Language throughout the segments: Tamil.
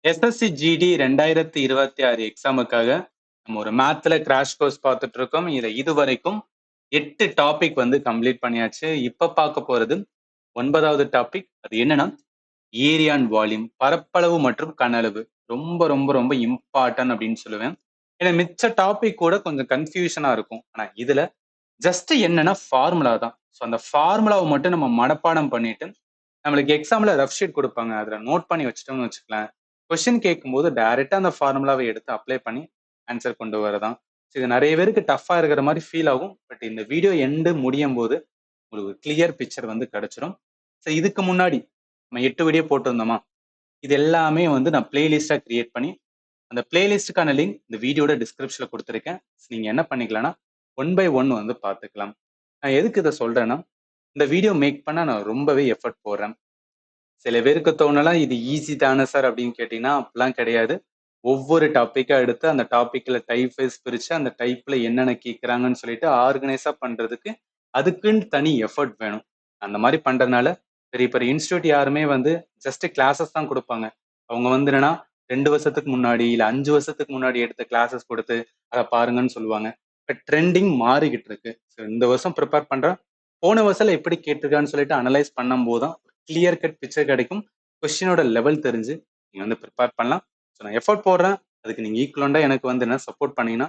எஸ்எஸ்சி ஜிடி 2026 எக்ஸாமுக்காக நம்ம ஒரு மேத்ல கிராஷ் கோர்ஸ் பார்த்துட்டு இருக்கோம். இதுவரைக்கும் 8 டாபிக் வந்து கம்ப்ளீட் பண்ணியாச்சு. இப்ப பார்க்க போறது 9வது டாபிக். அது என்னன்னா ஏரியா அண்ட் வால்யூம், பரப்பளவு மற்றும் கனளவு. ரொம்ப ரொம்ப ரொம்ப இம்பார்ட்டன்ட் அப்படின்னு சொல்லுவேன். ஏன்னா மிச்ச டாபிக் கூட கொஞ்சம் கன்ஃபியூஷனா இருக்கும். ஆனா இதுல ஜஸ்ட் என்னன்னா ஃபார்முலா தான். ஸோ அந்த ஃபார்முலாவை மட்டும் நம்ம மனப்பாடம் பண்ணிட்டு நம்மளுக்கு எக்ஸாம்ல ரஃப் ஷீட் கொடுப்பாங்க. அதுல நோட் பண்ணி வச்சுட்டோம்னு வச்சுக்கலாம். கொஸ்டின் கேட்கும்போது டைரக்டா அந்த ஃபார்முலாவை எடுத்து அப்ளை பண்ணி ஆன்சர் கொண்டு வரதான். இது நிறைய பேருக்கு டஃபா இருக்கிற மாதிரி ஃபீல் ஆகும். பட் இந்த வீடியோ எண்டு முடியும் போது உங்களுக்கு கிளியர் பிக்சர் வந்து கிடைச்சிடும். ஸோ இதுக்கு முன்னாடி நம்ம 8 வீடியோ போட்டிருந்தோமா, இது எல்லாமே வந்து நான் பிளேலிஸ்டா கிரியேட் பண்ணி அந்த பிளேலிஸ்டுக்கான லிங்க் இந்த வீடியோட டிஸ்கிரிப்ஷன்ல கொடுத்துருக்கேன். நீங்க என்ன பண்ணிக்கலாம்னா 1 பை 1 வந்து பார்த்துக்கலாம். நான் எதுக்கு இதை சொல்றேன்னா, இந்த வீடியோ மேக் பண்ண நான் ரொம்பவே எஃபர்ட் போடுறேன். சில பேருக்கு தோணலாம் இது ஈஸி தானே சார் அப்படின்னு கேட்டீங்கன்னா, அப்படிலாம் கிடையாது. ஒவ்வொரு டாபிக்கா எடுத்து அந்த டாபிக்ல டைப் வைஸ் பிரிச்சு அந்த டைப்ல என்னென்ன கேட்கறாங்கன்னு சொல்லிட்டு ஆர்கனைஸா பண்றதுக்கு அதுக்குன்னு தனி எஃபர்ட் வேணும். அந்த மாதிரி பண்றதுனால பெரிய பெரிய இன்ஸ்டியூட் யாருமே வந்து ஜஸ்ட் கிளாஸஸ் தான் கொடுப்பாங்க. அவங்க வந்து என்னன்னா 2 வருஷத்துக்கு முன்னாடி இல்ல 5 வருஷத்துக்கு முன்னாடி எடுத்த கிளாஸஸ் கொடுத்து அதை பாருங்கன்னு சொல்லுவாங்க. இப்ப ட்ரெண்டிங் மாறிக்கிட்டு இருக்கு. இந்த வருஷம் ப்ரிப்பேர் பண்றேன், போன வருஷம் எப்படி கேட்டிருக்கான்னு சொல்லிட்டு அனலைஸ் பண்ணும் போதுதான் கிளியர் கட் பிக்சர் கிடைக்கும். கொஸ்டினோட லெவல் தெரிஞ்சு நீங்க வந்து ப்ரிப்பேர் பண்ணலாம். ஸோ நான் எஃபோர்ட் போடுறேன், அதுக்கு நீங்க ஈக்குவலண்டா எனக்கு வந்து என்ன சப்போர்ட் பண்ணீங்கன்னா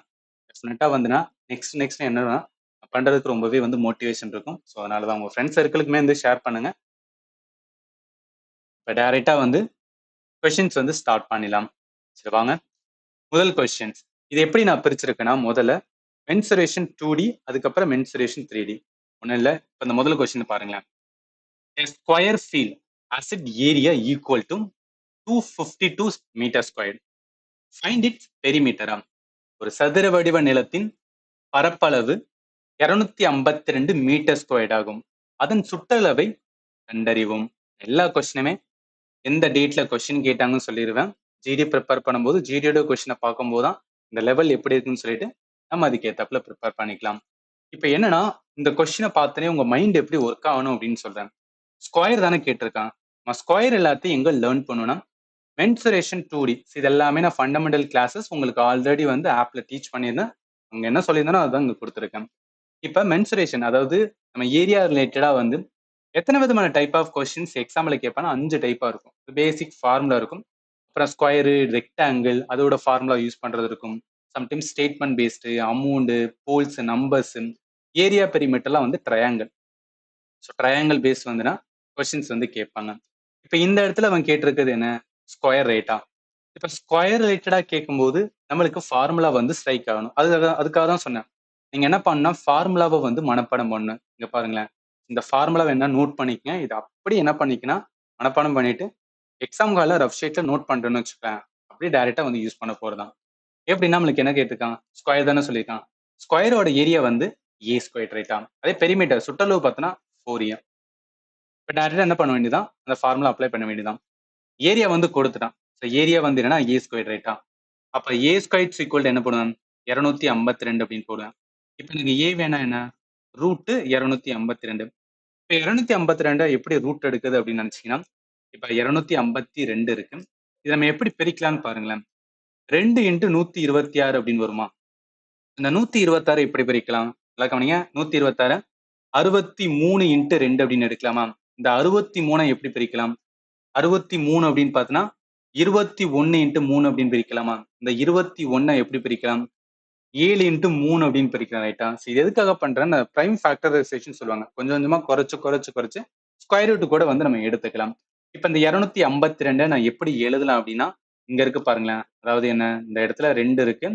டெஃபினட்டா வந்துன்னா நெக்ஸ்ட் என்னன்னா பண்றதுக்கு ரொம்பவே வந்து மோட்டிவேஷன் இருக்கும். ஸோ அதனாலதான் உங்க ஃப்ரெண்ட்ஸ் சர்க்கிளுக்குமே வந்து ஷேர் பண்ணுங்க. இப்போ டைரக்டா வந்து கொஸ்டின்ஸ் வந்து ஸ்டார்ட் பண்ணிடலாம். சரி வாங்க. முதல் கொஸ்டின்ஸ் இது எப்படி நான் பிரிச்சிருக்கேன்னா, முதல்ல மென்சுரேஷன் 2D, அதுக்கப்புறம் மென்சுரேஷன் 3D. ஒன்றும் இல்லை, இப்போ இந்த முதல் கொஸ்டின் பாருங்களேன். A square field has its area equal to 252 meter squared. Find its perimeter. ஒரு சதுர வடிவ நிலத்தின் பரப்பளவு 252 மீட்டர் ஸ்கொயர்ட் ஆகும். அதன் சுற்றளவை கண்டறிவும். எல்லா கொஸ்டினுமே எந்த டேட்ல கொஸ்டின் கேட்டாங்கன்னு சொல்லிடுவேன். ஜிடி ப்ரிப்பேர் பண்ணும்போது ஜிடியோட கொஸ்டினை பார்க்கும்போது தான் இந்த லெவல் எப்படி இருக்குன்னு சொல்லிட்டு நம்ம அதுக்கு ஏத்தாப்புல ப்ரிப்பேர் பண்ணிக்கலாம். இப்போ என்னன்னா, இந்த கொஸ்டினை பார்த்தோன்னே உங்க மைண்ட் எப்படி ஒர்க் ஆகணும் அப்படின்னு சொல்றேன். ஸ்கொயர் தானே கேட்டிருக்கான். நம்ம ஸ்கொயர் எல்லாத்தையும் எங்க லேர்ன் பண்ணணும்னா மென்சுரேஷன் 2D. இது எல்லாமே நான் ஃபண்டமெண்டல் கிளாஸஸ் உங்களுக்கு ஆல்ரெடி வந்து ஆப்ல டீச் பண்ணியிருந்தேன். அங்க என்ன சொல்லியிருந்தேனோ அதான் இங்க கொடுத்துருக்கேன். இப்ப மென்சுரேஷன், அதாவது நம்ம ஏரியா ரிலேட்டடா வந்து எத்தனை விதமான டைப் ஆஃப் கொஸ்டின்ஸ் எக்ஸாம்ல கேட்பானா 5 டைப்பா இருக்கும். பேசிக் ஃபார்முலா இருக்கும். அப்புறம் ஸ்கொயரு, ரெக்டாங்கிள் அதோட ஃபார்முலா யூஸ் பண்றது இருக்கும். Sometimes statement based, amount, polls, numbers, area பெரிமீட்டர்லாம் வந்து ட்ரையாங்கிள். ஸோ ட்ரையாங்கிள் பேஸ் வந்துன்னா கொஸ்டின்ஸ் வந்து கேட்பாங்க. இப்போ இந்த இடத்துல அவன் கேட்டிருக்கிறது என்ன, ஸ்கொயர் ரேட்டா. இப்போ ஸ்கொயர் ரிலேட்டடா கேட்கும்போது நம்மளுக்கு ஃபார்முலா வந்து ஸ்ட்ரைக் ஆகணும். அதுக்காக தான் சொன்னேன். நீங்க என்ன பண்ணா ஃபார்முலாவை வந்து மனப்பாடம் பண்ணணும். இங்க பாருங்களேன், இந்த ஃபார்முலாவை என்ன நோட் பண்ணிக்கங்க. இது அப்படி என்ன பண்ணிக்கன்னா மனப்பாடம் பண்ணிட்டு எக்ஸாம் கால ரஃப் ஷீட்ல நோட் பண்றேன்னு வச்சுக்கேன். அப்படியே டைரக்டா வந்து யூஸ் பண்ண போறதான். எப்படின்னா நம்மளுக்கு என்ன கேட்டிருக்கான், ஸ்கொயர் தானே சொல்லியிருக்கான். ஸ்கொயரோட ஏரியா வந்து ஏ ஸ்கொயர் ரைட்டா. அதே பெரிமீட்டர் சுற்றளவு பார்த்தோன்னா 4A. இப்போ டைரக்டா என்ன பண்ண வேண்டியதான், அந்த ஃபார்முலா அப்ளை பண்ண வேண்டியதான். ஏரியா வந்து கொடுத்துட்டான். ஸோ ஏரியா வந்து என்னன்னா ஏ ஸ்கொயர் ரைட்டா. அப்ப ஏ ஸ்கொயர் ஈக்குவல் என்ன பண்ணுவேன், 252 அப்படின்னு போடுவேன். இப்போ எனக்கு ஏ வேணா என்ன, ரூட் 252. இப்போ 252 எப்படி ரூட் எடுக்குது அப்படின்னு நினைச்சீங்கன்னா, இப்போ 252 இருக்கு. இதை நம்ம எப்படி பிரிக்கலாம்னு பாருங்களேன். 2 இன்ட்டு 126 அப்படின்னு வருமா. இந்த 126 எப்படி பிரிக்கலாம், நல்லா கவனிங்க. 126 63 இன்ட்டு 2 அப்படின்னு எடுக்கலாமா. இந்த 63 எப்படி பிரிக்கலாம், 63 அப்படின்னு பார்த்தோன்னா 21 இன்ட்டு 3 அப்படின்னு பிரிக்கலாமா. இந்த 21 எப்படி பிரிக்கலாம், 7 இன்ட்டு 3 அப்படின்னு பிரிக்கலாம் ரைட்டா. இது எதுக்காக பண்றேன், பிரைம் ஃபேக்டரைசேஷன் சொல்லுவாங்க. கொஞ்சம் கொஞ்சமா குறைச்சு ஸ்கொயர் ரூட் கூட வந்து நம்ம எடுத்துக்கலாம். இப்ப இந்த 252 நான் எப்படி எழுதலாம் அப்படின்னா, இங்க இருக்கு பாருங்களேன். அதாவது என்ன, இந்த இடத்துல 2 இருக்கு.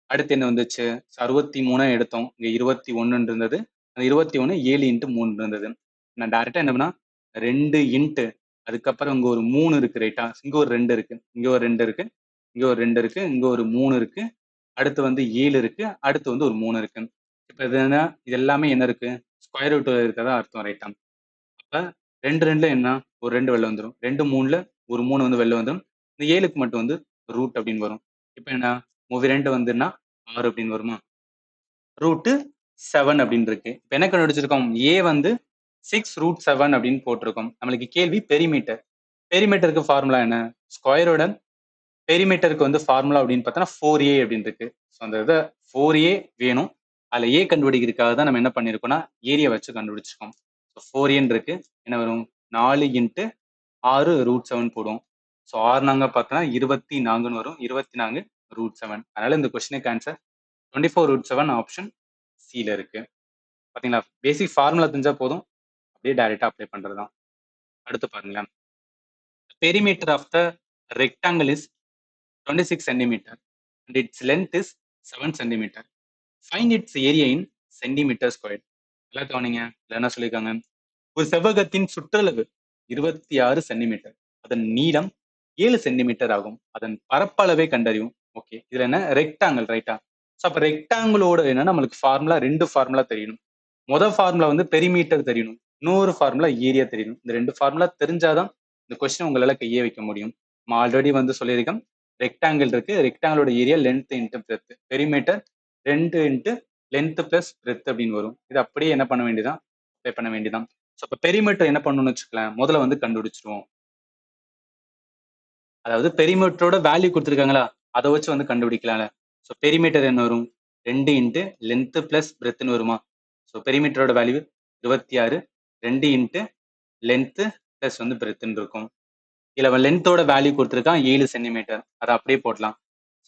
அடுத்து என்ன வந்துச்சு, 63 எடுத்தோம். இங்க 21 இருந்தது. அந்த 21 7 இன்ட்டு 3 இருந்தது. நான் டைரக்டா என்ன பண்ணா 2 இன்ட்டு அதுக்கப்புறம் இங்க ஒரு 3 இருக்கு ரைட்டா. இங்க ஒரு 2 இருக்கு, இங்க ஒரு 2 இருக்கு, இங்க ஒரு 2 இருக்கு, இங்க ஒரு 3 இருக்கு. அடுத்து வந்து 7 இருக்கு, அடுத்து வந்து ஒரு 3 இருக்கு. இப்ப இது என்ன, இது எல்லாமே என்ன இருக்கு, ஸ்கொயர் ரூட் இருக்கதா அர்த்தம் ரைட்டா. அப்ப 2 2ல என்ன, ஒரு 2 வெளில வந்துடும். 2 3ல ஒரு 3 வந்து வெளில வந்துடும். இந்த 7க்கு மட்டும் வந்து ரூட் அப்படின்னு வரும். இப்ப என்ன, மூவி 2 வந்துன்னா 6 அப்படின்னு வருமா. ரூட் 7 அப்படின்னு இருக்கு. இப்ப என்ன கண்டுபிடிச்சிருக்கோம், ஏ வந்து 6√7 அப்படின்னு போட்டிருக்கோம். நம்மளுக்கு கேள்வி பெரிமீட்டர். பெரிமீட்டருக்கு ஃபார்முலா என்ன? ஸ்கொயரோட பெரிமீட்டருக்கு வந்து ஃபார்முலா அப்படின்னு பார்த்தோன்னா 4a அப்படின்னு இருக்கு. ஸோ அந்த இதை 4a வேணும். அதில் ஏ கண்டுபிடிக்கிறதுக்காக தான் நம்ம என்ன பண்ணியிருக்கோம்னா ஏரியா வச்சு கண்டுபிடிச்சிருக்கோம். ஸோ 4a இருக்கு. என்ன வரும்? 4 × 6√7 போடுவோம். ஸோ 6 நாங்க பார்த்தோன்னா 24 வரும். 24√7. அதனால இந்த கொஸ்டினுக்கு ஆன்சர் 24√7 ஆப்ஷன் சில இருக்கு. பாத்தீங்களா? பேசிக் ஃபார்முலா தெரிஞ்சா போதும். அப்படியே டைரக்டா அப்ளை பண்றதுதான். அடுத்து பாருங்க. Perimeter of the rectangle is 26 centimeter and its length is 7 centimeter. Find its area in centimeter squared. எல்லாம் கவனிங்க. இதுல என்ன சொல்லியிருக்காங்க? ஒரு செவ்வகத்தின் சுற்றளவு 26 சென்டிமீட்டர். அதன் நீளம் 7 சென்டிமீட்டர் ஆகும். அதன் பரப்பளவை கண்டறியும். ஓகே. இதுல என்ன? ரெக்டாங்கிள், ரைட்டா? ஸோ அப்ப ரெக்டாங்கிளோட என்ன நம்மளுக்கு ஃபார்முலா 2 ஃபார்முலா தெரியணும். முதல் ஃபார்முலா வந்து பெரிமீட்டர் தெரியணும். இன்னொரு ஃபார்முலா ஏரியா தெரியணும். இந்த 2 ஃபார்முலா தெரிஞ்சாதான் இந்த கொஸ்டின் உங்களால கையே வைக்க முடியும். நம்ம ஆல்ரெடி வந்து சொல்லியிருக்கோம். ரெக்டாங்கிள் இருக்கு. ரெக்டாங்கிளோட area length into breadth. Perimeter 2 × length plus breadth அப்படின்னு வரும். இது அப்படியே என்ன பண்ண வேண்டியதான்? அப்ளை பண்ண வேண்டியதான். ஸோ இப்போ பெரிமீட்டர் என்ன பண்ணணும்னு வச்சுக்கலாம். முதல்ல வந்து கண்டுபிடிச்சிருவோம். அதாவது பெரிமீட்டரோட வேல்யூ கொடுத்துருக்காங்களா, அதை வச்சு வந்து கண்டுபிடிக்கலாம்ல. ஸோ பெரிமீட்டர் என்ன வரும்? 2 × லென்த் பிளஸ் பிரெத்னு வருமா? ஸோ பெரிமீட்டரோட வேல்யூ 26. 2 × லென்த் பிளஸ் வந்து பிரெத்னு இருக்கும். இதுல அவன் லென்த்தோட வேல்யூ கொடுத்துருக்கான் 7 சென்டிமீட்டர். அதை அப்படியே போடலாம்.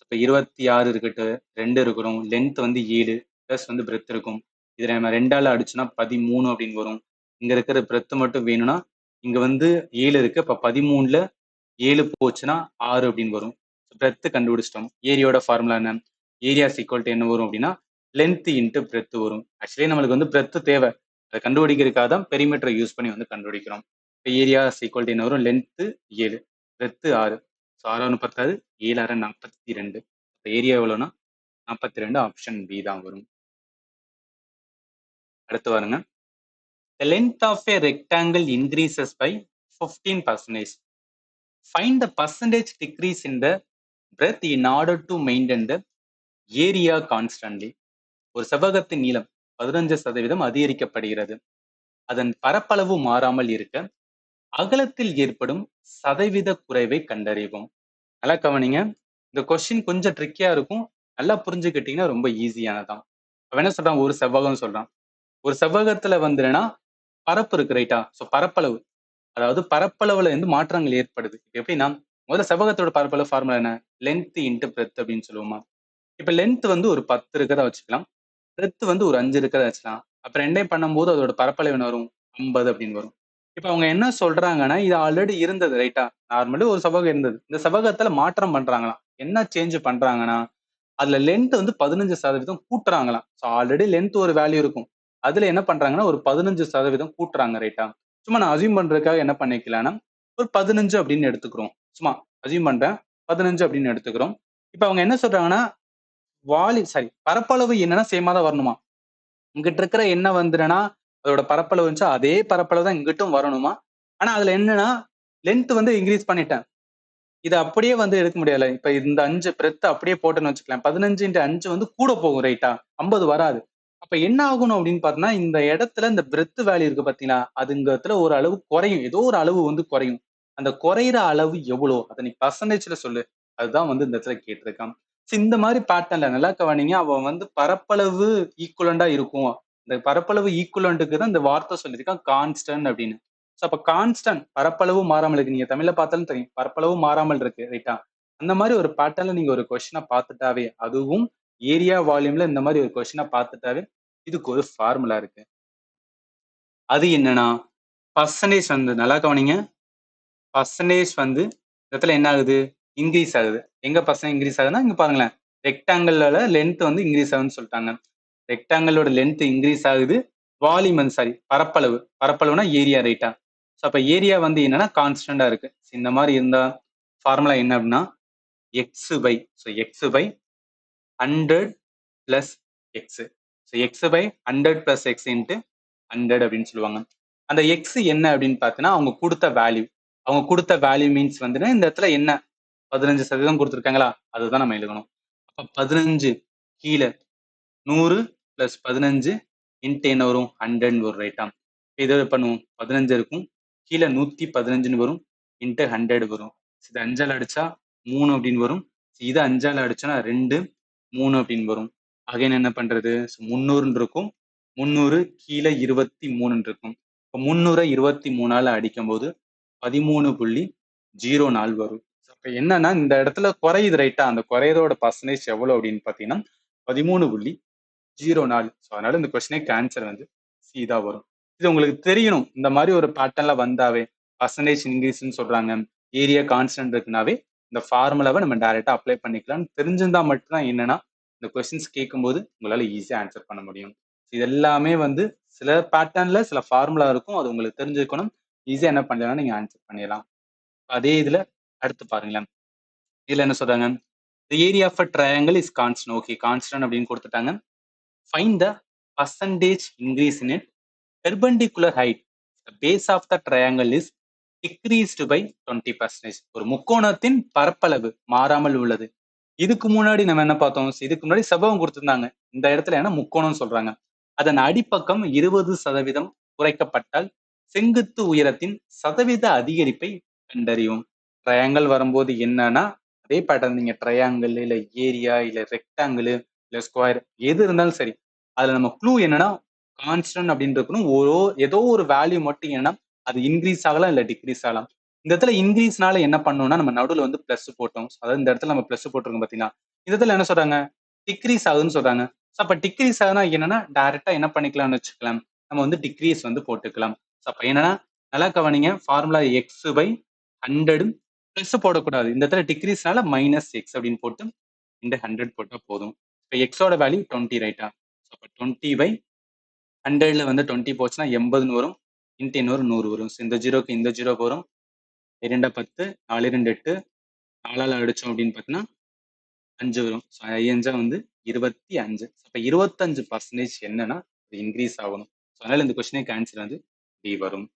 இப்போ 26 இருக்கட்டு, 2 இருக்கிறோம். லென்த் வந்து 7 பிளஸ் வந்து பிரெத் இருக்கும். இதில் நம்ம 2ஆல அடிச்சுன்னா 13 அப்படின்னு வரும். இங்க இருக்கிற பிரெத் மட்டும் வேணும்னா இங்க வந்து 7 இருக்கு. அப்ப 13ல 7 போச்சுன்னா 6 அப்படின்னு வரும். பிரெத் கண்டுபிடிச்சிட்டோம். ஏரியாவோட ஃபார்முலா என்ன? ஏரியா ஈக்குவல் டு என்ன வரும் அப்படின்னா லென்த் இன்ட்டு பிரெத் வரும். ஆக்சுவலி நம்மளுக்கு வந்து பிரெத் தேவை. அதை கண்டுபிடிக்கிறதுக்காக தான் பெரிமீட்டரை யூஸ் பண்ணி வந்து கண்டுபிடிக்கிறோம். இப்போ ஏரியா ஈக்குவல் டு என்ன வரும்? Length 7, breadth 6. ஸோ 6 10, 7 6 42. இப்போ ஏரியா எவ்வளோனா 42. ஆப்ஷன் பி தான் வரும். அடுத்து பாருங்க. The length of a rectangle increases by 15%. Find the percentage decrease in the breadth in order to maintain the area constantly. ஒரு செவ்வகத்தின் நீளம் 15% அதிகரிக்கப்படுகிறது. அதன் பரப்பளவு மாறாமல் இருக்க அகலத்தில் ஏற்படும் சதவீத குறைவை கண்டறிவோம். நல்லா கவனிங்க. இந்த கொஸ்டின் கொஞ்சம் ட்ரிக்கியா இருக்கும். நல்லா புரிஞ்சுக்கிட்டீங்கன்னா ரொம்ப ஈஸியானதான். அவன் என்ன சொல்றான்? ஒரு செவ்வகம் சொல்றான். ஒரு செவ்வகத்துல வந்துன்னா பரப்பு இருக்கு, ரைட்டா? ஸோ பரப்பளவு, அதாவது பரப்பளவுல இருந்து மாற்றங்கள் ஏற்படுது. எப்படின்னா முதல்ல செவ்வகத்தோட பரப்பளவு ஃபார்முலா என்ன? லென்த் இன்ட்டு பிரெத் அப்படின்னு சொல்லுவோமா? இப்ப லென்த் வந்து ஒரு 10 இருக்கிறதா வச்சுக்கலாம். பிரெத் வந்து ஒரு 5 இருக்கிறதா வச்சுக்கலாம். அப்ப ரெண்டையும் பண்ணும்போது அதோட பரப்பளவு என்ன வரும்? 50 அப்படின்னு வரும். இப்ப அவங்க என்ன சொல்றாங்கன்னா, இது ஆல்ரெடி இருந்தது, ரைட்டா? நார்மலி ஒரு செவ்வகம் இருந்தது. இந்த செவ்வகத்துல மாற்றம் பண்றாங்களாம். என்ன சேஞ்ச் பண்றாங்கன்னா, அதுல லென்த் வந்து 15% கூட்டுறாங்களாம். ஸோ ஆல்ரெடி லென்த் ஒரு வேல்யூ இருக்கும். அதுல என்ன பண்றாங்கன்னா ஒரு 15% கூட்டுறாங்க, ரைட்டா? சும்மா நான் அசியூம் பண்றதுக்காக என்ன பண்ணிக்கலாம்னா ஒரு 15 அப்படின்னு எடுத்துக்கிறோம். சும்மா அசியூம் பண்றேன். 15 அப்படின்னு எடுத்துக்கிறோம். இப்ப அவங்க என்ன சொல்றாங்கன்னா பரப்பளவு என்னன்னா சேமா தான் வரணுமா? இங்கிட்ட இருக்கிற என்ன வந்துடுன்னா அதோட பரப்பளவு இருந்துச்சா அதே பரப்பளவு தான் இங்கிட்டும் வரணுமா? ஆனா அதுல என்னன்னா லென்த் வந்து இன்க்ரீஸ் பண்ணிட்டேன். இதை அப்படியே வந்து எடுக்க முடியல. இப்ப இந்த 5 பிரெத் அப்படியே போட்டேன்னு வச்சுக்கலாம். 15 × 5 வந்து கூட போகும், ரைட்டா? 50 வராது. அப்ப என்ன ஆகணும் அப்படின்னு பார்த்தோம்னா இந்த இடத்துல இந்த பிரெத் வேல்யூ இருக்கு பாத்தீங்களா, அதுங்கத்துல ஒரு அளவு குறையும். ஏதோ ஒரு அளவு வந்து குறையும். அந்த குறையிற அளவு எவ்வளோ அதை நீ பர்சன்டேஜ்ல சொல்லு. அதுதான் வந்து இந்த இடத்துல கேட்டிருக்கான். இந்த மாதிரி பேட்டர்ன்ல நல்லா கவனிங்க. அவன் வந்து பரப்பளவு ஈக்குவலண்டா இருக்கும். இந்த பரப்பளவு ஈக்குவலண்ட்டுக்கு தான் இந்த வார்த்தை சொல்லியிருக்கான் கான்ஸ்டன்ட் அப்படின்னு. ஸோ அப்ப கான்ஸ்டன்ட் பரப்பளவு மாறாமல் இருக்கு. நீங்க தமிழ்ல பார்த்தாலும் தெரியும். பரப்பளவு மாறாமல் இருக்கு, ரைட்டா? அந்த மாதிரி ஒரு பேட்டர்ன்ல நீங்க ஒரு கொஸ்டினை பார்த்துட்டாவே, அதுவும் ஏரியா வால்யூம்ல இந்த மாதிரி ஒரு கொஸ்டினை பார்த்துட்டாவே இதுக்கு ஒரு ஃபார்முலா இருக்கு. அது என்னன்னா பர்சன்டேஜ் வந்து நல்லா கவனிங்க. பர்சன்டேஜ் வந்து இடத்துல என்ன ஆகுது? இன்க்ரீஸ் ஆகுது. எங்க பர்சன்டேஜ் இன்க்ரீஸ் ஆகுதுன்னா இங்க பாருங்களேன். ரெக்டாங்கிளோட லென்த் வந்து இன்க்ரீஸ் ஆகுதுன்னு சொல்லிட்டாங்க. ரெக்டாங்கிளோட லென்த் இன்க்ரீஸ் ஆகுது. வால்யூம் வந்து பரப்பளவு. பரப்பளவுனா ஏரியா, ரைட்டா? ஸோ அப்ப ஏரியா வந்து என்னன்னா கான்ஸ்டன்டா இருக்கு. இந்த மாதிரி இருந்தா ஃபார்முலா என்ன அப்படின்னா x by 100 plus x. So x by 100 plus x into 100 அப்படின்னு சொல்லுவாங்க. அந்த எக்ஸ் என்ன அப்படின்னு பார்த்தீங்கன்னா அவங்க கொடுத்த வேல்யூ. அவங்க கொடுத்த வேல்யூ மீன்ஸ் வந்துன்னா இந்த இடத்துல என்ன 15% கொடுத்துருக்காங்களா, அதுதான் நம்ம எழுதணும். அப்ப 15 கீழே 100 பிளஸ் 15 இன்ட்டு என்ன வரும்? 100 வரும், ரைட்டா? இதை பண்ணுவோம் 15 இருக்கும், கீழே 115ன்னு வரும், இன்ட்டு 100 வரும். இது 5ஆல் அடிச்சா 3 அப்படின்னு வரும். இது 5ஆல் அடிச்சோன்னா 2, 3 அப்படின்னு வரும். அகைன் என்ன பண்றது? 300 இருக்கும், 300 கீழே 23 இருக்கும். இப்போ 300 23ஆல அடிக்கும் போது 13.04 வரும். இப்போ என்னன்னா இந்த இடத்துல குறையுது ரைட்டா, அந்த குறையதோட பர்சன்டேஜ் எவ்வளவு அப்படின்னு பாத்தீங்கன்னா 13.04. ஸோ அதனால இந்த கொஸ்டினுக்கு ஆன்சர் வந்து சி தான் வரும். இது உங்களுக்கு தெரியணும், இந்த மாதிரி ஒரு பேட்டர்ன்ல வந்தாவே பர்சன்டேஜ் இன்க்ரீஸ்ன்னு சொல்றாங்க, ஏரியா கான்ஸ்டன்ட் இருக்குனாவே இந்த ஃபார்முலாவை நம்ம டைரக்டா அப்ளை பண்ணிக்கலாம். தெரிஞ்சிருந்தா மட்டும்தான் என்னன்னா இந்த கொஸ்டின்ஸ் கேட்கும்போது உங்களால ஈஸியா ஆன்சர் பண்ண முடியும். இது எல்லாமே வந்து சில பேட்டர்ன்ல சில ஃபார்முலா இருக்கும், அது உங்களுக்கு தெரிஞ்சுக்கணும். ஈஸியா என்ன பண்ணலாம், நீங்க ஆன்சர் பண்ணிடலாம். அதே இதுல அடுத்து பாருங்களேன், இதுல என்ன சொல்றாங்க, the area of a triangle is constant. Okay, constant அப்படின்னு கொடுத்துட்டாங்க. find the percentage increase in it perpendicular height, the base of the triangle is decreased by 20%. ஒரு முக்கோணத்தின் பரப்பளவு மாறாமல் உள்ளது. இதுக்கு முன்னாடி நம்ம என்ன பார்த்தோம், இதுக்கு முன்னாடி செவ்வகம் கொடுத்திருந்தாங்க, இந்த இடத்துல என்ன முக்கோணம் சொல்றாங்க. அதன் அடிப்பக்கம் 20% குறைக்கப்பட்டால் செங்குத்து உயரத்தின் சதவீத அதிகரிப்பை கண்டறியும். ட்ரையாங்கிள் வரும்போது என்னன்னா அதே பேட்டர்ன், நீங்க ட்ரையாங்கிள் இல்ல ஏரியா இல்ல ரெக்டாங்கிள் இல்ல ஸ்கொயர் எது இருந்தாலும் சரி, அதுல நம்ம க்ளூ என்னன்னா கான்ஸ்டன்ட் அப்படின்னு இருக்கணும். ஏதோ ஒரு வேல்யூ மட்டும் என்னன்னா அது இன்க்ரீஸ் ஆகலாம் இல்ல டிக்ரீஸ் ஆகலாம். இந்த இடத்துல இன்க்ரீஸ்னால என்ன பண்ணணும்னா நம்ம நடுவில் வந்து பிளஸ் போட்டோம், அதாவது இந்த இடத்துல நம்ம பிளஸ் போட்டிருக்கோம் பாத்தீங்கன்னா, இந்த இடத்துல என்ன சொல்றாங்க டிக்ரீஸ் ஆகுதுன்னு சொல்றாங்க. அப்ப டிக்ரீஸ் ஆகுதுன்னா என்னன்னா டைரக்டா என்ன பண்ணிக்கலாம்னு வச்சுக்கலாம், நம்ம வந்து டிக்ரீஸ் வந்து போட்டுக்கலாம். அப்ப என்னன்னா நல்லா கவனிங்க, ஃபார்முலா எக்ஸ் பை 100 பிளஸ் போடக்கூடாது, இந்த இடத்துல டிக்ரீஸ்னால மைனஸ் எக்ஸ் அப்படின்னு போட்டு இந்த 100 போட்டா போதும். இப்போ எக்ஸோட வேல்யூ 20 ரைட்டா, அப்போ 20 பை 100ல வந்து 20 போச்சுன்னா 80ன்னு வரும், இன்ட்டு இன்னொரு 100 வரும். இந்த ஜீரோக்கு இந்த ஜீரோ வரும், 2 10, 4 2 8, 4ஆல் அடிச்சோம் அப்படின்னு பார்த்தீங்கன்னா 5 வரும். ஸோ 5 வந்து 25. அப்போ 25% என்னன்னா இன்க்ரீஸ் ஆகணும். ஸோ அதனால இந்த கொஸ்டினுக்கு ஆன்சர் வந்து டி வரும்.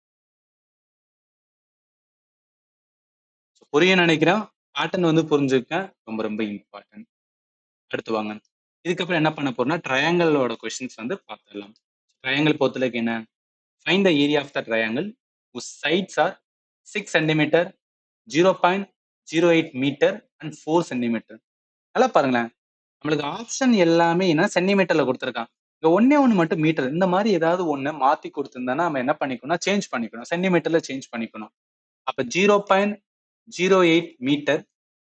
புரிய நினைக்கிறேன், பேட்டர்ன் வந்து புரிஞ்சுக்க ரொம்ப ரொம்ப இம்பார்ட்டன்ட். அடுத்து வாங்க, இதுக்கப்புறம் என்ன பண்ண போறோம்னா ட்ரையாங்கிளோட கொஸ்டின்ஸ் வந்து பார்த்துடலாம். ட்ரையாங்கிள் பொறுத்தளவுக்கு என்ன, find the area of the triangle whose sides are 6 cm, 0.08 metre and 4 centimetre. நல்லா பாருங்களேன், நம்மளுக்கு ஆப்ஷன் எல்லாமே என்ன சென்டிமீட்டர்ல கொடுத்துருக்கான், இங்க ஒன்னே ஒன்று மட்டும் மீட்டர். இந்த மாதிரி ஏதாவது ஒண்ணு மாத்தி கொடுத்திருந்தானா நம்ம என்ன பண்ணிக்கணும், சேஞ்ச் பண்ணிக்கணும், சென்டிமீட்டர்ல சேஞ்ச் பண்ணிக்கணும். அப்ப 0.08 மீட்டர்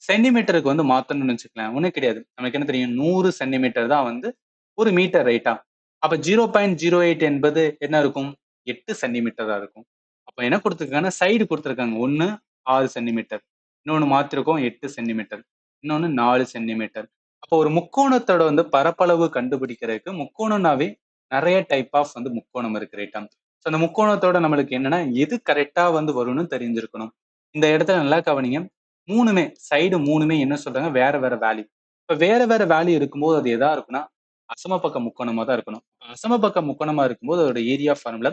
சென்டிமீட்டருக்கு வந்து மாத்தணும்னு வச்சுக்கலாம், ஒன்றும் கிடையாது. நமக்கு என்ன தெரியும், 100 சென்டிமீட்டர் தான் வந்து ஒரு மீட்டர் ரைட்டா. அப்ப 0.08 என்பது என்ன இருக்கும், 8 சென்டிமீட்டரா இருக்கும். அப்ப என்ன கொடுத்துருக்காங்கன்னா சைடு கொடுத்துருக்காங்க, ஒன்னு 6 சென்டிமீட்டர், இன்னொன்னு மாத்திருக்கோம் 8 சென்டிமீட்டர், இன்னொன்னு 4 சென்டிமீட்டர். அப்போ ஒரு முக்கோணத்தோட வந்து பரப்பளவு கண்டுபிடிக்கிறதுக்கு, முக்கோணம்னாவே நிறைய டைப் ஆஃப் வந்து முக்கோணம் இருக்கு ரைட்டா. ஸோ அந்த முக்கோணத்தோட நம்மளுக்கு என்னன்னா எது கரெக்டா வந்து வரும்னு தெரிஞ்சிருக்கணும். இந்த இடத்துல நல்லா கவனிங்க, மூணுமே சைடு மூணுமே என்ன சொல்றாங்க, வேற வேற வேல்யூ. இப்ப வேற வேற வேல்யூ இருக்கும்போது அது எதா இருக்குன்னா அசமபக்க முக்கோணமா தான் இருக்கணும். அசமபக்க முக்கோணமா இருக்கும்போது அதோட area formula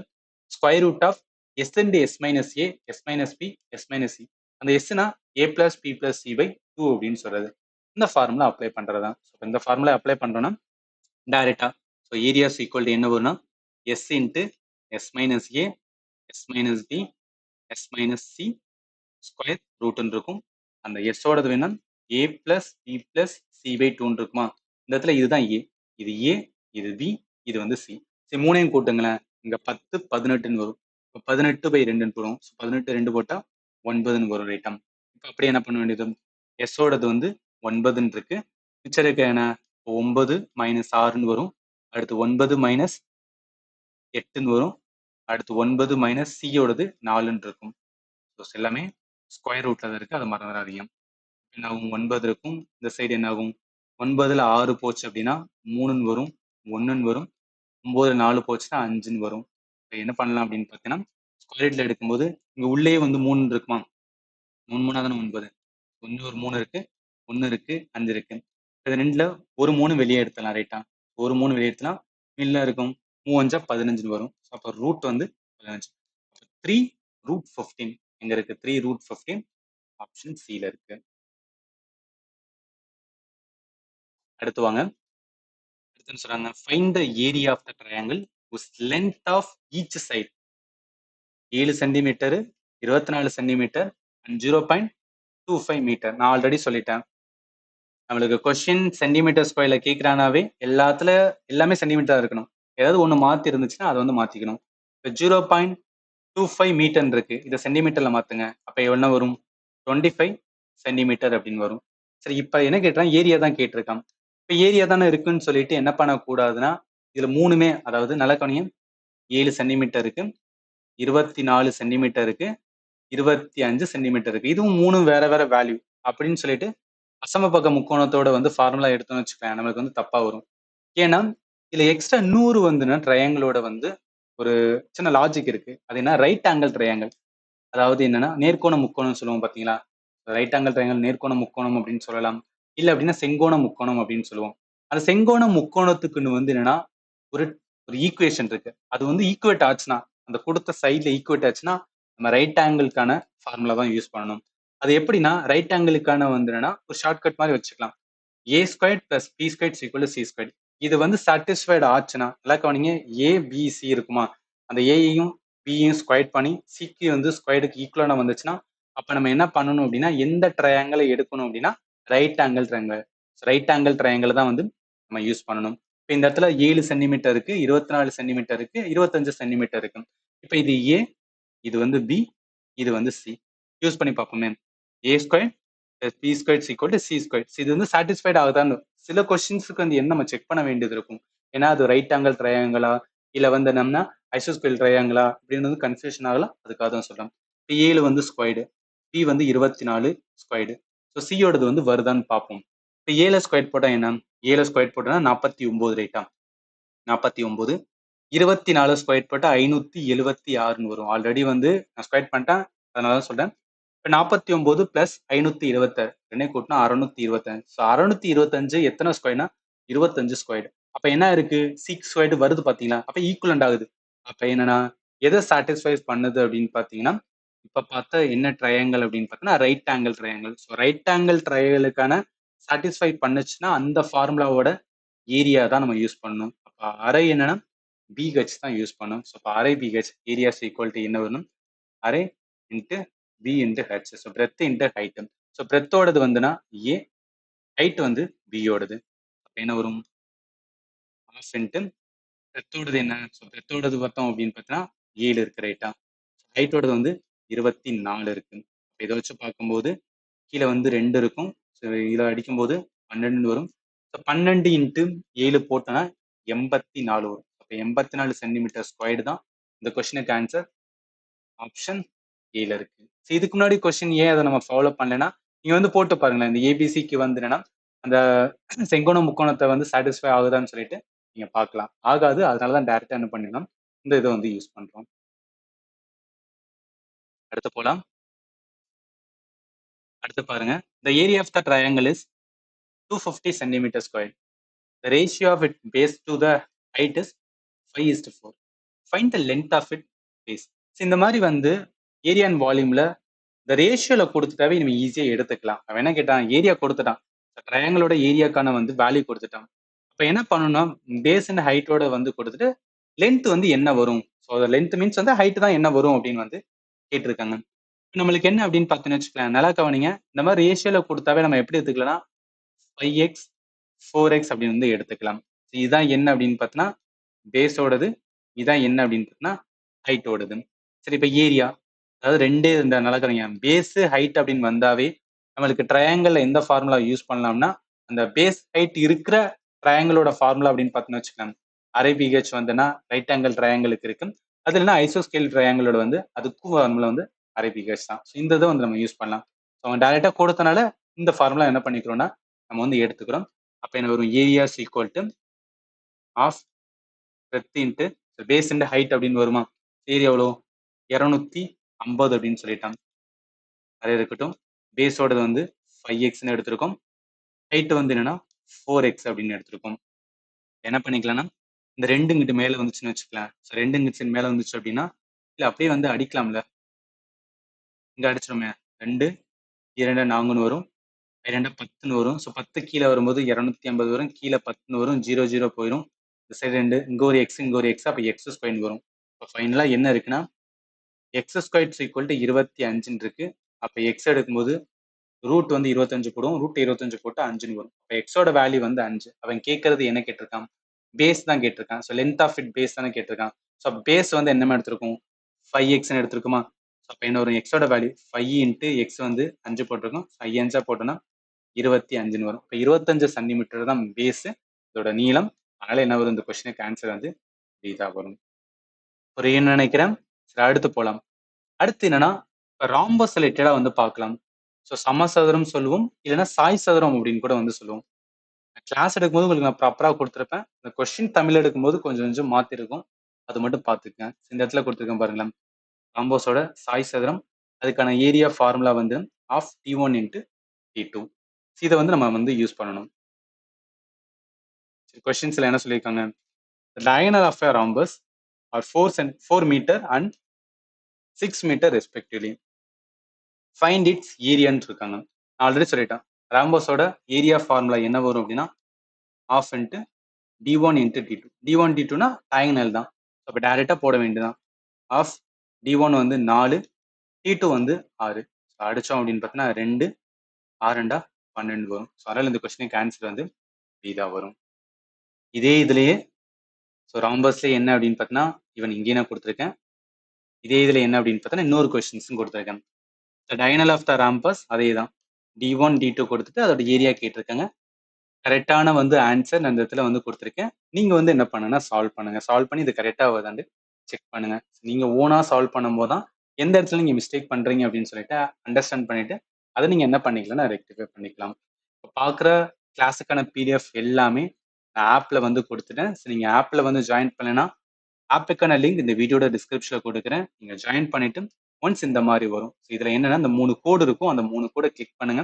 square root of S into S minus A, S minus B, S minus C. அந்த எஸ்னா A plus B plus C by 2 அப்படின்னு சொல்றது. இந்த ஃபார்முலா அப்ளை பண்றதுதான். இந்த ஃபார்முலா அப்ளை பண்றோம்னா டைரக்டா ஸோ ஏரியாஸ் ஈக்குவல் டு என்ன வரும்னா S into S minus A, S minus B, S minus C square ரூட்னு இருக்கும். அந்த எஸ்ஸோடது வேணா A plus B plus C by 2 இருக்குமா. இந்த இடத்துல இதுதான் ஏ, இது ஏ, இது பி, இது வந்து சி. சரி, மூணையும் கூட்டுங்களேன், இங்க 10 18ன்னு வரும். இப்போ 18 பை 2ன்னு வரும். 18 2 போட்டா 9ன்னு வரும் ரைட்டா. இப்போ அப்படியே என்ன பண்ண வேண்டியது, எஸ்ஸோடது வந்து 9ன்னு இருக்கு, மிச்சம் இருக்க என்ன 9 மைனஸ் 6ன்னு வரும், அடுத்து 9 மைனஸ் 8ன்னு வரும், அடுத்து 9 மைனஸ் சியோடது 4ன்னு இருக்கும். ஸோ எல்லாமே ஸ்கொயர் ரூட்ல தான் இருக்கு, அதை மறந்துடாதீங்க. என்ன ஆகும், 9 இருக்கும், இந்த சைடு என்ன ஆகும், 9ல் 6 போச்சு அப்படின்னா 3ன்னு வரும், 1ன்னு வரும், 9ல் 4 போச்சுன்னா 5ன்னு வரும். இப்போ என்ன பண்ணலாம் அப்படின்னு பார்த்தீங்கன்னா ஸ்கொயர் ரூட்ல எடுக்கும்போது இங்க உள்ளே வந்து 3 இருக்குமா, 3 3 தானே 9, ஒன்று ஒரு 3 இருக்கு, 1 இருக்கு, 5 இருக்கு. இது ரெண்டுல ஒரு 3 வெளியே எடுத்துலாம் ரைட்டா. ஒரு 3 வெளியே எடுத்துலாம், இல்லை இருக்கும் 3 5 15ன்னு வரும். அப்போ ரூட் வந்து 15. 3 ரூட் 15 எங்க இருக்கு, 3 ரூட் 15 ஆப்ஷன் சில இருக்கு. அடுத்து வாங்க, அடுத்து சொல்றாங்க find the area of the triangle whose length of each side 7 centimetre, 24 centimetre and 0.25 metre. நான் ஆல்ரெடி சொல்லிட்டேன். நம்மளுக்கு கொஸ்டின் சென்டிமீட்டர் ஸ்கொயர்ல கேட்குறானாவே எல்லாமே சென்டிமீட்டரா இருக்கணும். ஏதாவது ஒன்று மாற்றி இருந்துச்சுன்னா அதை வந்து மாற்றிக்கணும். இப்போ 0.25 மீட்டர் இருக்கு. இதை சென்டிமீட்டர்ல மாத்துங்க. அப்போ என்ன வரும்? 25 சென்டிமீட்டர் அப்படின்னு வரும். சரி, இப்போ என்ன கேட்டான்? ஏரியா தான் கேட்டிருக்கான். இப்போ ஏரியா தானே இருக்குன்னு சொல்லிட்டு என்ன பண்ணக்கூடாதுன்னா, இதுல மூணுமே, அதாவது நல்லா கவனிங்க, 7 சென்டிமீட்டர் இருக்கு, 24 சென்டிமீட்டர் இருக்கு, 25 சென்டிமீட்டர் இருக்கு. இதுவும் மூணும் வேற வேற வேல்யூ அப்படின்னு சொல்லிட்டு அசமபக்க முக்கோணத்தோட வந்து ஃபார்முலா எடுத்தோம்னு வச்சுக்கோங்க, நம்மளுக்கு வந்து தப்பா வரும். ஏன்னா இதுல எக்ஸ்ட்ரா 100 வந்துன்னா ட்ரையாங்கிளோட வந்து ஒரு சின்ன லாஜிக் இருக்கு. அது என்ன? Right angle triangle. அதாவது என்னன்னா, நேர்கோண முக்கோணம் சொல்லுவோம் பாத்தீங்களா? ரைட் ஆங்கிள் ட்ரையாங்கிள் நேர்கோண முக்கோணம் அப்படின்னு சொல்லலாம். இல்ல அப்படின்னா செங்கோண முக்கோணம் அப்படின்னு சொல்லுவோம். அந்த செங்கோண முக்கோணத்துக்குன்னு வந்து என்னன்னா, ஒரு ஒரு ஈக்குவேஷன் இருக்கு. அது வந்து ஈக்குவேட் ஆச்சுன்னா, அந்த கொடுத்த சைட்ல ஈக்குவேட் ஆச்சுன்னா, நம்ம ரைட் ஆங்கிளுக்கான ஃபார்முலா தான் யூஸ் பண்ணணும். அது எப்படின்னா, ரைட் ஆங்கிளுக்கான வந்து என்னன்னா, ஒரு ஷார்ட்கட் மாதிரி வச்சுக்கலாம். A square plus B square equal C square. இது வந்து சாட்டிஸ்ஃபைடு ஆச்சுன்னா, நல்லா கவனிங்க, ஏ பி சி இருக்குமா, அந்த ஏயையும் பியையும் ஸ்கொயர் பண்ணி சிக்கு வந்து ஸ்கொயருக்கு ஈக்குவலான வந்துச்சுன்னா, அப்ப நம்ம என்ன பண்ணணும் அப்படின்னா, எந்த ட்ரையாங்கிளை எடுக்கணும் அப்படின்னா, right angle triangle. Right angle triangle தான் வந்து நம்ம யூஸ் பண்ணணும். இப்போ இந்த இடத்துல 7 சென்டிமீட்டர் இருக்கு, 24 சென்டிமீட்டர் இருக்கு, 25 சென்டிமீட்டர் இருக்கு. இப்போ இது ஏ, இது வந்து பி, இது வந்து சி. யூஸ் பண்ணி பார்ப்போமே. A square plus B square equal to C square. இது வந்து சாட்டிஸ்ஃபைட் ஆகுதான்னு சில கொஸ்டின்ஸுக்கு வந்து என்ன நம்ம செக் பண்ண வேண்டியது இருக்கும். ஏன்னா அது ரைட் ஆங்கிள் ட்ரையாங்கிளா, இல்ல வந்து நம்ம ஐசோஸ்கொயர் ட்ரையாங்கிளா அப்படின்னு வந்து கன்ஃபியூஷன் ஆகலாம். அதுக்காக தான் சொல்றேன். இப்போ 7 வந்து ஸ்கொயர்டு, பி வந்து 24 ஸ்கொயர்டு. ஸோ சியோடது வந்து வருதான்னு பார்ப்போம். இப்போ 7 ஸ்கொயர் போட்டா என்ன? 7 ஸ்கொயர் போட்டோம்னா 49 ரைட்டா? 49. 24 ஸ்கொயர் போட்டா 576ன்னு வரும். ஆல்ரெடி வந்து நான் ஸ்கொயர் பண்ணிட்டேன், அதனால தான் சொல்றேன். இப்போ 49 பிளஸ் 526 ரெண்டையும் கூட்டினா 625. ஸோ 625 எத்தனை ஸ்கொயர்னா 25 ஸ்கொயர். அப்ப என்ன இருக்கு? 6 ஸ்கொயர் வருது பாத்தீங்களா? அப்ப ஈக்குவலண்ட் ஆகுது. அப்ப என்னன்னா, எதை சாட்டிஸ்ஃபை பண்ணுது அப்படின்னு பாத்தீங்கன்னா, இப்ப பார்த்தா என்ன ட்ரையாங்கிள் அப்படின்னு பார்த்தீங்கன்னா, right angle triangle. So right angle ட்ரையாங்கிளுக்கான சாட்டிஸ்ஃபை பண்ணுச்சுன்னா அந்த ஃபார்முலாவோட ஏரியா தான் நம்ம யூஸ் பண்ணணும். அப்ப அரை என்னன்னா பிஹெச் தான் யூஸ் பண்ணணும். ஸோ அப்ப அரை பிஹெச் ஏரியாஸ் ஈக்குவல் டு என்ன வரும்? அரை into B into H. So breadth into height. So பிரெத்தோடது வந்துன்னா ஏ, ஹைட் வந்து பியோடது. அப்ப என்ன வரும்? ஆஃப் இன்ட்டு பிரெத்தோடது என்ன? ஸோ பிரெத்தோடது பார்த்தோம் அப்படின்னு பார்த்தீங்கன்னா 7 இருக்கு ரைட்டா? ஹைட்டோடது வந்து 24 இருக்கு. இதை வச்சு பார்க்கும்போது கீழே வந்து 2 இருக்கும். ஸோ இதில் அடிக்கும்போது 12 வரும். ஸோ 12 இன்ட்டு 7 போட்டோன்னா 84 வரும். அப்போ 84 சென்டிமீட்டர் ஸ்கொயர்டு தான் இந்த கொஸ்டினுக்கு ஆன்சர். ஆப்ஷன் ஏல இருக்கு. இதுக்கு முன்னாடி கொஸ்டின் ஏன் அதை நம்ம ஃபாலோ பண்ணலைன்னா, நீங்க வந்து போட்டு பாருங்களேன். இந்த ஏபிசிக்கு வந்து என்னன்னா, அந்த செங்கோண முக்கோணத்தை வந்து சாட்டிஸ்ஃபை ஆகுதான்னு சொல்லிட்டு நீங்க பார்க்கலாம். ஆகாது. அதனாலதான் டைரக்டா என்ன பண்ணிடலாம், இந்த இதை வந்து யூஸ் பண்றோம். அடுத்து போலாம். அடுத்து பாருங்க. The area of the triangle is 250 centimeter square. The ratio of its base to the height is 5:4. Find the length of its base. இந்த மாதிரி வந்து ஏரியா அண்ட் வால்யூம்ல இந்த ரேஷியோல கொடுத்துட்டாவே நம்ம ஈஸியா எடுத்துக்கலாம். அவன் என்ன கேட்டான்? ஏரியா கொடுத்துட்டான். ட்ரையாங்கிளோட ஏரியாக்கான வந்து வேல்யூ கொடுத்துட்டான். அப்ப என்ன பண்ணணும்னா, பேஸ் அண்ட் ஹைட்டோட வந்து கொடுத்துட்டு லென்த் வந்து என்ன வரும்? ஸோ லென்த் மீன்ஸ் வந்து ஹைட் தான் என்ன வரும் அப்படின்னு வந்து கேட்டிருக்காங்க. நம்மளுக்கு என்ன அப்படின்னு பார்த்தீங்கன்னு வச்சுக்கலாம், நல்லா கவனிங்க. இந்த மாதிரி ரேஷியோல கொடுத்தாவே நம்ம எப்படி எடுத்துக்கலாம்னா 5x 4x அப்படின்னு வந்து எடுத்துக்கலாம். இதுதான் என்ன அப்படின்னு பார்த்தீங்கன்னா பேஸோடது, இதான் என்ன அப்படின்னு பார்த்தீங்கன்னா ஹைட்டோடது. சரி, இப்போ ஏரியா, அதாவது ரெண்டே இந்த நல்லா கவனிங்க, பேஸ் ஹைட் அப்படின்னு வந்தாவே நம்மளுக்கு ட்ரையாங்கிள் எந்த ஃபார்முலா யூஸ் பண்ணலாம்னா, அந்த பேஸ் ஹைட் இருக்கிற ட்ரையாங்கிளோட ஃபார்முலா அப்படின்னு பார்த்தீங்கன்னு வச்சுக்கலாம், அரை பிஹெச் வந்துன்னா ரைட் ஆங்கிள் ட்ரையாங்கிளுக்கு இருக்கு. அது இல்லைன்னா ஐசோஸ்கேல் ட்ரையாங்கிளோட வந்து அதுக்கும் ஃபார்முலா வந்து அரை பிஹெச் தான். ஸோ இந்த இதை வந்து நம்ம யூஸ் பண்ணலாம். ஸோ அவங்க டைரக்டா கொடுத்தனால இந்த ஃபார்முலா என்ன பண்ணிக்கிறோம்னா நம்ம வந்து எடுத்துக்கிறோம். அப்போ என்ன வரும்? Areas equal to half breadth into base into height அப்படின்னு வருமா? ஏரியா எவ்வளோ? 250 அப்படின்னு சொல்லிட்டாங்க. அதே இருக்கட்டும். பேஸோடது வந்து 5xன்னு எடுத்திருக்கோம். ஹைட் வந்து என்னன்னா 4x அப்படின்னு எடுத்திருக்கோம். என்ன பண்ணிக்கலாம்னா, இந்த 2 இங்கிட்டு மேல வந்துச்சுன்னு வச்சுக்கலாம். ஸோ 2 இங்கிட்டு மேல வந்துச்சு அப்படின்னா, இல்ல அப்படியே வந்து அடிக்கலாம்ல. இங்க அடிச்சிருமே. 2 2 4ன்னு வரும். 2 10ன்னு வரும். ஸோ 10 கீழே வரும்போது 250 வரும். கீழே 10ன்னு வரும். 0 0 போயிடும். இந்த சைடு 2 இங்க ஒரு எக்ஸ் இங்க ஒரு எக்ஸ், அப்போ எக்ஸ் ஸ்கொயர்னு வரும். இப்போ ஃபைனலா என்ன இருக்குன்னா எக்ஸ் ஸ்கொயர் ஈக்குவல் டு 25 இருக்கு. அப்போ எக்ஸ் எடுக்கும்போது ரூட் வந்து 25 போடும், ரூட் 25 போட்டு 5 வரும். இப்போ எக்ஸோட வேல்யூ வந்து 5. அவன் கேட்கறது என்ன கேட்டிருக்கான்? பேஸ் தான் கேட்டிருக்கான். So length of it base தானே கேட்டிருக்கான். ஸோ பேஸ் வந்து என்னமா எடுத்திருக்கும்? 5x எடுத்திருக்குமா? ஸோ அப்போ என்ன வரும்? எக்ஸோட வேல்யூ 5 இன்ட்டு எக்ஸ் வந்து 5 போட்டிருக்கும். 5 5 போட்டோம்னா 25 வரும். இப்போ 25 சென்டிமீட்டர் தான் பேஸ், இதோட நீளம். அதனால என்ன வரும்? இந்த கொஸ்டினுக்கு ஆன்சர் வந்து இதா வரும். புரியும்னு நினைக்கிறேன். சரி, அடுத்து போலாம். அடுத்து என்னன்னா ராம்பஸ் ரிலேட்டடா வந்து பார்க்கலாம். ஸோ சமசதுரம் சொல்லுவோம், இல்லைன்னா சாய் சதுரம் அப்படின்னு கூட வந்து சொல்லுவோம். கிளாஸ் எடுக்கும்போது உங்களுக்கு நான் ப்ராப்பராக கொடுத்துருப்பேன். இந்த கொஸ்டின் தமிழ் எடுக்கும்போது கொஞ்சம் கொஞ்சம் மாத்திருக்கும். அது மட்டும் பார்த்துக்கங்க. இந்த இடத்துல கொடுத்துருக்கேன் பாருங்களேன். ராம்போஸோட சாய் சதுரம், அதுக்கான ஏரியா ஃபார்முலா வந்து ஆஃப் T1 இன்ட்டு T2. இதை வந்து நம்ம வந்து யூஸ் பண்ணணும். கொஸ்டின்ஸ்ல என்ன சொல்லியிருக்காங்க? diagonal of a rhombus are 4 meter and 6 meter respectively. Find its ஏரியான்னு இருக்காங்க. நான் ஆல்ரெடி சொல்லிட்டேன். ராம்போஸோட ஏரியா ஃபார்முலா என்ன வரும் அப்படின்னா half into D1 into D2. D1 D2னா டயகனல் தான். அப்போ டைரெக்டாக போட வேண்டியதான். ஆஃப் D1 வந்து 4, T2 வந்து 6. ஸோ அடித்தோம் அப்படின்னு பார்த்தீங்கன்னா 2, 6 12 வரும். ஸோ அதனால் இந்த கொஸ்டினுக்கு ஆன்சர் வந்து இதாக வரும். இதே இதுலேயே ஸோ ராம்பஸ்லேயே என்ன அப்படின்னு பார்த்தீங்கன்னா இவன் இங்கே நான் கொடுத்துருக்கேன். இதே இதில் என்ன அப்படின்னு பார்த்தீங்கன்னா இன்னொரு கொஸ்டின்ஸும் கொடுத்துருக்கேன். diagonal ஆஃப் த ராம்பஸ் அதே தான். D1 D2 கொடுத்துட்டு அதோட ஏரியா கேட்டிருக்காங்க. கரெக்டான வந்து ஆன்சர் நான் இந்த இடத்துல வந்து கொடுத்துருக்கேன். நீங்க வந்து என்ன பண்ணுங்கன்னா சால்வ் பண்ணுங்க. சால்வ் பண்ணி இது கரெக்டா வருதான்னு செக் பண்ணுங்க. நீங்க ஓனா சால்வ் பண்ணும்போது தான் எந்த இடத்துல நீங்க மிஸ்டேக் பண்றீங்க அப்படின்னு சொல்லிட்டு அண்டர்ஸ்டாண்ட் பண்ணிட்டு அதை நீங்க என்ன பண்ணிக்கலாம் ரெக்டிஃபை பண்ணிக்கலாம். இப்போ பார்க்குற கிளாஸுக்கான பிடிஎஃப் எல்லாமே நான் ஆப்ல வந்து கொடுத்துட்டேன். நீங்க ஆப்ல வந்து ஜாயின் பண்ணலைன்னா ஆப்புக்கான லிங்க் இந்த வீடியோட டிஸ்கிரிப்ஷன்ல கொடுக்குறேன். நீங்க ஜாயின் பண்ணிட்டு ஒன்ஸ் இந்த மாதிரி வரும். இதுல என்னன்னா இந்த 3 கோடு இருக்கும். அந்த 3 கோடை கிளிக் பண்ணுங்க.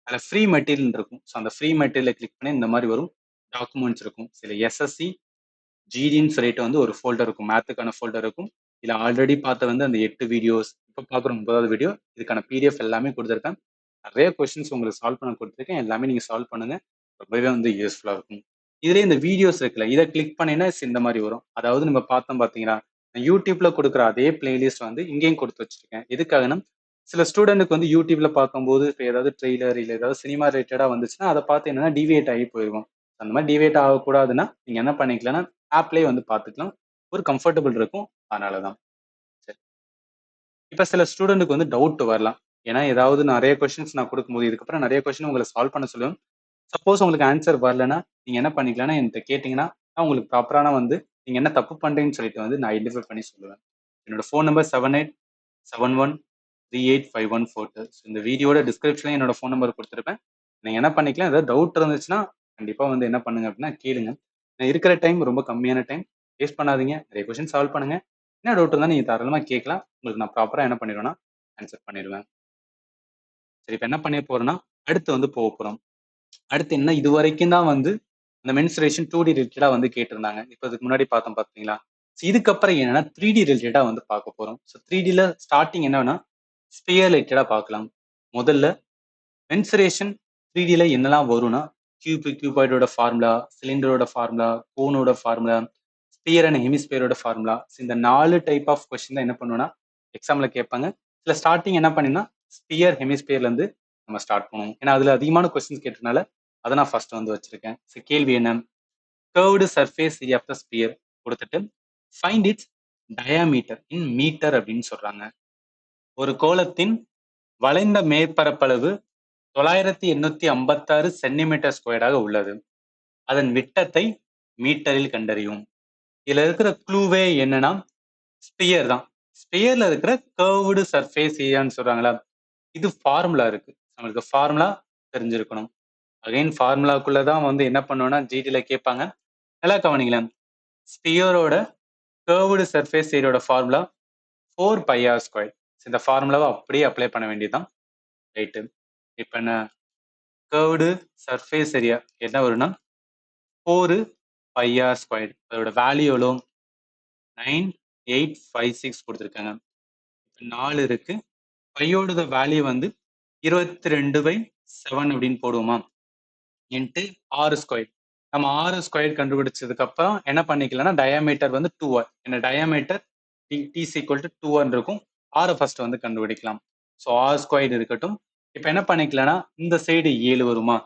அதில் ஃப்ரீ மெட்டீரியல் இருக்கும். ஸோ அந்த ஃப்ரீ மெட்டீரியலை கிளிக் பண்ணி இந்த மாதிரி வரும். டாக்குமெண்ட்ஸ் இருக்கும். சில எஸ்எஸ்சி ஜிடின்னு சொல்லிட்டு வந்து ஒரு ஃபோல்டர் இருக்கும். மேத்துக்கான ஃபோல்டர் இருக்கும். இதில் ஆல்ரெடி பார்த்த வந்து அந்த 8 வீடியோஸ், இப்போ பார்க்குற 9வது வீடியோ, இதுக்கான பிடிஎஃப் எல்லாமே கொடுத்துருக்கேன். நிறைய கொஸ்டின்ஸ் உங்களுக்கு சால்வ் பண்ண கொடுத்துருக்கேன். எல்லாமே நீங்கள் சால்வ் பண்ணுங்க. ரொம்பவே வந்து யூஸ்ஃபுல்லாக இருக்கும். இதுலேயே இந்த வீடியோஸ் இருக்குல்ல, இதை கிளிக் பண்ணினா இந்த மாதிரி வரும். அதாவது நம்ம பார்த்தோம் பார்த்தீங்கன்னா யூடியூப்ல கொடுக்குற அதே பிளேலிஸ்ட் வந்து இங்கேயும் கொடுத்து வச்சிருக்கேன். எதுக்காகனா சில ஸ்டூடெண்ட்டுக்கு வந்து யூடியூப்ல பார்க்கும்போது இப்போ ஏதாவது ட்ரெய்லர் இல்லை ஏதாவது சினிமா ரிலேட்டடாக வந்துச்சுன்னா அதை பார்த்து என்னன்னா டிவியேட் ஆகி போயிடுவோம். அந்த மாதிரி டிவியேட் ஆகக்கூடாதுன்னா நீங்கள் என்ன பண்ணிக்கலாம்னா ஆப்லேயே வந்து பார்த்துக்கலாம். ஒரு கம்ஃபர்டபுள் இருக்கும். அதனால தான். சரி, இப்போ சில ஸ்டூடெண்ட்டுக்கு வந்து டவுட் வரலாம். ஏன்னா ஏதாவது நிறைய கொஸ்டின்ஸ் நான் கொடுக்கும்போது இதுக்கப்புறம் நிறைய கொஸ்டின் உங்களை சால்வ் பண்ண சொல்லுவேன். சப்போஸ் உங்களுக்கு ஆன்சர் வரலன்னா நீங்கள் என்ன பண்ணிக்கலாம்னா என்கிட்ட கேட்டிங்கன்னா நான் உங்களுக்கு ப்ராப்பரான வந்து நீங்கள் என்ன தப்பு பண்ணுறீங்கன்னு சொல்லிட்டு வந்து நான் ஐடென்டிஃபை பண்ணி சொல்லுவேன். என்னோட ஃபோன் நம்பர் 7871385142. இந்த வீடியோட டிஸ்கிரிப்ஷன்ல என்னோட ஃபோன் நம்பர் கொடுத்துருப்பேன். நீங்கள் என்ன பண்ணிக்கலாம், ஏதாவது டவுட் இருந்துச்சுன்னா கண்டிப்பாக வந்து என்ன பண்ணுங்க அப்படின்னா கேளுங்க. நான் இருக்கிற டைம் ரொம்ப கம்மியான டைம், வேஸ்ட் பண்ணாதீங்க. நிறைய கொஸ்டின் சால்வ் பண்ணுங்க. என்ன டவுட் இருந்தால் நீங்கள் தாராளமாக கேட்கலாம். உங்களுக்கு நான் ப்ராப்பராக என்ன பண்ணிடுவேன்னா ஆன்சர் பண்ணிடுவேன். சரி, இப்போ என்ன பண்ண போறோம்னா அடுத்து வந்து போக போகிறோம். அடுத்து என்ன, இது வரைக்கும் தான் வந்து இந்த மென்சுரேஷன் 2D ரிலேட்டடா வந்து கேட்டிருந்தாங்க. இப்போ இதுக்கு முன்னாடி பார்த்தோம் பார்த்தீங்களா? இதுக்கப்புறம் என்னன்னா 3D ரிலேட்டடா வந்து பார்க்க போறோம். ஸோ 3Dல ஸ்டார்டிங் என்னன்னா ஸ்பியர் ரிலேட்டடா பார்க்கலாம். முதல்ல மென்சுரேஷன் 3Dல என்னெல்லாம் வரும்னா கியூபாய்டோட ஃபார்முலா, சிலிண்டரோட ஃபார்முலா, கோனோட ஃபார்முலா, ஸ்பியர் அண்ட் ஹெமிஸ்பியரோட ஃபார்முலா. இந்த 4 டைப் ஆஃப் கொஸ்டின் தான் என்ன பண்ணுவோம்னா எக்ஸாம்ல கேட்பாங்க. இதுல ஸ்டார்டிங் என்ன பண்ணினா ஸ்பியர் ஹெமிஸ்பியர்ல இருந்து நம்ம ஸ்டார்ட் பண்ணுவோம். ஏன்னா அதுல அதிகமான கொஸ்டின்ஸ் கேட்டதுனால அதை நான் ஃபர்ஸ்ட் வந்து வச்சிருக்கேன். கேள்வி என்ன, curved surface area of the sphere கொடுத்துட்டு find its diameter in metre அப்படின்னு சொல்றாங்க. ஒரு கோளத்தின் வளைந்த மேற்பரப்பளவு 9856 சென்டிமீட்டர் ஸ்கொயராக உள்ளது. அதன் விட்டத்தை மீட்டரில் கண்டறியும். இதுல இருக்கிற க்ளூவே என்னன்னா ஸ்பியர் தான். ஸ்பியர்ல இருக்கிற கர்வ்டு சர்ஃபேஸ் ஏரியான்னு சொல்றாங்களா, இது ஃபார்முலா இருக்கு. நம்மளுக்கு ஃபார்முலா தெரிஞ்சிருக்கணும். அகைன் ஃபார்முலாக்குள்ள தான் வந்து என்ன பண்ணுவோம்னா ஜிடில கேட்பாங்க. நல்லா கவனிக்கலாம். ஸ்பியரோட கர்வ்டு சர்ஃபேஸ் ஏரியாவோட ஃபார்முலா 4πr². இந்த ஃபார்முலாவை அப்படியே அப்ளை பண்ண வேண்டியதுதான். ரைட்டு. இப்போ என்ன, கர்வ்டு சர்ஃபேஸ் ஏரியா என்ன வரும்னா 4πr². அதோட வேல்யூ எவ்வளோ, 9856 கொடுத்துருக்காங்க. இப்போ 4 இருக்கு. பையோட வேல்யூ வந்து 22/7 அப்படின்னு போடுவோமா, இன்ட்டு r². நம்ம r² கண்டுபிடிச்சதுக்கு அப்புறம் என்ன பண்ணிக்கலாம்னா டயாமீட்டர் வந்து 2r. என்ன டயாமீட்டர் t = 2r இருக்கும். ஆரை ஃபர்ஸ்ட் வந்து கண்டுபிடிக்கலாம். ஸோ ஆர் ஸ்கொயர்டு இருக்கட்டும். இப்போ என்ன பண்ணிக்கலாம்னா இந்த சைடு 7 வருமா?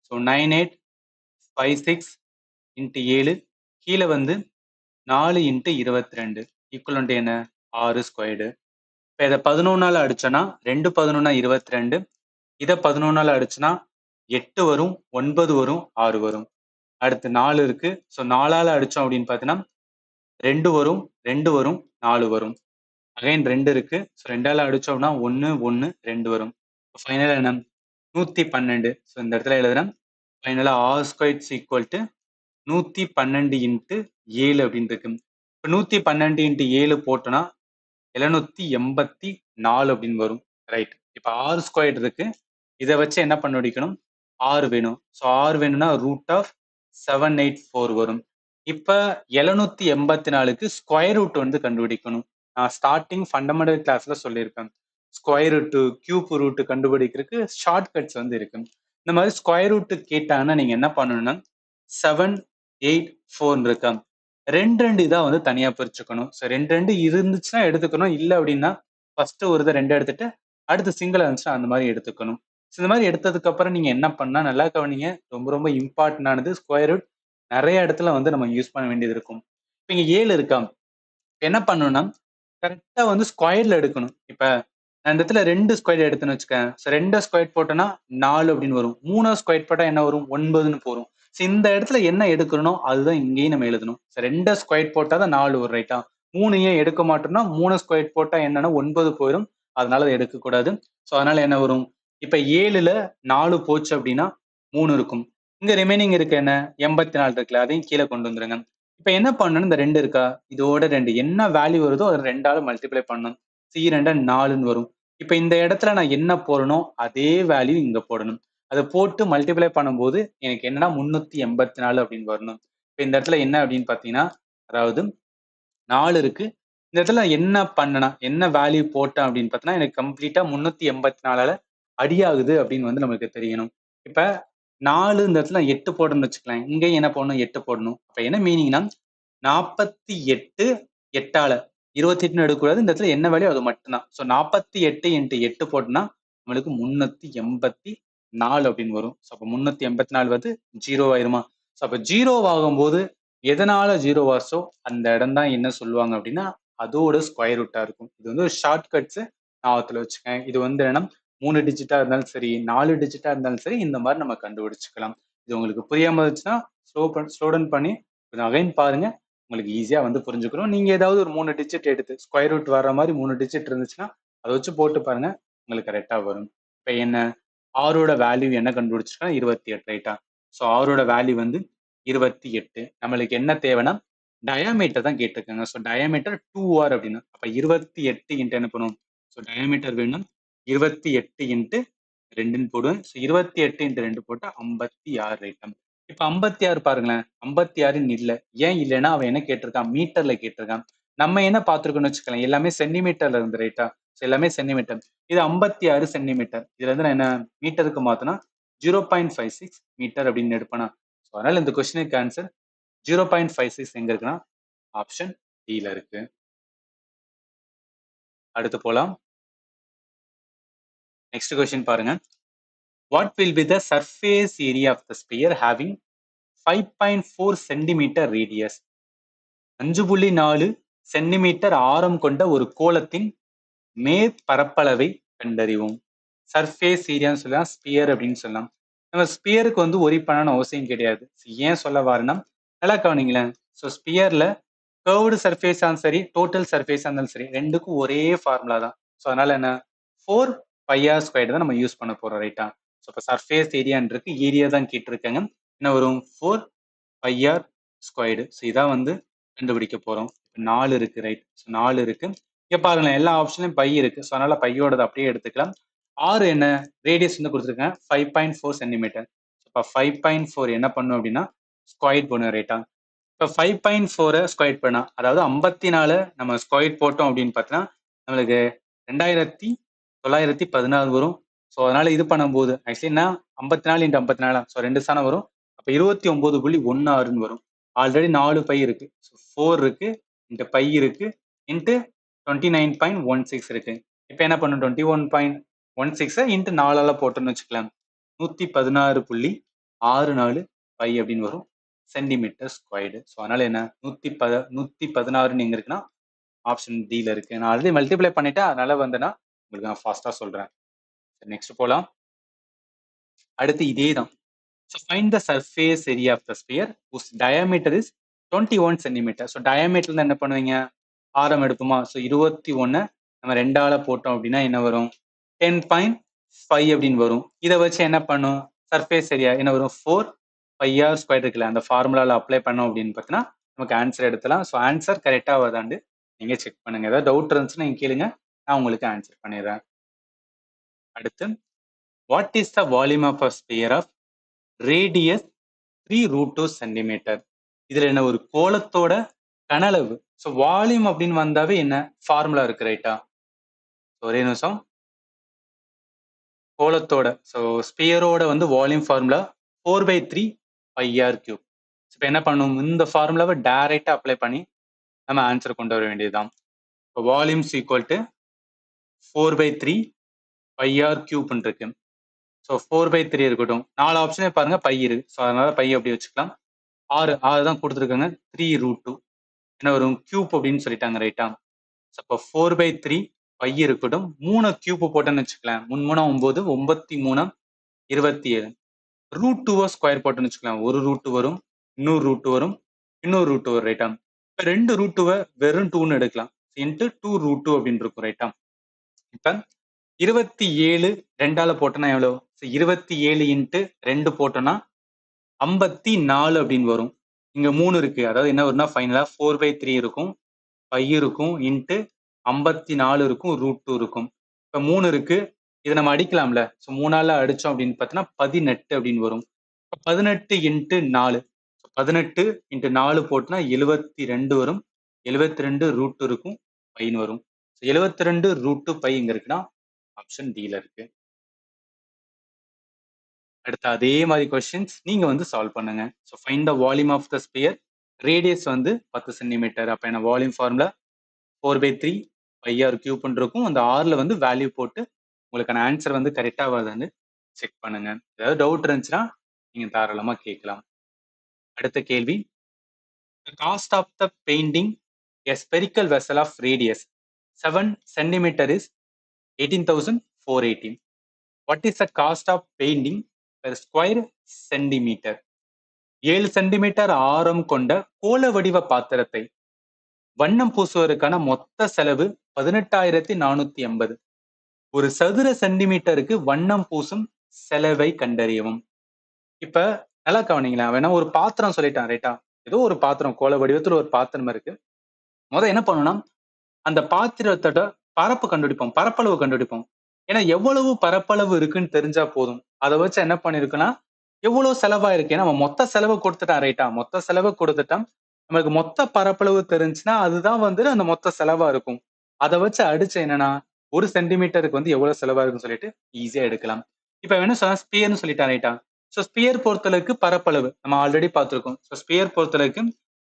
ஸோ 9856 இன்ட்டு 7 கீழே வந்து 4 இன்ட்டு 22 ஈக்குவலண்ட் என்ன? 6 ஸ்கொயர்டு. இப்போ இதை 11ஆல் அடிச்சோன்னா 2 11 22, இதை 11ஆல் அடிச்சுன்னா 8 வரும், 9 வரும், 6 வரும். அடுத்து 4 இருக்கு. ஸோ 4ஆல் அடிச்சோம் அப்படின்னு பார்த்தீங்கன்னா 2 வரும், 2 வரும், 4 வரும். அகைன் 2 இருக்கு. ஸோ 2ஆல் அடிச்சோம்னா 1 1 2 வரும். ஃபைனலாக என்ன? 112. ஸோ இந்த இடத்துல எழுதுறேன். ஃபைனலாக r square equal to 112 into 7 அப்படின்னு இருக்கு. இப்போ 112 இன்ட்டு 7 போட்டோன்னா 784 அப்படின்னு வரும். ரைட். இப்போ ஆர் ஸ்கொயர் இருக்கு. இதை வச்சு என்ன கண்டுபிடிக்கணும்? ஆர் வேணும். ஸோ ஆர் வேணும்னா ரூட் ஆஃப் 784 வரும். இப்போ 784க்கு ஸ்கொயர் ரூட் வந்து கண்டுபிடிக்கணும். நான் ஸ்டார்டிங் ஃபண்டமெண்டல் கிளாஸ்ல சொல்லியிருப்பேன். ஸ்கொயர் ரூட்டு, கியூப் ரூட்டு கண்டுபிடிக்கிறதுக்கு ஷார்ட் கட்ஸ் வந்து இருக்கு. இந்த மாதிரி ஸ்கொயர் ரூட்டு கேட்டாங்கன்னா நீங்க என்ன பண்ணணும்னா 784 இருக்கா, ரெண்டு இதா வந்து தனியா பிரிச்சுக்கணும். ஸோ ரெண்டு இருந்துச்சுன்னா எடுத்துக்கணும். இல்லை அப்படின்னா ஃபர்ஸ்ட் ஒரு இதை 2 எடுத்துட்டு அடுத்து சிங்கிள் இருந்துச்சுன்னா அந்த மாதிரி எடுத்துக்கணும். ஸோ இந்த மாதிரி எடுத்ததுக்கு அப்புறம் நீங்க என்ன பண்ணா நல்லா கவனிங்க. ரொம்ப ரொம்ப இம்பார்ட்டன்டானது ஸ்கொயர் ரூட். நிறைய இடத்துல வந்து நம்ம யூஸ் பண்ண வேண்டியது இருக்கும். இப்போ இங்க 7 இருக்கா, என்ன பண்ணணும்னா கரெக்டா வந்து ஸ்கொயர்ல எடுக்கணும். இப்ப நான் இந்த இடத்துல 2 ஸ்கொயர் எடுத்துன்னு வச்சுக்கேன். ஸோ 2 ஸ்கொயர் போட்டோன்னா 4 அப்படின்னு வரும். 3 ஸ்கொயர் போட்டா என்ன வரும்? 9ன்னு போகும். ஸோ இந்த இடத்துல என்ன எடுக்கணும் அதுதான் இங்கேயும் நம்ம எழுதணும். ஸோ 2 ஸ்கொயர் போட்டா தான் 4 வரும். ரைட்டா? 3 ஏன் எடுக்க மாட்டோம்னா 3 ஸ்கொயர் போட்டா என்னன்னா 9 போயிடும். அதனால அதை எடுக்கக்கூடாது. ஸோ அதனால என்ன வரும்? இப்ப 7ல 4 போச்சு அப்படின்னா 3 இருக்கும். இங்க ரிமைனிங் இருக்கு என்ன? 84 இருக்குல்ல, அதையும் கீழே கொண்டு வந்துருங்க. இப்ப என்ன பண்ணணும்? இந்த 2 இருக்கா, இதோட 2 என்ன வேல்யூ வருதோ அதை 2ஆல மல்டிப்ளை பண்ணணும். C2 4ன்னு வரும். இப்ப இந்த இடத்துல நான் என்ன போடணும் அதே வேல்யூ இங்க போடணும். அதை போட்டு மல்டிப்ளை பண்ணும்போது எனக்கு என்னன்னா 384 அப்படின்னு வரணும். இப்ப இந்த இடத்துல என்ன அப்படின்னு பாத்தீங்கன்னா, அதாவது 4 இருக்கு. இந்த இடத்துல என்ன பண்ணனா, என்ன வேல்யூ போட்டேன் அப்படின்னு பார்த்தீங்கன்னா எனக்கு கம்ப்ளீட்டா 384ஆல அடியாகுது அப்படின்னு வந்து நமக்கு தெரியணும். இப்ப 4 இந்த இடத்துல 8 போடணும்னு வச்சுக்கலாம். இங்கேயும் என்ன போடணும்? 8 போடணும். அப்ப என்ன மீனிங்னா 48 8ஆல 28ன்னு எடுக்கக்கூடாது. இந்த இடத்துல என்ன வேல்யூ அது மட்டும்தான். ஸோ 48 இன்ட்டு 8 போட்டோம்னா நம்மளுக்கு 384 அப்படின்னு வரும். ஸோ அப்போ 384 வந்து 0 ஆயிருமா? ஸோ அப்போ 0 ஆகும்போது எதனால 0 ஆச்சோ அந்த இடம் தான் என்ன சொல்லுவாங்க அப்படின்னா அதோட ஸ்கொயர் ரூட்டா இருக்கும். இது வந்து ஒரு ஷார்ட் கட்ஸ் ஞாபகத்துல வச்சுக்கேன். இது வந்து என்னன்னா 3 டிஜிட்டா இருந்தாலும் சரி, 4 டிஜிட்டா இருந்தாலும் சரி, இந்த மாதிரி நம்ம கண்டுபிடிச்சுக்கலாம். இது உங்களுக்கு புரியாம இருந்துச்சுன்னா ஸ்லோ டவுன் பண்ணி கொஞ்சம் அகைன் பாருங்க. உங்களுக்கு ஈஸியா வந்து புரிஞ்சுக்கணும். நீங்க ஏதாவது ஒரு 3 டிஜிட் எடுத்து ஸ்கொயர் ரூட் வர்ற மாதிரி 3 டிஜிட் இருந்துச்சுன்னா அதை வச்சு போட்டு பாருங்க. உங்களுக்கு கரெக்டா வரும். இப்ப என்ன ஆரோட வேல்யூ என்ன கண்டுபிடிச்சிருக்கா? 28 ரைட்டா? ஸோ ஆரோட வேல்யூ வந்து 28. நம்மளுக்கு என்ன தேவைன்னா டயாமீட்டர் தான் கேட்டிருக்காங்க. ஸோ டயாமீட்டர் 2R அப்படின்னு. அப்ப 28 இன்ட்டு என்ன பண்ணும்? ஸோ டயாமீட்டர் வேணும் 28 இன்ட்டு 2ன்னு போடுவேன். ஸோ 28 இன்ட்டு 2 போட்டா 56 ரைட்டா? இப்ப 56 பாருங்களேன். 56 இல்ல. ஏன் இல்லைன்னா அவன் என்ன கேட்டிருக்கான்? மீட்டர்ல கேட்டிருக்கான். நம்ம என்ன பார்த்திருக்கோம்னு வச்சுக்கலாம். எல்லாமே சென்டிமீட்டர்ல இருந்து ரைட்டா? எல்லாமே சென்டிமீட்டர். இது 56 சென்டிமீட்டர். இதுல இருந்து நான் என்ன மீட்டருக்கு மாத்தினா 0.56 மீட்டர் அப்படின்னு எடுப்பேனா? ஸோ அதனால இந்த கொஸ்டினுக்கு ஆன்சர் 0.56 எங்க இருக்குன்னா ஆப்ஷன் டில இருக்கு. அடுத்து போலாம். நெக்ஸ்ட் கொஸ்டின் பாருங்க. What will be the surface area of the sphere having 5.4 centimetre radius? 5.4 centimetre ஆரம் கொண்ட ஒரு கோளத்தின் மேற்பரப்பளவை கண்டறிவோம். சர்ஃபேஸ் ஏரியான்னு சொல்லலாம், ஸ்பியர் அப்படின்னு சொல்லலாம். நம்ம ஸ்பியருக்கு வந்து ஒரி பண்ணணும் அவசியம் கிடையாது. ஏன் சொல்ல வரேன்னா நல்லா கவனிங்களேன். ஸோ ஸ்பியர்ல கர்வ்டு சர்ஃபேஸா சரி, டோட்டல் சர்ஃபேஸா இருந்தாலும் சரி, ரெண்டுக்கும் ஒரே ஃபார்முலா தான். ஸோ அதனால என்ன 4πr² தான் நம்ம யூஸ் பண்ண போறோம் ரைட்டா? ஸோ இப்போ சர்ஃபேஸ் ஏரியான்னு இருக்கு, ஏரியா தான் கேட்டிருக்காங்க. என்ன வரும்? 4πr². ஸோ இதான் வந்து கண்டுபிடிக்க போறோம். 4 இருக்கு ரைட். ஸோ 4 இருக்கு. இங்க பாருங்களேன், எல்லா ஆப்ஷன்லயும் பை இருக்கு. ஸோ அதனால பையோடது அப்படியே எடுத்துக்கலாம். 6 என்ன ரேடியஸ் வந்து கொடுத்துருக்கேன் 5.4 சென்டிமீட்டர். இப்போ 5.4 என்ன பண்ணும் அப்படின்னா ஸ்கொயர் பண்ணும் ரைட்டா? இப்போ 5.4 ஸ்கொயர் பண்ணா, அதாவது 54 நம்ம ஸ்கொயர் போட்டோம் அப்படின்னு பார்த்தீங்கன்னா நம்மளுக்கு 2916 வரும். ஸோ அதனால இது பண்ணும்போது ஆக்சுவலி என்ன 54 இன்ட்டு 54 ஸோ 2 சாணம் வரும். அப்போ 29.16ன்னு வரும். ஆல்ரெடி 4 பை இருக்கு. ஸோ 4 இருக்கு இன்ட்டு பை இருக்கு இன்ட்டு 29.16 இருக்கு. இப்போ என்ன பண்ணும் 21.16 இன்ட்டு 4ஆல போட்டோம்னு வச்சுக்கலாம். 116.64 பை அப்படின்னு வரும் சென்டிமீட்டர் ஸ்கொயர்டு. ஸோ அதனால என்ன 116 எங்க இருக்குன்னா ஆப்ஷன் டில இருக்கு. நான் ஆல்ரெடி மல்டிப்ளை பண்ணிட்டேன், அதனால வந்துன்னா உங்களுக்கு நான் ஃபாஸ்டா சொல்றேன். நெக்ஸ்ட் போலாம். அடுத்து இதே தான். So find the surface area of the sphere whose diameter is 21 centimeter. So diameter என்ன பண்ணுவீங்க, ஆரம் எடுப்போமா. ஸோ 21 நம்ம 2ஆல போட்டோம் அப்படின்னா என்ன வரும் 10.5 அப்படின்னு வரும். இதை வச்சு என்ன பண்ணும் சர்ஃபேஸ் ஏரியா என்ன வரும் 4 பைஆர் ஸ்கொயர் இருக்குல்ல, அந்த ஃபார்முலாவில் அப்ளை பண்ணோம் அப்படின்னு பார்த்தீங்கன்னா நமக்கு ஆன்சர் எடுத்துலாம். ஸோ ஆன்சர் கரெக்டாக வருதாண்டு நீங்க செக் பண்ணுங்க. ஏதாவது டவுட் இருந்துச்சுன்னா நீங்க கேளுங்க, நான் உங்களுக்கு ஆன்சர் பண்ணிடுறேன். அடுத்து what is the volume of a sphere of radius 3√2 centimetre. இதுல என்ன ஒரு கோளத்தோட கனளவு. ஸோ வால்யூம் அப்படின்னு வந்தாவே என்ன ஃபார்முலா இருக்கு ரைட்டா. ஒரே நிமிஷம். கோளத்தோட ஸோ ஸ்பியரோட வந்து வால்யூம் ஃபார்முலா 4/3 πr கியூப். இப்போ என்ன பண்ணும் இந்த ஃபார்முலாவை டைரக்டா அப்ளை பண்ணி நம்ம ஆன்சர் கொண்டு வர வேண்டியதுதான். இப்போ volumes equal to 4/3 πr cube இருக்கு. ஸோ 4/3 இருக்கட்டும். 4 ஆப்ஷனே பாருங்க பை இருக்கு. ஸோ அதனால பை அப்படி வச்சுக்கலாம். 6 தான் கொடுத்துருக்காங்க. 3√2 என்ன வரும் கியூப் அப்படின்னு சொல்லிட்டாங்க ரைட்டா. அப்போ 4/3 பை இருக்கட்டும். 3 கியூப் போட்டோன்னு வச்சுக்கலாம். 3 3 9 27 √2 ஸ்கொயர் போட்டோன்னு வச்சுக்கலாம். ஒரு ரூட் வரும், இன்னொரு ரூட் வரும், இன்னொரு ரூட் வரும் ரைட்டா. இப்போ 2 ரூட்டுவை வெறும் 2ன்னு எடுக்கலாம். இன்ட்டு 2√2 அப்படின்னு இருக்கும் ரைட்டா. இப்போ 27 2ஆல போட்டோன்னா எவ்வளோ 27 இன்ட்டு 2 போட்டோன்னா 54 அப்படின்னு வரும். இங்க 3 இருக்கு, அதாவது என்ன வரும்னா ஃபைனலா 4/3 இருக்கும், பை இருக்கும், இன்ட்டு 54 இருக்கும், √2 இருக்கும். இப்போ 3 இருக்கு, இதை நம்ம அடிக்கலாம்ல. ஸோ 3ஆல அடிச்சோம் அப்படின்னு பார்த்தீங்கன்னா 18 அப்படின்னு வரும். 18 இன்ட்டு 4 18 இன்ட்டு 4 போட்டுனா 72 வரும். 72 √2 இருக்கும், பைன்னு வரும். 72 √2 பை இங்க இருக்குன்னா ஆப்ஷன் டில இருக்கு. அடுத்து அதே மாதிரி கொஸ்டின்ஸ் நீங்க வந்து சால்வ் பண்ணுங்க. So find the volume of the sphere. Radius வந்து 10 சென்டிமீட்டர். அப்போ என்ன வால்யூம் ஃபார்முலா 4/3 πr கியூப்னு இருக்கும். அந்த ஆர்ல வந்து வேல்யூ போட்டு உங்களுக்கான ஆன்சர் வந்து கரெக்டாக வருதுன்னு செக் பண்ணுங்க. ஏதாவது டவுட் இருந்துச்சுன்னா நீங்க தாராளமா கேட்கலாம். அடுத்த கேள்வி, the cost of the painting a spherical vessel of radius 7 centimeter is 18,480. What is the cost of painting per square centimeter? 7 centimetre ஆரம் கொண்ட கோள வடிவ பாத்திரத்தை வண்ணம் பூசுவதற்கான மொத்த செலவு 18,480. ஒரு சதுர சென்டிமீட்டருக்கு வண்ணம் பூசும் செலவை கண்டறியவும். இப்ப நல்லா கவனிங்களா, வேணா ஒரு பாத்திரம் சொல்லிட்டான் ரைட்டா. ஏதோ ஒரு பாத்திரம் கோள வடிவத்துல ஒரு பாத்திரம் இருக்கு. என்ன பண்ணணும்னா அந்த பாத்திரத்தோட பரப்பு கண்டுபிடிப்போம், பரப்பளவு கண்டுபிடிப்போம். ஏன்னா எவ்வளவு பரப்பளவு இருக்குன்னு தெரிஞ்சா போதும். அதை வச்சு என்ன பண்ணிருக்குன்னா எவ்வளவு செலவா இருக்கு. ஏன்னா நம்ம மொத்த செலவு கொடுத்துட்டான் ரைட்டா. மொத்த செலவு கொடுத்துட்டான், நமக்கு மொத்த பரப்பளவு தெரிஞ்சுன்னா அதுதான் வந்து அந்த மொத்த செலவா இருக்கும். அதை வச்சு அடிச்சு என்னன்னா 1 சென்டிமீட்டருக்கு வந்து எவ்வளவு செலவா இருக்குன்னு சொல்லிட்டு ஈஸியா எடுக்கலாம். இப்ப வேணும் சொன்னா ஸ்பியர்னு சொல்லிட்டான் ரைட்டா. ஸோ ஸ்பியர் பொறுத்தளவுக்கு பரப்பளவு நம்ம ஆல்ரெடி பார்த்திருக்கோம். ஸோ ஸ்பியர் பொறுத்தளவுக்கு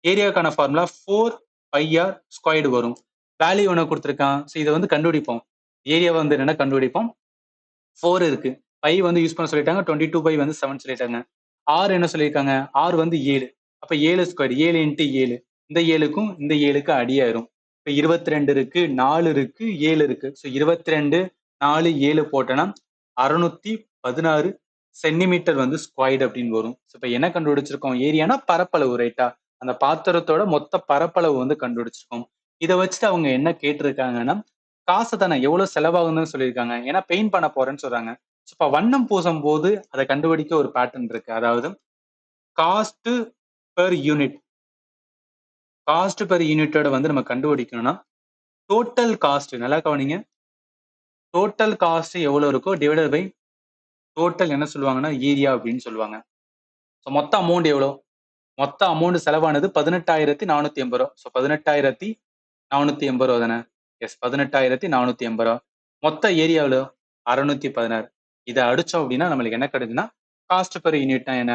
ஏரியாக்கான ஃபார்முலா 4 πr ஸ்கொயர்டு வரும். வேல்யூ ஒன்று கொடுத்துருக்கான். ஸோ இதை வந்து கண்டுபிடிப்போம். ஏரியா வந்து என்னன்னா கண்டுபிடிப்போம். 4 இருக்கு, பை வந்து யூஸ் பண்ண சொல்லிட்டாங்க. 22 பை வந்து 7 சொல்லிட்டாங்க. ஆர் என்ன சொல்லியிருக்காங்க, ஆர் வந்து 7. அப்ப 7 ஸ்கொயர் 7 இன்ட்டு 7, இந்த 7க்கும் இந்த 7க்கும் அடியாயிரும். இப்ப 22 இருக்கு, 4 இருக்கு, 7 இருக்கு. ஸோ 22 4 7 போட்டோன்னா 616 சென்டிமீட்டர் வந்து ஸ்கொயர்டு அப்படின்னு வரும். இப்ப என்ன கண்டுபிடிச்சிருக்கோம், ஏரியானா பரப்பளவு ரைட்டா. அந்த பாத்திரத்தோட மொத்த பரப்பளவு வந்து கண்டுபிடிச்சிருக்கோம். இதை வச்சுட்டு அவங்க என்ன கேட்டிருக்காங்கன்னா காசு தானே எவ்வளவு செலவாகுதுன்னு சொல்லியிருக்காங்க. ஏன்னா பெயிண்ட் பண்ண போறேன்னு சொல்றாங்க. இப்ப வண்ணம் பூசும் போது அதை கண்டுபிடிக்க ஒரு பேட்டர்ன் இருக்கு. அதாவது cost per unit, cost per யூனிட்டோட வந்து நம்ம கண்டுபிடிக்கணும்னா டோட்டல் காஸ்ட், நல்லா கவனிங்க, டோட்டல் காஸ்ட் எவ்வளவு இருக்கோ டிவைடட் பை டோட்டல் என்ன சொல்லுவாங்கன்னா ஏரியா அப்படின்னு சொல்லுவாங்க. ஸோ மொத்த அமௌண்ட் எவ்வளோ, மொத்த அமௌண்ட் செலவானது 18,480 ரூபா. ஸோ 18,480 ரூபா தானே. எஸ் 18,480 ரூபா. மொத்த ஏரியாவில் 616. இதை அடிச்சோம் அப்படின்னா நம்மளுக்கு என்ன கிடைக்குதுன்னா காஸ்ட் பெர் யூனிட்னா என்ன,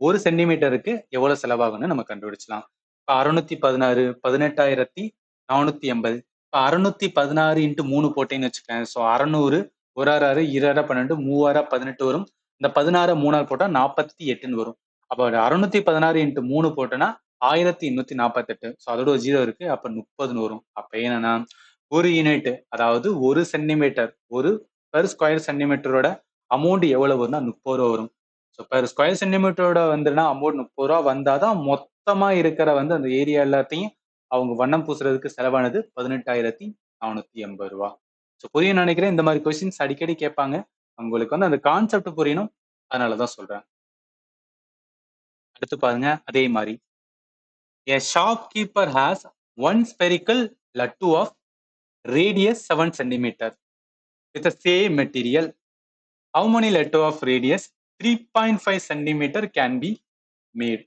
1 சென்டிமீட்டருக்கு எவ்வளவு செலவாகும்னு நம்ம கண்டுபிடிச்சலாம். இப்போ 616 18,480 இப்போ 616 இன்ட்டு 3 போட்டேன்னு வச்சுக்கேன். ஸோ 600 ஒரு 6 2 12 3 18 வரும். இந்த 16 3 போட்டா 48ன்னு வரும். அப்போ 616 இன்ட்டு 3 போட்டோன்னா 1848. ஸோ அதோட ஒரு 0 இருக்கு. அப்போ 30ன்னு வரும். அப்போ என்னன்னா ஒரு யூனிட், அதாவது ஒரு சென்டிமீட்டர், ஒரு பெர் ஸ்கொயர் சென்டிமீட்டரோட அமௌண்ட் எவ்வளவு வரும்னா 30 ரூபா வரும். ஸோ பெர் ஸ்கொயர் சென்டிமீட்டரோட வந்துன்னா அமௌண்ட் 30 ரூபா வந்தாதான் மொத்தமா இருக்கிற வந்து அந்த ஏரியா எல்லாத்தையும் அவங்க வண்ணம் பூசுறதுக்கு செலவானது 18,480 ரூபா. ஸோ புரியும் நினைக்கிறேன். இந்த மாதிரி கொஸ்டின்ஸ் அடிக்கடி கேட்பாங்க. உங்களுக்கு வந்து அந்த கான்செப்ட் புரியணும், அதனாலதான் சொல்றேன். அடுத்து பாருங்க, அதே மாதிரி a shopkeeper has one spherical lattu of radius 7 centimeter with the same material. How many lattu of radius 3.5 centimeter can be made?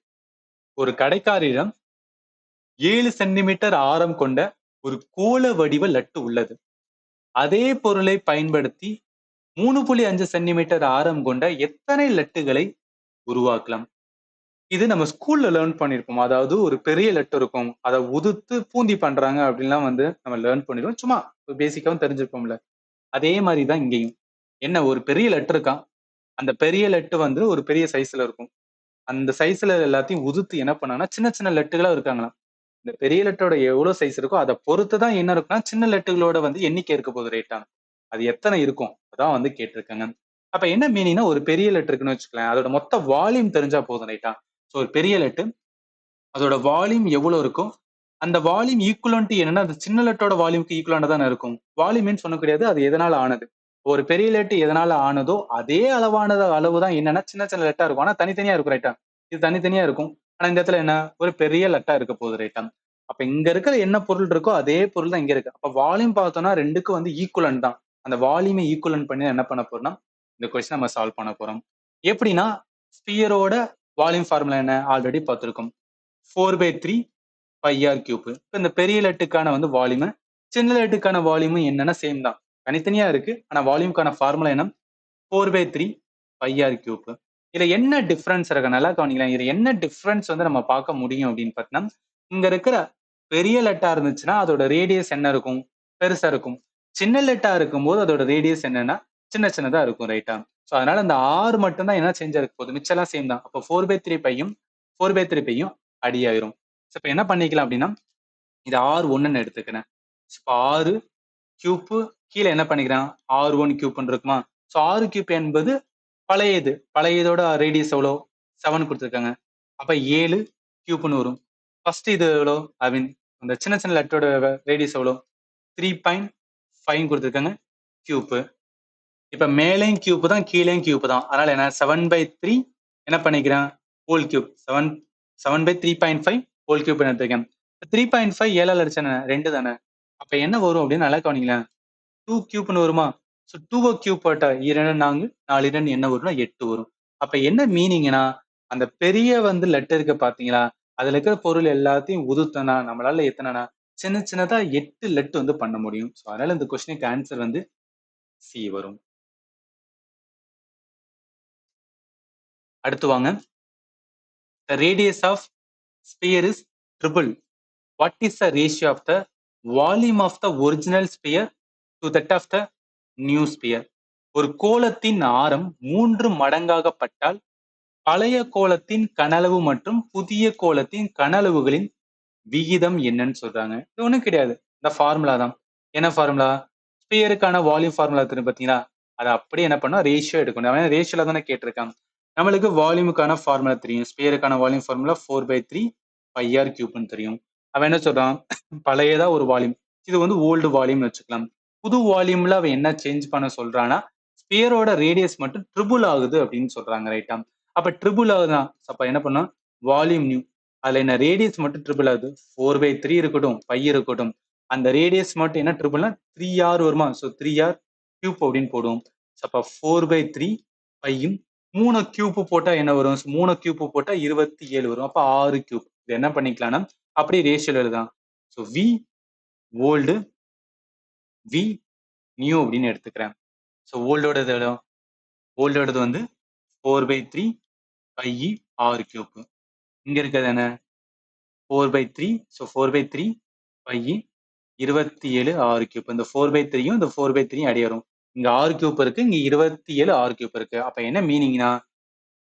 ஒரு கடைக்காரரிடம் 7 சென்டிமீட்டர் ஆரம் கொண்ட ஒரு கோள வடிவ லட்டு உள்ளது. அதே பொருளை பயன்படுத்தி 3.5 சென்டிமீட்டர் ஆரம் கொண்ட எத்தனை லட்டுகளை உருவாக்கலாம்? இது நம்ம ஸ்கூல்ல லேர்ன் பண்ணிருப்போம். அதாவது ஒரு பெரிய லட்டு இருக்கும், அதை உதுத்து பூந்தி பண்றாங்க அப்படின்லாம் வந்து நம்ம லேர்ன் பண்ணிருக்கோம். சும்மா பேசிக்காவும் தெரிஞ்சிருப்போம்ல. அதே மாதிரிதான் இங்கேயும். என்ன, ஒரு பெரிய லட்டு இருக்கான். அந்த பெரிய லட்டு வந்து ஒரு பெரிய சைஸ்ல இருக்கும். அந்த சைஸ்ல எல்லாத்தையும் உதுத்து என்ன பண்ணாங்கன்னா சின்ன சின்ன லட்டுகளா இருக்காங்களாம். இந்த பெரிய லட்டோட எவ்வளவு சைஸ் இருக்கோ அதை பொறுத்துதான் என்ன இருக்குன்னா சின்ன லட்டுகளோட வந்து எண்ணிக்கை இருக்க போகுது ரேட்டா. அது எத்தனை இருக்கும் அதான் வந்து கேட்டிருக்காங்க. அப்ப என்ன மீனிங்னா, ஒரு பெரிய லெட்டர் இருக்குன்னு வச்சுக்கலாம், அதோட மொத்த வால்யூம் தெரிஞ்சா போதும் ரைட்டா. ஸோ ஒரு பெரிய லெட்டு, அதோட வால்யூம் எவ்வளவு இருக்கும், அந்த வால்யூம் ஈக்குவலன்ட் என்னன்னா அந்த சின்ன லெட்டோட வால்யூம்க்கு ஈக்குவலண்டா தானே இருக்கும். வால்யூம்னு சொன்ன கிடையாது, அது எதனால ஆனது. ஒரு பெரிய லெட்டு எதனால ஆனதோ அதே அளவு தான் என்னன்னா சின்ன சின்ன லெட்டா இருக்கும். ஆனா தனித்தனியா இருக்கும் ரைட்டா. இது தனித்தனியா இருக்கும். ஆனா இந்த இடத்துல என்ன, ஒரு பெரிய லெட்டா இருக்க போகுது ரைட்டா. அப்ப இங்க இருக்கிற என்ன பொருள் இருக்கோ அதே பொருள் தான் இங்க இருக்கு. அப்ப வால்யூம் பார்த்தோம்னா ரெண்டுக்கும் வந்து ஈக்குவலன்ட் தான். அந்த வால்யூமை ஈக்குவலன்ட் பண்ணி என்ன பண்ண போறோம்னா இந்த கொஸ்டின் நம்ம சால்வ் பண்ண போறோம். எப்படின்னா, ஸ்பியரோட வால்யூம் ஃபார்முலா என்ன ஆல்ரெடி பார்த்திருக்கோம். 4/3 πr3. இப்ப இந்த பெரிய லெட்டுக்கான வந்து வால்யூம், சின்ன லெட்டுக்கான வால்யூம் என்னன்னா சேம் தான். தனித்தனியா இருக்கு. ஆனா வால்யூம்க்கான ஃபார்முலா என்ன, 4/3 πr3. இதுல என்ன டிஃபரன்ஸ் இருக்கு நல்லா கவனிக்கலாம். இதுல என்ன டிஃபரன்ஸ் வந்து நம்ம பார்க்க முடியும் அப்படின்னு பார்த்தீங்கன்னா, இங்க இருக்கிற பெரிய லெட்டா இருந்துச்சுன்னா அதோட ரேடியஸ் என்ன இருக்கும், பெருசா இருக்கும். சின்ன லெட்டா இருக்கும்போது அதோட ரேடியஸ் என்னன்னா சின்ன சின்னதா இருக்கும் ரைட்டா. ஸோ அதனால இந்த ஆர் மட்டும் தான் என்ன சேஞ்ச் இருக்க போகுது, மிச்சம் எல்லாம் சேம் தான். அப்போ 4/3 பையும் 4/3 பையும் அடி ஆயிரும். ஸோ இப்போ என்ன பண்ணிக்கலாம் அப்படின்னா, இது R1ன்னு எடுத்துக்கிறேன். இப்போ 6 கியூப் கீழே என்ன பண்ணிக்கிறேன், R1 கியூப்னு இருக்குமா. ஸோ 6 கியூப் என்பது பழையது, பழையதோட ரேடியஸ் எவ்வளோ 7 கொடுத்துருக்காங்க. அப்ப 7 கியூப்னு வரும். ஃபர்ஸ்ட் இது எவ்வளோ, ஐ மீன் இந்த சின்ன சின்ன லெட்டரோட ரேடியஸ் எவ்வளோ, 3.5 கொடுத்துருக்காங்க கியூப். இப்ப மேலேயும் கியூப் தான் கீழேயும் கியூப் தான். அதனால என்ன, 7/3 என்ன பண்ணிக்கிறேன் ஹோல் கியூப், 7/3.5 ஹோல் கியூப் எடுத்துருக்கேன். 3.5 7ஆல் அடிச்சா 2 தானே. அப்ப என்ன வரும் அப்படின்னு நல்லா கவனிங்களேன், 2 கியூப்னு வருமா. ஸோ 2 கியூப் போட்டா 2 4 4 2 என்ன வரும்னா 8 வரும். அப்ப என்ன மீனிங்னா, அந்த பெரிய வந்து லெட்டர் இருக்க பாத்தீங்களா, அதுல இருக்கிற பொருள் எல்லாத்தையும் உதுத்தனா நம்மளால எத்தனைனா சின்ன சின்னதா 8 லெட் வந்து பண்ண முடியும். ஸோ அதனால இந்த கொஸ்டினுக்கு ஆன்சர் வந்து சி வரும். அடுத்து வாங்க. The radius of sphere is triple. What is the ratio of the volume of the original sphere to that of the new sphere? ஒரு கோளத்தின் ஆரம் 3 மடங்காகப்பட்டால் பழைய கோளத்தின் கனளவு மற்றும் புதிய கோளத்தின் கனளவுகளின் விகிதம் என்னன்னு சொல்றாங்க. இது ஒண்ணும் கிடையாது, இந்த ஃபார்முலா தான். என்ன ஃபார்முலா, ஸ்பியருக்கான வால்யூம் ஃபார்முலா தெரியும் பாத்தீங்களா, அதை அப்படியே என்ன பண்ணா ரேஷியோ எடுக்கணும். அவன் ரேஷியோல தானே கேட்டிருக்காங்க. நம்மளுக்கு வால்யூமுக்கான ஃபார்முலா தெரியும். ஸ்பியருக்கான வால்யூம் ஃபார்முலா 4/3 πr3 தெரியும். அவன் என்ன சொல்றான், பழையதா ஒரு வால்யூம், இது வந்து ஓல்டு வால்யூம் வச்சுக்கலாம். புது வால்யூம்ல அவன் என்ன சேஞ்ச் பண்ண சொல்றான்னா, ஸ்பியரோட ரேடியஸ் மட்டும் ட்ரிபிள் ஆகுது அப்படின்னு சொல்றாங்க ரைட்டா. அப்ப ட்ரிபிள் ஆகுதான், அப்ப என்ன பண்ணா வால்யூம் நியூ, அதுல என்ன ரேடியஸ் மட்டும் ட்ரிபிள் ஆகுது. 4/3 இருக்கட்டும், பை இருக்கட்டும், அந்த ரேடியஸ் மட்டும் என்ன ட்ரிபிள்னா 3r வருமா. ஸோ 3r கியூப் அப்படின்னு போடுவோம். அப்ப 4/3 பையும் 3 கியூப் போட்டா என்ன வரும், 3 கியூப் போட்டா 27 வரும். அப்ப 6 கியூப். இது என்ன பண்ணிக்கலாம்னா அப்படியே ரேஷியல் எழுதலாம். So v old v new அப்படின்னு எடுத்துக்கிறேன். ஸோ ஓல்டோடது ஓல்டோடது வந்து 4/3 பை r கியூப். இங்க இருக்கிறது என்ன 4/3. So 4/3 pi 27 r cube. இந்த 4/3யும் இந்த 4/3யும் அடி வரும். இங்க ஆர் கியூப் இருக்கு, இங்க 27 ஆர் கியூப் இருக்கு. அப்ப என்ன மீனிங்னா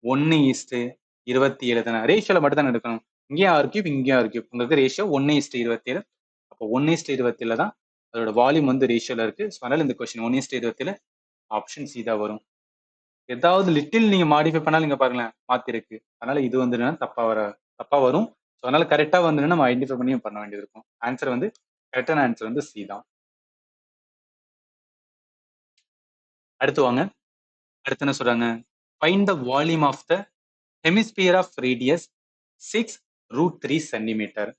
1:27 தானே. ரேஷியோல மட்டும் தான் எடுக்கணும். இங்கேயும் ஆர் கியூப், இங்கேயும் ஆர் கியூப். உங்களுக்கு ரேஷியோ 1:27. அப்போ 1:27 தான் அதோட வால்யூம் வந்து ரேஷியோல இருக்கு. ஸோ அதனால இந்த கொஸ்டின் 1:27 ஆப்ஷன் சி தான் வரும். ஏதாவது லிட்டில் நீங்க மாடிஃபை பண்ணாலும் இங்க பாருங்களேன் மாத்திருக்கு. அதனால இது வந்து தப்பா வரும். ஸோ அதனால கரெக்டா வந்து நம்ம ஐடென்டிஃபை பண்ணியும் பண்ண வேண்டியது இருக்கும். ஆன்சர் வந்து கரெக்டான ஆன்சர் வந்து சி தான். அடுத்து வாங்க. அடுத்து என்ன சொல்றாங்க? Find the volume of the hemisphere of radius 6√3 centimetre.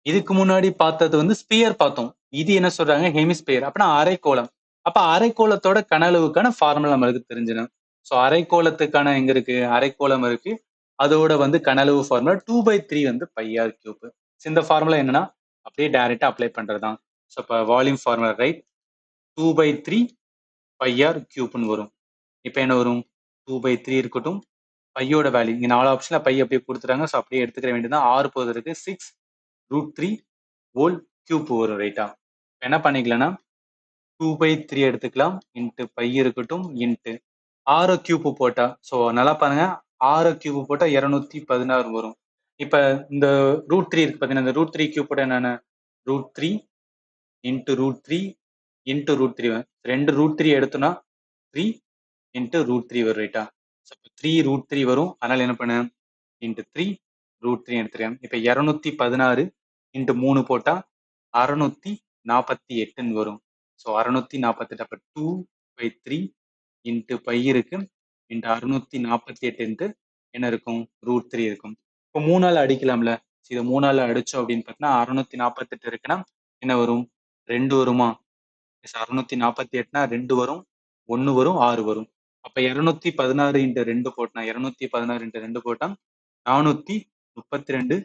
இதுக்கு முன்னாடி பார்த்தது வந்து ஸ்பியர் பார்த்தோம். இது என்ன சொல்றாங்க? ஹெமிஸ்பியர். அப்பனா அரைக்கோளம். அப்ப அரைக்கோளத்தோட கன அளவுக்கான ஃபார்முலா நம்மளுக்கு தெரிஞ்சிடும். ஸோ அரைக்கோளத்துக்கான எங்க இருக்கு? அரைக்கோளம் இருக்கு. அதோட வந்து கன அளவு ஃபார்முலா 2/3 வந்து பை ஆர் கியூப். இந்த ஃபார்முலா என்னன்னா அப்படியே டைரக்டா அப்ளை பண்றதுதான். ஸோ இப்போ volume formula right 2/3 pi R கியூப்னு வரும். இப்போ என்ன வரும்? 2/3 இருக்கட்டும். பையோட வேல்யூ இங்க 4 ஆப்ஷன்ல பை அப்படியே கொடுத்துட்டாங்க. ஸோ அப்படியே எடுத்துக்கிற வேண்டியதுதான். 6 போகுது 6√3 ஹோல் கியூப் வரும் ரைட்டா. என்ன பண்ணிக்கலாம்னா 2/3 எடுத்துக்கலாம். இன்ட்டு பை இருக்கட்டும் இன்ட்டு 6 கியூப் போட்டா, ஸோ நல்லா பாருங்க 6 கியூப் போட்டா 216 வரும். இப்ப இந்த √3 இருக்கு பாத்தீங்கன்னா, இந்த √3 கியூப் போட்டா என்னென்ன √3 இன்ட்டு √3 இன்ட்டு √3 ரெண்டு √3 எடுத்தோம்னா 3 இன்ட்டு √3 வரும் ரைட்டா. 3√3 வரும். அதனால என்ன பண்ண இன்ட்டு 3√3 எடுத்துருக்கேன். இப்ப 216 இன்ட்டு 3 போட்டா 648 வரும். ஸோ 648 அப்ப 2/3 இன்ட்டு பை இருக்கு இன்ட்டு 648 என்ன இருக்கும்? √3 இருக்கும். இப்போ 3ஆல அடிக்கலாம்ல. இதை 3ஆல அடிச்சோம் அப்படின்னு பார்த்தீங்கன்னா 648 இருக்குன்னா என்ன வரும்? 2 வருமா? 648னா 2 வரும், 1 வரும், 6 வரும். அப்ப 216 இன்ட்டு 2 போட்டா 216 இன்ட்டு 2 போட்டா 432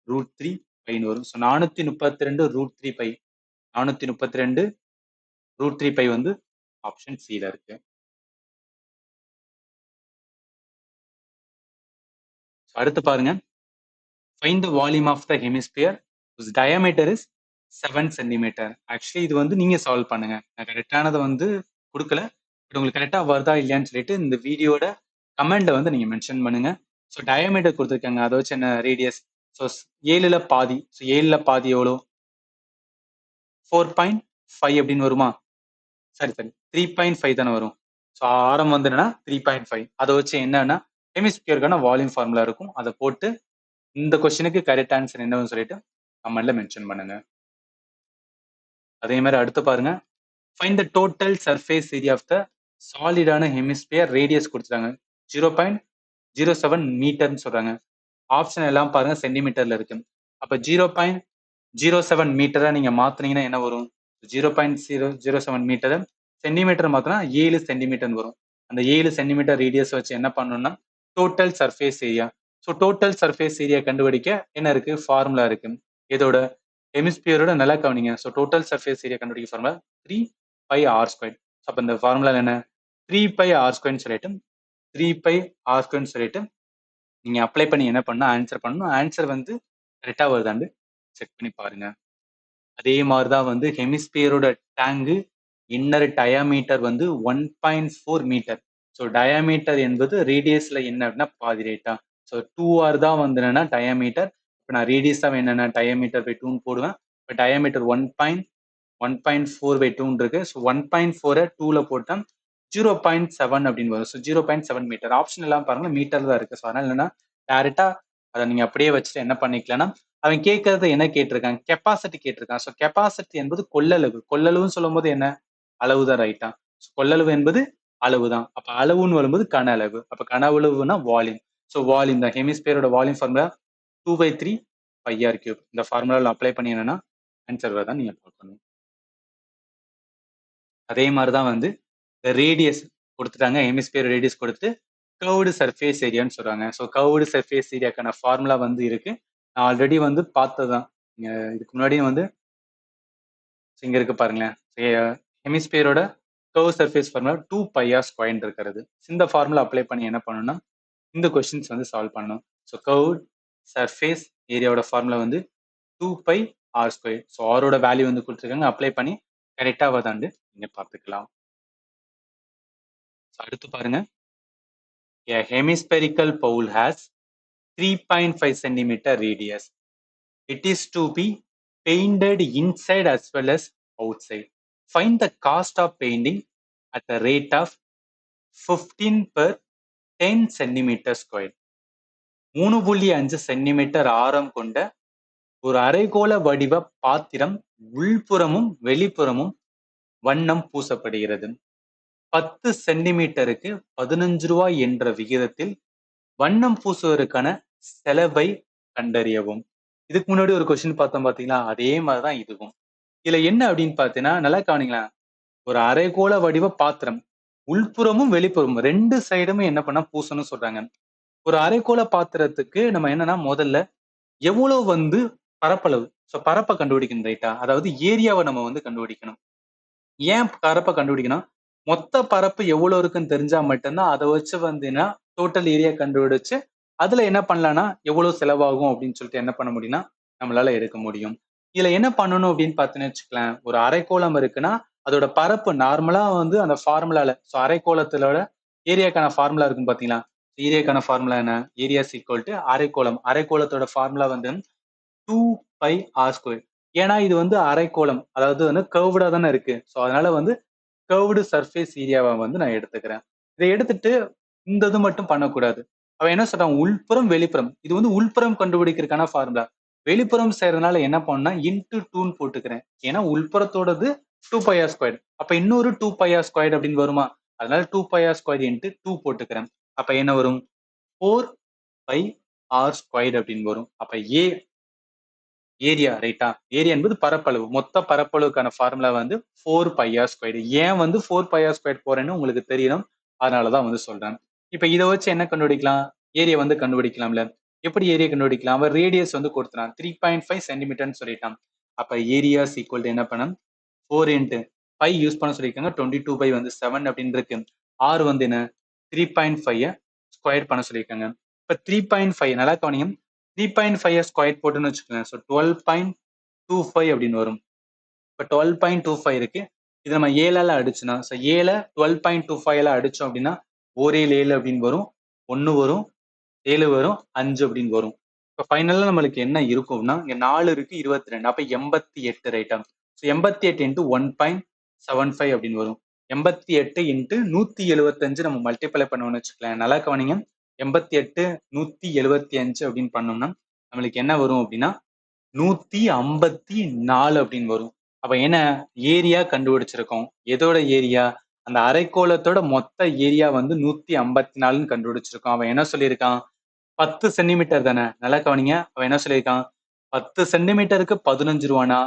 √3 பைன்னு வரும். ஸோ 432 √3 பை 432 √3 பை வந்து ஆப்ஷன் சில இருக்கு. அடுத்து பாருங்க. Find the volume of the hemisphere whose diameter is 7 centimetre. Actually இது வந்து நீங்க சால்வ் பண்ணுங்க. நான் கரெக்டானதை வந்து கொடுக்கல. பட் உங்களுக்கு கரெக்டா வருதா இல்லையான்னு சொல்லிட்டு இந்த வீடியோட கமெண்ட்ல வந்து நீங்க மென்ஷன் பண்ணுங்க. ஸோ டயமீட்டர் கொடுத்துருக்காங்க. அதை வச்சு என்ன ரேடியஸ்? ஸோ 7ல பாதி. ஸோ 7ல பாதி எவ்வளோ? 4.5 அப்படின்னு வருமா? சரி 3.5 தானே வரும். ஸோ ஆரம் வந்து என்னன்னா 3.5. அதை வச்சு என்னன்னா ஹெமிஸ்பியருக்கான வால்யூம் ஃபார்முலா இருக்கும். அதை போட்டு இந்த கொஸ்டினுக்கு கரெக்ட் ஆன்சர் என்னன்னு சொல்லிட்டு கமெண்ட்ல மென்ஷன் பண்ணுங்க. அதே மாதிரி அடுத்து பாருங்க. Find the total surface area of the சாலிடான ஹெமிஸ்பியர் ரேடியஸ் கொடுத்துட்டாங்க 0.07 மீட்டர்னு சொல்றாங்க. ஆப்ஷன் எல்லாம் பாருங்க சென்டிமீட்டர்ல இருக்கு. அப்ப 0.07 மீட்டரா நீங்க மாத்துனீங்கன்னா என்ன வரும்? 0.007 மீட்டரை சென்டிமீட்டர் மாத்தினா 7 சென்டிமீட்டர் வரும். அந்த 7 சென்டிமீட்டர் ரேடியஸ் வச்சு என்ன பண்ணணும்னா total surface area. So total surface area கண்டுபிடிக்க என்ன இருக்கு? ஃபார்முலா இருக்கு. இதோட ஹெமிஸ்பியரோட நல்லா கவனிங்க. ஸோ டோட்டல் சர்ஃபேஸ் ஏரியா கண்டுபிடிக்க ஃபார்முலா 3πr². அப்போ இந்த ஃபார்முலா என்ன? 3πr² சொல்லிட்டு 3πr² சொல்லிட்டு நீங்க அப்ளை பண்ணி என்ன பண்ணணும்? ஆன்சர் பண்ணணும். ஆன்சர் வந்து கரெக்டா வருதான்னு செக் பண்ணி பாருங்க. அதே மாதிரி தான் வந்து ஹெமிஸ்பியரோட டேங்கு இன்னர் டயாமீட்டர் வந்து 1.4 மீட்டர். ஸோ டயாமீட்டர் என்பது ரேடியஸ்ல என்ன அப்படின்னா பாதி ரேட்டா. ஸோ 2r தான் வந்து என்னன்னா டயாமீட்டர். இப்போ நான் ரேடியஸ் தான் என்னன்னா டயாமீட்டர் பை 2 போடுவேன். இப்போ டயாமீட்டர் 1.4/2 இருக்கு. ஸோ 1.4 2ல போட்டா 0.7 அப்படின்னு வரும். So 0.7 metre. ஆப்ஷன் எல்லாம் பாருங்க மீட்டர் தான் இருக்கு. ஸோ அதனால என்னன்னா டேரக்டா அதை நீங்க அப்படியே வச்சுட்டு என்ன பண்ணிக்கலாம்னா அவன் கேட்கறது என்ன கேட்டிருக்காங்க? கெப்பாசிட்டி கேட்டிருக்கான். ஸோ கெப்பாசிட்டி என்பது கொள்ளளவு. கொள்ளளவுன்னு சொல்லும் போது என்ன? அளவுதான் ரைட்டா. கொள்ளளவு என்பது அளவுதான். அப்ப அளவுன்னு வரும்போது கன அளவு. அப்ப கன அளவுனா வால்யூம். ஸோ வால்யூம் தான். ஹெமிஸ்பியரோட வால்யூம் ஃபார்முலா 2/3 πr³. இந்த ஃபார்முலாவில் அப்ளை பண்ணி என்னன்னா ஆன்சர் தான் நீங்க பார்க்கணும். அதே மாதிரி தான் வந்து ரேடியஸ் கொடுத்துட்டாங்க. ஹெமிஸ்பியர் ரேடியஸ் கொடுத்து கர்வ்டு சர்ஃபேஸ் ஏரியான்னு சொல்றாங்க. ஸோ கர்வ்டு சர்ஃபேஸ் ஏரியாக்கான ஃபார்முலா வந்து இருக்கு. நான் ஆல்ரெடி வந்து பார்த்ததுதான். இதுக்கு முன்னாடி வந்து இங்க இருக்கு பாருங்களேன். ஹெமிஸ்பியரோட கர்வ் சர்ஃபேஸ் ஃபார்முலா 2πr² இருக்கிறது. இந்த ஃபார்முலா அப்ளை பண்ணி என்ன பண்ணணும்னா இந்த கொஸ்டின்ஸ் வந்து சால்வ் பண்ணணும். ஸோ கர்வ் சர்ஃபேஸ் ஏரியாவோட ஃபார்முலா வந்து 2π ஆர் ஸ்கொயர். ஸோ ஆரோட வேல்யூ வந்து கொடுத்துருக்காங்க, அப்ளை பண்ணி கரெக்டா வருதான்னு நீங்க பார்த்துக்கலாம். அடுத்து பாருங்க, a hemispherical bowl has 3.5 centimeter radius. It is to be painted inside as well as outside. Find the cost of painting at the rate of 15 per 10 centimeter square. 3.5 centimetre ஆரம் கொண்ட ஒரு அரைக்கோள வடிவ பாத்திரம் உள்புறமும் வெளிப்புறமும் வண்ணம் பூசப்படுகிறது. 10 சென்டிமீட்டருக்கு 15 ரூபாய் என்ற விகிதத்தில் வண்ணம் பூசுவதற்கான செலவை கண்டறியவும். இதுக்கு முன்னாடி ஒரு கொஸ்டின் பார்த்தோம் பாத்தீங்களா, அதே மாதிரிதான் இதுவும். இதுல என்ன அப்படின்னு பாத்தீங்கன்னா, நல்லா கவனிங்களா, ஒரு அரைக்கோள வடிவ பாத்திரம் உள்புறமும் வெளிப்புறமும் ரெண்டு சைடுமே என்ன பண்ணா பூசணும்னு சொல்றாங்க. ஒரு அரைக்கோள பாத்திரத்துக்கு நம்ம என்னன்னா முதல்ல எவ்வளவு வந்து பரப்பளவு, பரப்பை கண்டுபிடிக்கணும் ரைட்டா, அதாவது ஏரியாவை நம்ம வந்து கண்டுபிடிக்கணும். ஏன் பரப்பை கண்டுபிடிக்கணும், மொத்த பரப்பு எவ்வளவு இருக்குன்னு தெரிஞ்சா மட்டும்தான் அதை வச்சு வந்து டோட்டல் ஏரியா கண்டுபிடிச்சு அதுல என்ன பண்ணலாம்னா எவ்வளவு செலவாகும் அப்படின்னு சொல்லிட்டு என்ன பண்ண முடியும்னா நம்மளால எடுக்க முடியும். இதுல என்ன பண்ணணும் அப்படின்னு பார்த்தீங்கன்னு வச்சுக்கலாம், ஒரு அரைக்கோளம் இருக்குன்னா அதோட பரப்பு நார்மலா வந்து அந்த ஃபார்முலால, அரைக்கோளத்தோட ஏரியாக்கான ஃபார்முலா இருக்கும் பாத்தீங்களா, ஏரியாக்கான ஃபார்முலா என்ன, ஏரியா ஈக்குவல் டு அரைக்கோளம். அரைக்கோளத்தோட ஃபார்முலா வந்து 2πr². ஏன்னா இது வந்து அரைக்கோளம், அதாவது வந்து கர்வ்டா தானே இருக்கு. ஸோ அதனால வந்து கர்வ்டு சர்ஃபேஸ் ஏரியாவை வந்து நான் எடுத்துக்கிறேன். இதை எடுத்துட்டு இந்த இது மட்டும் பண்ணக்கூடாது. அவன் என்ன சொல்றான், உள்புறம் வெளிப்புறம். இது வந்து உள்புறம் கண்டுபிடிக்கிறதுக்கான ஃபார்முலா. வெளிப்புறம் செய்யறதுனால என்ன பண்ணா இன்டு 2ன்னு போட்டுக்கிறேன். ஏன்னா உள்புறத்தோடது 2πr². அப்ப இன்னொரு 2πr² அப்படின்னு வருமா, அதனால 2πr² இன்ட்டு 2 போட்டுக்கிறேன். அப்ப என்ன வரும், 4πr² அப்படின்னு வரும். அப்ப ஏரியா ரைட்டா, ஏரியா என்பது பரப்பளவு, மொத்த பரப்பளவுக்கான ஃபார்முலா வந்து 4πr². ஏன் வந்து 4πr² போறேன்னு உங்களுக்கு தெரியணும், அதனாலதான் வந்து சொல்றேன். இப்ப இதை வச்சு என்ன கண்டுபிடிக்கலாம், ஏரியா வந்து கண்டுபிடிக்கலாம்ல. எப்படி ஏரியா கண்டுபிடிக்கலாம், அவன் ரேடியஸ் வந்து கொடுத்துறான் 3.5 சென்டிமீட்டர்னு சொல்லிட்டான். அப்ப ஏரியா ஈக்குவல் டு என்ன பண்ண 4 இன்ட்டு 5 யூஸ் பண்ண சொல்லியிருக்காங்க, 22 வந்து 7 அப்படின்னு இருக்கு. ஆர் வந்து என்ன 3.5 ஸ்கொயர் பண்ண சொல்லியிருக்காங்க. இப்ப 3.5 நல்லா கவனிங்க, 3.5 ஸ்கொயர் போட்டுன்னு வச்சுக்கோங்க. ஸோ 12.25 அப்படின்னு வரும். இப்போ 12.25 இருக்கு, இது நம்ம 7ஆல அடிச்சுனா, ஸோ 7 12.25 அடிச்சோம் அப்படின்னா 1 அப்படின்னு வரும், 1 வரும், 7 வரும், 5 அப்படின்னு வரும். இப்போ ஃபைனலாக நம்மளுக்கு என்ன இருக்கும்னா, இங்கே 4 இருக்கு, 22, அப்போ 88 ரைட்டா. ஸோ 88 இன்ட்டு 1.75 அப்படின்னு வரும். 88 இன்ட்டு 175 நம்ம மல்டிப்ளை பண்ணோம்னு வச்சுக்கலாம். நல்லா கவனிங்க, 88 175 அப்படின்னு பண்ணோம்னா நம்மளுக்கு என்ன வரும் அப்படின்னா 154 அப்படின்னு வரும். அப்ப என்ன ஏரியா கண்டுபிடிச்சிருக்கோம், எதோட ஏரியா, அந்த அரைக்கோளத்தோட மொத்த ஏரியா வந்து 154ன்னு கண்டுபிடிச்சிருக்கோம். அவன் என்ன சொல்லியிருக்கான், 10 சென்டிமீட்டர் தானே, நல்லா கவனிங்க, அவன் என்ன சொல்லியிருக்கான் 10 சென்டிமீட்டருக்கு 15 ரூபானா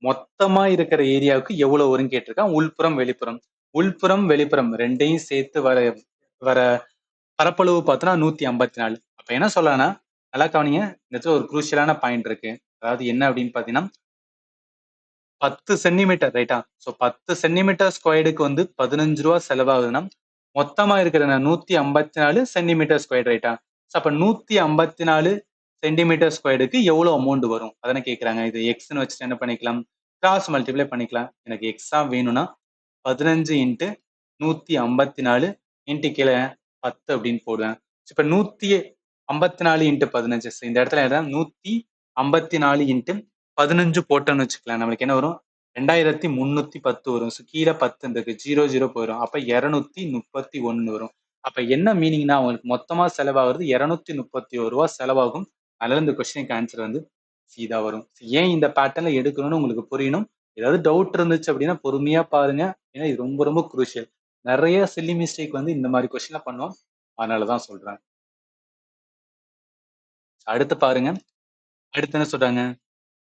மொத்தமா இருக்கிற ஏரியாவுக்கு எவ்வளவு வரும்னு கேட்டிருக்கான். உள்புறம் வெளிப்புறம், உள்புறம் வெளிப்புறம் ரெண்டையும் சேர்த்து வர பரப்பளவு பார்த்தோன்னா 154. அப்ப என்ன சொல்லலாம்னா, நல்லா கவனிங்க, இந்த இடத்துல ஒரு குரூஷியலான பாயிண்ட் இருக்கு. அதாவது என்ன அப்படின்னு பாத்தீங்கன்னா 10 சென்டிமீட்டர் ரைட்டா. ஸோ 10 சென்டிமீட்டர் ஸ்கொயருக்கு வந்து 15 ரூபா செலவாகுதுன்னா மொத்தமா இருக்கிற 154 சென்டிமீட்டர் ஸ்கொயர் ரைட்டா. ஸோ அப்ப 154 சென்டிமீட்டர் ஸ்கொயருக்கு எவ்வளவு அமௌண்ட் வரும் அதனை கேட்கறாங்க. இது எக்ஸ்ன்னு வச்சுட்டு என்ன பண்ணிக்கலாம், கிராஸ் மல்டிப்ளை பண்ணிக்கலாம். எனக்கு எக்ஸா வேணும்னா 15 இன்ட்டு 154 இன்ட்டு கீழே 10 அப்படின்னு போடுவேன். இப்ப 154 இன்ட்டு 15, இந்த இடத்துல 154 இன்ட்டு 15 போட்டோம்னு வச்சுக்கலாம். நம்மளுக்கு என்ன வரும், 2310 வரும். கீழே 10 இருக்கு, 00 போயிடும். அப்ப 231 வரும். அப்ப என்ன மீனிங்னா, அவங்களுக்கு மொத்தமா செலவாகிறது 231 ரூபா செலவாகும். அதனால இந்த கொஸ்டினுக்கு ஆன்சர் வந்து சீதா வரும். ஏன் இந்த பேட்டர்ல எடுக்கணும்னு உங்களுக்கு புரியணும். ஏதாவது டவுட் இருந்துச்சு அப்படின்னா பொறுமையா பாருங்க, ஏன்னா இது ரொம்ப ரொம்ப குரூஷியல். நிறைய சில்லி மிஸ்டேக் வந்து இந்த மாதிரி கொஸ்டின்ல பண்ணுவோம், அதனாலதான் சொல்றேன். அடுத்து பாருங்க, அடுத்து என்ன சொல்றாங்க,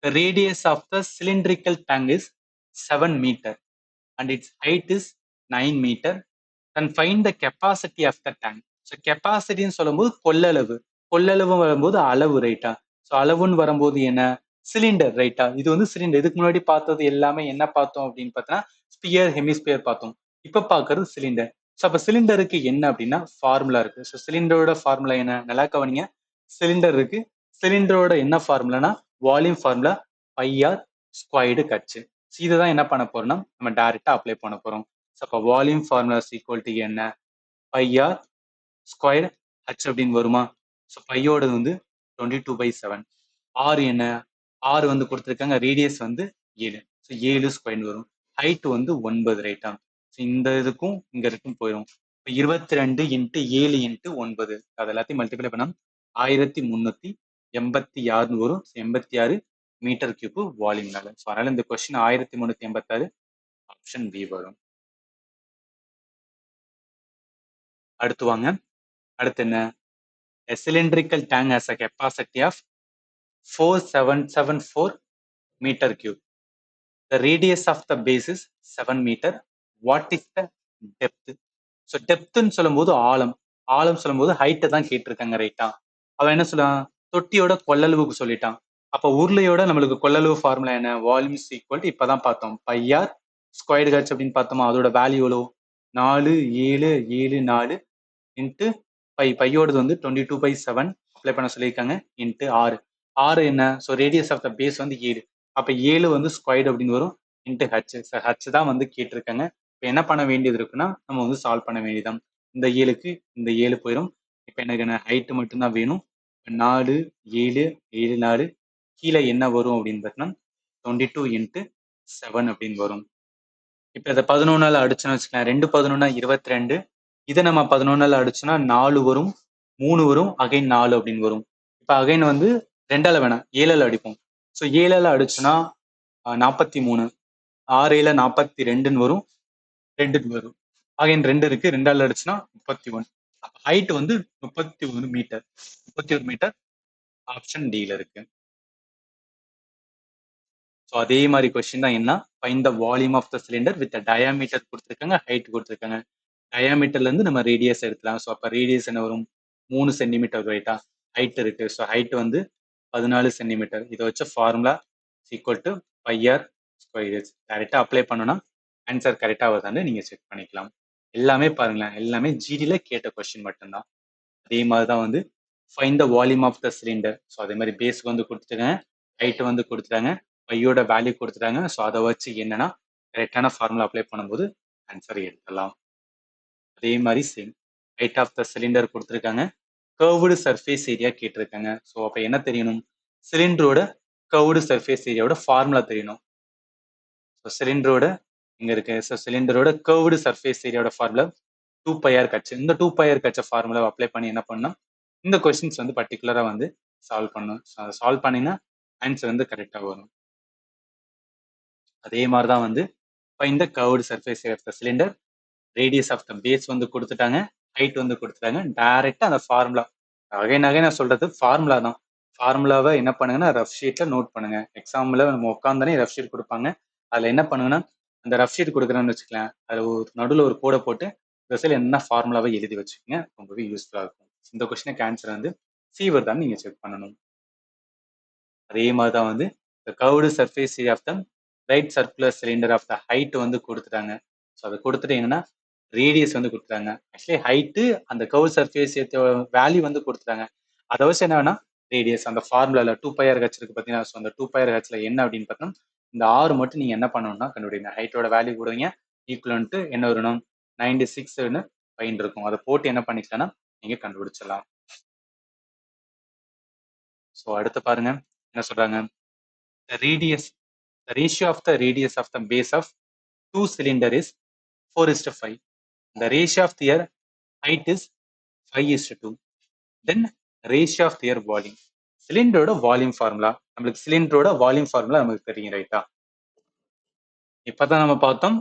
the radius of the cylindrical tank is 7 meter and its height is 9 meter, and find the capacity of the tank. So கெப்பாசிட்டின்னு சொல்லும்போது கொள்ளளவு, கொள்ளளவு வரும்போது அளவு ரைட்டா. ஸோ அளவுன்னு வரும்போது என்ன, சிலிண்டர் ரைட்டா. இது வந்து சிலிண்டர். இதுக்கு முன்னாடி பார்த்தது எல்லாமே என்ன பார்த்தோம் அப்படின்னு பார்த்தோன்னா ஸ்பியர் ஹெமிஸ்பியர் பார்த்தோம். இப்ப பார்க்கறது சிலிண்டர். ஸோ அப்ப சிலிண்டருக்கு என்ன அப்படின்னா ஃபார்முலா இருக்கு. ஸோ சிலிண்டரோட ஃபார்முலா என்ன, நல்லா கவனிங்க, சிலிண்டர் இருக்கு, சிலிண்டரோட என்ன ஃபார்முலானா வால்யூம் ஃபார்முலா பைஆர் ஸ்கொயர்டு கட்சு. இதை தான் என்ன பண்ண போறோம்னா நம்ம டைரக்டா அப்ளை பண்ண போறோம். அப்போ வால்யூம் ஃபார்முலா ஈக்குவல் டு என்ன, பைஆர் ஸ்கொயர் ஹச் அப்படின்னு வருமா. ஸோ பையோடது வந்து 22/7. ஆர் என்ன, ஆர் வந்து கொடுத்துருக்காங்க, ரேடியஸ் வந்து 7. ஸோ 7 ஸ்கொயர் வரும். ஹைட் வந்து 9 ரைட்டா. ஸோ இந்த இதுக்கும் இங்க இருக்கும் போயிடும். இப்போ 22 இன்ட்டு 7 இன்ட்டு 9 அது எல்லாத்தையும் மல்டிப்ளை பண்ணா 1386 வரும். 86 மீட்டர் கியூப் வால்யூம்னால. ஸோ அதனால இந்த கொஸ்டின் 1386 ஆப்ஷன் பி வரும். அடுத்து வாங்க. அடுத்து என்ன, a cylindrical tank has a capacity of 4774 meter cube. The radius of the base is 7 meter. What is the depth? So டெப்த்ன்னு சொல்லும்போது ஆழம், ஆழம் சொல்லும்போது ஹைட்டை தான் கேட்டிருக்காங்க ரைட்டா. அவன் என்ன சொல்லுவான், தொட்டியோட கொள்ளளவுக்கு சொல்லிட்டான். அப்போ உருளையோட நம்மளுக்கு கொள்ளளவு ஃபார்முலா என்ன, வால்யூம் ஈக்குவல் டு இப்பதான் பார்த்தோம் பைஆர் ஸ்கொயர்டு ஹெச் அப்படின்னு பார்த்தோமா. அதோட வேல்யூ எவ்வளோ, 4774 இன்ட்டு பையோடது வந்து 22/7 அப்ளை பண்ண சொல்லியிருக்காங்க இன்ட்டு 6. 6 என்ன, so radius of the base வந்து 7. அப்போ 7 வந்து ஸ்கொயர்டு அப்படின்னு வரும் இன்ட்டு ஹச். ஹச் தான் வந்து கேட்டிருக்காங்க. இப்போ என்ன பண்ண வேண்டியது இருக்குன்னா நம்ம வந்து சால்வ் பண்ண வேண்டியதான். இந்த 7க்கு இந்த 7 போயிடும். இப்போ எனக்கு என்ன ஹைட்டு மட்டும்தான் வேணும். 4 7 7 4 கீழே என்ன வரும் அப்படின்னு பார்த்தீங்கன்னா 22 இன்ட்டு 7 அப்படின்னு வரும். இப்போ இதை 11 அடிச்சுன்னு வச்சுக்கலாம். 2 11 22. இதை நம்ம 11 அடிச்சோம்னா 4 வரும், 3 வரும், அகைன் 4 அப்படின்னு வரும். இப்போ அகைன் வந்து 2ஆல வேணாம் 7ஆல அடிப்போம். ஸோ 7ஆல அடிச்சுன்னா 43, 6 7 42 வரும், 2 வரும். அகைன் 2 இருக்கு, 2ஆல அடிச்சுன்னா 31. ஹைட் வந்து 31 மீட்டர். 31 மீட்டர் ஆப்ஷன் டில இருக்கு. ஸோ அதே மாதிரி கொஸ்டின் தான் என்ன, find the volume of the cylinder with diameter கொடுத்துருக்காங்க, ஹைட் கொடுத்துருக்காங்க. டயாமீட்டர்ல இருந்து நம்ம ரேடியஸ் எடுக்கலாம். ஸோ அப்போ ரேடியஸ் என்ன வரும், 3 சென்டிமீட்டர் ரைட்டா. ஹைட் இருக்கு, ஸோ ஹைட் வந்து 14 சென்டிமீட்டர். இதை வச்ச formula equal to pi r square. கரெக்டாக அப்ளை பண்ணோன்னா ஆன்சர் கரெக்டாக வருதான்னு நீங்கள் செக் பண்ணிக்கலாம். எல்லாமே பாருங்களேன், எல்லாமே ஜிடியில் கேட்ட கொஸ்டின் மட்டும்தான். அதே மாதிரி தான் வந்து find the volume of the cylinder. So அதே மாதிரி பேஸ்க்கு வந்து கொடுத்துட்டாங்க, ஹைட் வந்து கொடுத்துட்டாங்க, பையோட வேல்யூ கொடுத்துட்டாங்க. ஸோ அதை வச்சு என்னன்னா கரெக்டான ஃபார்முலா அப்ளை பண்ணும்போது ஆன்சர் எடுக்கலாம். அதே மாதிரி same height of the cylinder கொடுத்துருக்காங்க, கர்வ்டு சர்ஃபேஸ் ஏரியா கேட்டிருக்காங்க. ஸோ அப்போ என்ன தெரியணும், சிலிண்டரோட கர்வ்டு சர்ஃபேஸ் ஏரியாவோட ஃபார்முலா தெரியணும். ஸோ சிலிண்டரோட இங்க இருக்கு. ஸோ சிலிண்டரோட கர்வ்டு சர்ஃபேஸ் ஏரியாவோட ஃபார்முலா 2πr கட்ச். இந்த 2πr கட்ச ஃபார்முலா அப்ளை பண்ணி என்ன பண்ணணும், இந்த கொஸ்டின்ஸ் வந்து பர்டிகுலரா வந்து சால்வ் பண்ணணும். அதை சால்வ் பண்ணினா ஆன்சர் வந்து கரெக்டாக வரும். அதே மாதிரி தான் வந்து இந்த curved surface area of the cylinder, radius of the base வந்து கொடுத்துட்டாங்க, ஹைட் வந்து கொடுத்துட்டாங்க. டைரக்டா அந்த ஃபார்முலா அகைன் நான் சொல்றது ஃபார்முலா தான். ஃபார்முலாவை என்ன பண்ணுங்கன்னா ரஃப் ஷீட்ல நோட் பண்ணுங்க. எக்ஸாம்ல நம்ம உட்காந்தானே ரஃப் ஷீட் கொடுப்பாங்க. அதுல என்ன பண்ணுங்கன்னா அந்த ரஃப் ஷீட் கொடுக்குறேன்னு வச்சுக்கலாம், அதுல ஒரு நடுவில் ஒரு கோடை போட்டு ரிசல்ட் என்ன ஃபார்முலாவை எழுதி வச்சுக்கோங்க, ரொம்பவே யூஸ்ஃபுல்லா இருக்கும். இந்த கொஸ்டினுக்கு ஆன்சர் வந்து சி வருதான்னு நீங்க செக் பண்ணணும். அதே மாதிரி தான் வந்து the curved surface area of the right circular cylinder of the height வந்து கொடுத்துட்டாங்க. ஸோ அதை கொடுத்துட்டீங்கன்னா ரேடியஸ் வந்து கொடுத்துட்டாங்க. ஆக்சுவலி ஹைட்டு அந்த கர்வ் சர்ஃபேஸ் வேல்யூ வந்து கொடுத்துட்டாங்க. அதை வச்சு என்ன ரேடியஸ் அந்த ஃபார்முலால 2πr ஹெச் இருக்கு பார்த்தீங்கன்னா, ஸோ அந்த 2πr ஹெச்ல என்ன அப்படின்னு பார்த்தோம்னா இந்த ஆறு மட்டும் நீங்க என்ன பண்ணணும்னா கண்டுபிடிங்க. ஹைட்டோட வேல்யூ கொடுங்க, ஈக்குவலன்ட்டு என்ன வரணும் 96ன்னு ஃபைன் இருக்கும். அதை போட்டு என்ன பண்ணிக்கலாம்னா நீங்க கண்டுபிடிச்சிடலாம். ஸோ அடுத்து பாருங்க என்ன சொல்றாங்க, the radius, the ratio of the radius of the base of two cylinder is 4:5. The ratio of their height is 5:2. Then ratio of their volume. சிலிண்டரோட வால்யூம் ஃபார்முலா, நம்மளுக்கு சிலிண்டரோட வால்யூம் ஃபார்முலா நமக்கு தெரியும் ரைட்டா. இப்பதான் நம்ம பார்த்தோம்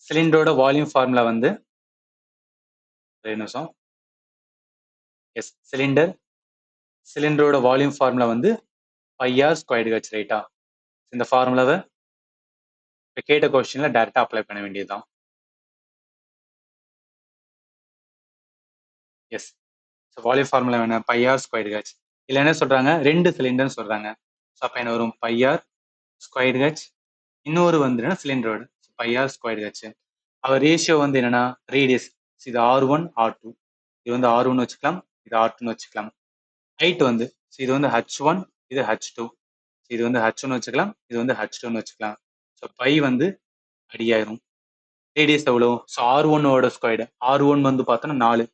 சிலிண்டரோட வால்யூம் ஃபார்முலா வந்து நிமிஷம். எஸ், சிலிண்டரோட வால்யூம் ஃபார்முலா வந்து πr ஸ்கொயர்டு ஹெச் ரைட்டா. இந்த ஃபார்முலாவை இப்போ கேட்ட கொஸ்டின்ல டைரக்டா அப்ளை பண்ண வேண்டியதுதான். எஸ், ஸோ வால்யூம் ஃபார்முலா வேணும் πr ஸ்கொயர்டு ஹெச். இதில் என்ன சொல்றாங்க, 2 சிலிண்டர்னு சொல்றாங்க. ஸோ அப்போ என்ன வரும் πr ஸ்கொயர்டு ஹெச், இன்னொரு வந்து என்னன்னா சிலிண்டரோட πr ஸ்கொயர்டு ஹெச். அவர் ரேஷியோ வந்து என்னன்னா ரேடியஸ், இது R1 R2, இது வந்து R1 வச்சுக்கலாம், இது R2 வச்சுக்கலாம். ஹைட் வந்து இது வந்து H1, இது H2, இது வந்து h1 வச்சுக்கலாம், இது வந்து h2ன்னு வச்சுக்கலாம். ஸோ பை வந்து அடியாயிரும். ரேடியஸ் எவ்வளோ? ஸோ R1ஓட ஸ்கொயர்டு. R1 வந்து பார்த்தோன்னா 4.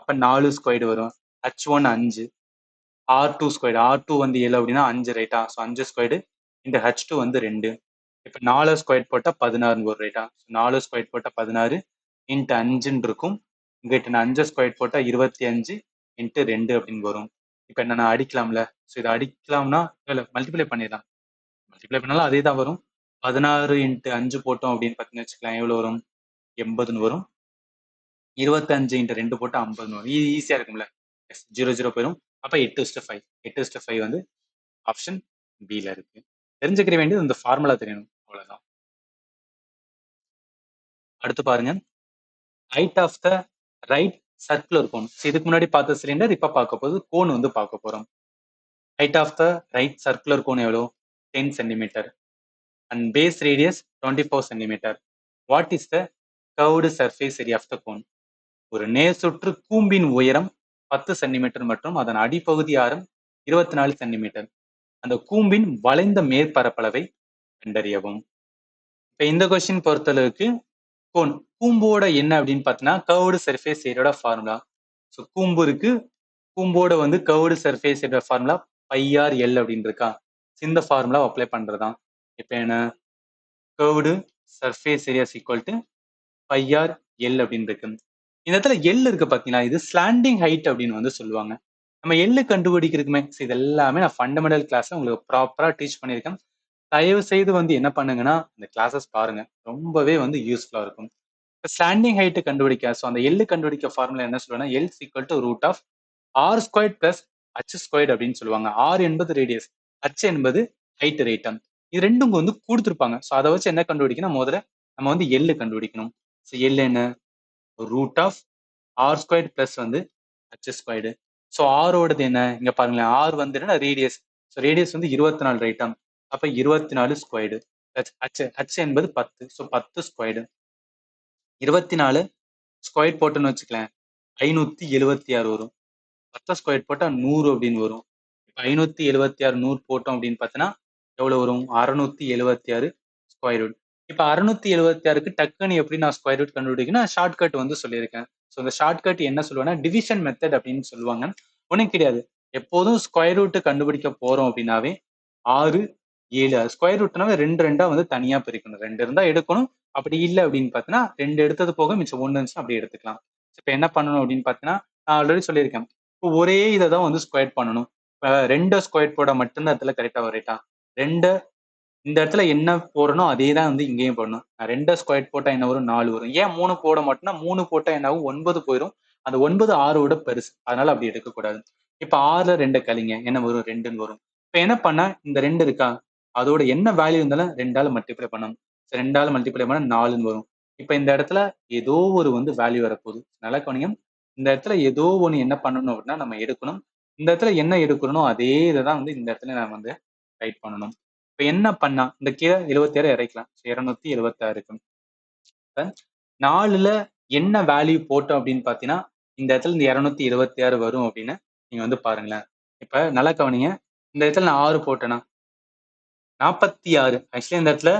அப்ப 4 ஸ்கொயர்டு வரும். H1 5. R2 squared. R2 வந்து 7 அப்படின்னா 5 ரைட்டா? So 5 squared. இந்த H2 வந்து 2. இப்ப 4 ஸ்கொயர் போட்டா 16 வரும் ரைட்டா? 4 ஸ்கொயர் போட்டா 16 இன்ட்டு 5ன்னு இருக்கும். இங்கிட்ட நான் 5 ஸ்கொயர் போட்டா 25 இன்ட்டு 2 அப்படின்னு வரும். இப்ப என்ன நான் அடிக்கலாம்ல? ஸோ இதை அடிக்கலாம்னா இல்ல மல்டிப்ளை பண்ணிடலாம். மல்டிப்ளை பண்ணாலும் அதே தான் வரும். 16 இன்ட்டு 5 போட்டோம் அப்படின்னு பார்த்தீங்கன்னு வச்சுக்கலாம். எவ்வளவு வரும்? 80ன்னு வரும். 25 இன்ட்டு 2 போட்டா 50ன்னு வரும். ஈஸியா இருக்கும்ல? 0 போயிடும். அப்ப 8:5. 8:5 வந்து ஆப்ஷன் பில இருக்கு. தெரிஞ்சுக்கிற வேண்டியது இந்த ஃபார்முலா தெரியணும். அவ்வளவுதான். அடுத்து பாருங்க. Height of the right circular cone. இதுக்கு முன்னாடி பார்த்த சிலிண்டர் இப்ப பார்க்க போது கோன் வந்து பார்க்க போறோம். Height of the right circular cone எவ்வளோ? 10 centimetre and base radius 24 centimetre. What is the curved surface area of the cone? ஒரு நேர் சுற்று கூம்பின் உயரம் 10 சென்டிமீட்டர் மற்றும் அதன் அடிப்பகுதி ஆரம் 24 சென்டிமீட்டர். அந்த கூம்பின் வளைந்த மேற்பரப்பளவை கண்டறியவும். இப்ப இந்த கொஸ்டின் பொறுத்தளவுக்கு கோன் கூம்போட என்ன அப்படின்னு பார்த்தீங்கன்னா கர்வ்டு சர்ஃபேஸ் ஏரியோட ஃபார்முலா. ஸோ கூம்பு இருக்கு, கூம்போட வந்து கர்வ்டு சர்ஃபேஸ் ஏரியோட ஃபார்முலா பைஆர் எல் அப்படின்னு இருக்கா? இந்த ஃபார்முலா அப்ளை பண்றதுதான். இப்போ என்ன curved surface area equal to pi R L அப்படின்னு இருக்கு. இந்த இடத்துல எல் இருக்கு பாத்தீங்களா? இது ஸ்லாண்டிங் ஹைட் அப்படின்னு வந்து சொல்லுவாங்க. நம்ம எள்ளு கண்டுபிடிக்கிறதுக்குமே இது எல்லாமே நான் ஃபண்டமெண்டல் கிளாஸ்ல உங்களுக்கு ப்ராப்பரா டீச் பண்ணியிருக்கேன். தயவு செய்து வந்து என்ன பண்ணுங்கன்னா இந்த கிளாஸஸ் பாருங்க, ரொம்பவே வந்து யூஸ்ஃபுல்லா இருக்கும். இப்போ ஸ்டாண்டிங் ஹைட் கண்டுபிடிக்க ஸோ அந்த எல் கண்டுபிடிக்க ஃபார்முலா என்ன சொல்லுவேன்னா l equal to root of r square plus h square அப்படின்னு சொல்லுவாங்க. ஆர் என்பது ரேடியஸ், ஹச் என்பது ஹைட் ரேட்டம். இது ரெண்டும் வந்து கொடுத்துருப்பாங்க. ஸோ அதை வச்சு என்ன கண்டுபிடிக்கணும்? முதல்ல நம்ம வந்து எல் கண்டுபிடிக்கணும். ஸோ எல் என்ன? Root of r square plus வந்து ஹச் ஸ்கொயர்டு. ஸோ ஆரோடது என்ன? இங்க பாருங்களேன், ஆர் வந்து என்ன? ரேடியஸ். ஸோ ரேடியஸ் வந்து 24 ரைட்டம். அப்ப 24 ஸ்கொயர்டு. ஹச் ஹச் என்பது 10. So 10 squared. 24 ஸ்கொயர் போட்டோன்னு வச்சுக்கலாம் 576 வரும். 10 ஸ்கொயர் போட்டா 100 அப்படின்னு வரும். இப்போ 576 100 போட்டோம் அப்படின்னு பார்த்தோன்னா எவ்வளவு வரும்? 676 ஸ்கொயர் ரூட். இப்போ 676க்கு டக்குன்னு எப்படி நான் ஸ்கொயர் ரூட் கண்டுபிடிக்கணும்? ஷார்ட்கட் வந்து சொல்லியிருக்கேன். ஸோ இந்த ஷார்ட்கட் என்ன சொல்லுவேன்னா டிவிஷன் மெத்தட் அப்படின்னு சொல்லுவாங்க. ஒன்றும் கிடையாது. எப்போதும் ஸ்கொயர் ரூட் கண்டுபிடிக்க போறோம் அப்படின்னாவே 6 7 ஸ்கொயர் ரூட்னாவே 2 2 வந்து தனியா பிரிக்கணும். 2 இருந்தா எடுக்கணும். அப்படி இல்லை அப்படின்னு பார்த்தீங்கன்னா 2 எடுத்தது போக மிச்சம் 1 இருந்துச்சுன்னா அப்படியே எடுத்துக்கலாம். இப்போ என்ன பண்ணணும் அப்படின்னு பார்த்தீங்கன்னா நான் ஆல்ரெடி சொல்லியிருக்கேன். இப்போ ஒரே இதை தான் வந்து ஸ்கொயர் பண்ணணும். இப்போ 2 ஸ்கொயர் போட மட்டும்தான் இடத்துல கரெக்டா வரும் ரைட்டா? 2 இந்த இடத்துல என்ன போடணும் அதே தான் வந்து இங்கேயும் போடணும். நான் 2 ஸ்கொயர் போட்டா என்ன வரும்? 4 வரும். ஏன் 3 போட மாட்டோம்னா 3 போட்டா என்ன ஆகும்? 9 போயிடும். அந்த 9 6 பெருசு. அதனால அப்படி எடுக்கக்கூடாது. இப்ப 6ல 2 கழிங்க. என்ன வரும்? 2ன்னு வரும். இப்ப என்ன பண்ணா இந்த 2 இருக்கா? அதோட என்ன வேல்யூ இருந்தாலும் 2ஆல மல்டிப்ளை பண்ணணும். 2ஆல மல்டிப்ளை பண்ணா 4ன்னு வரும். இப்ப இந்த இடத்துல ஏதோ ஒரு வந்து வேல்யூ வரப்போகுது. நல்லா கவனிங்க. இந்த இடத்துல ஏதோ ஒண்ணு என்ன பண்ணணும் அப்படின்னா நம்ம எடுக்கணும். இந்த இடத்துல என்ன எடுக்கணுமோ அதே இதை தான் வந்து இந்த இடத்துல நான் வந்து ரைட் பண்ணணும். இப்ப என்ன பண்ணா இந்த கீழே 76 இறக்கலாம். 276 இருக்கு. இப்ப 4ல என்ன வேல்யூ போட்டோம் அப்படின்னு பாத்தீங்கன்னா இந்த இடத்துல இந்த 226 வரும் அப்படின்னு நீங்க வந்து பாருங்களேன். இப்ப நல்லா கவனிங்க. இந்த இடத்துல நான் 6 போட்டேன்னா 46. ஆக்சுவலி இந்த இடத்துல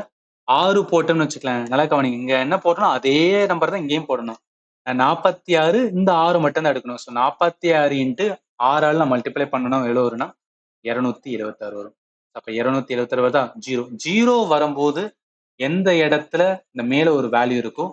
6 போட்டோம்னு வச்சுக்கலாம். நல்லா கவனிங்க. இங்க என்ன போட்டணும் அதே நம்பர் தான் இங்கேயும் போடணும். 46 இந்த 6 மட்டும் தான் எடுக்கணும். ஸோ 46 இன்ட்டு 6ஆல நான் மல்டிப்ளை பண்ணணும் எவ்வளவு வரும்னா 276 வரும். அப்ப 276 வருதா? 0. 0 வரும்போது எந்த இடத்துல இந்த மேல ஒரு வேல்யூ இருக்கோ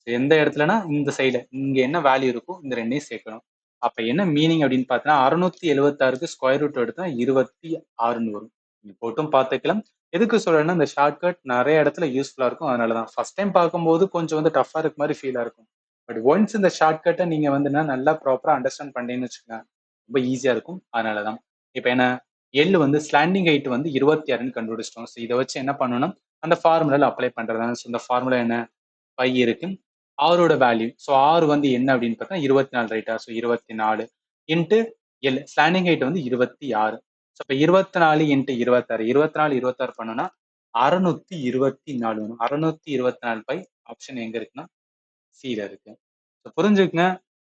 எந்த இடத்துலனா இந்த சைடுல இங்க என்ன வேல்யூ இருக்கோ இந்த ரெண்டையும் சேர்க்கணும். அப்ப என்ன மீனிங் அப்படின்னு பார்த்தீங்கன்னா 676க்கு ஸ்கொயர் ரூட் எடுத்தா 26ன்னு வரும். நீங்க போட்டும் பார்த்துக்கலாம். எதுக்கு சொல்றேன்னா இந்த ஷார்ட்கட் நிறைய இடத்துல யூஸ்ஃபுல்லா இருக்கும். அதனாலதான் ஃபர்ஸ்ட் டைம் பார்க்கும்போது கொஞ்சம் வந்து டஃபா இருக்க மாதிரி ஃபீலா இருக்கும். பட் ஒன்ஸ் இந்த ஷார்ட்கட்டை நீங்க வந்து நல்லா ப்ராப்பரா அண்டர்ஸ்டாண்ட் பண்ணீங்கன்னு வச்சுக்கோங்க ரொம்ப ஈஸியா இருக்கும். அதனாலதான் இப்ப என்ன எல் வந்து ஸ்லாண்டிங் ஹைட் வந்து 26ன்னு கண்டுபிடிச்சிட்டோம். ஸோ இதை வச்சு என்ன பண்ணணும்னா அந்த ஃபார்முலால அப்ளை பண்றதா. ஸோ இந்த ஃபார்முலா என்ன? பை இருக்கு. ஆரோட வேல்யூ. ஸோ ஆர் வந்து என்ன அப்படின்னு பார்த்தா 24 ரைட்டா? So 24 into l slanting height வந்து 26. ஸோ இப்போ 24 இன்ட்டு 26 24 26 பண்ணோம்னா 624 வரும். 624 பை ஆப்ஷன் எங்க இருக்குன்னா சில இருக்கு. ஸோ புரிஞ்சுக்குங்க.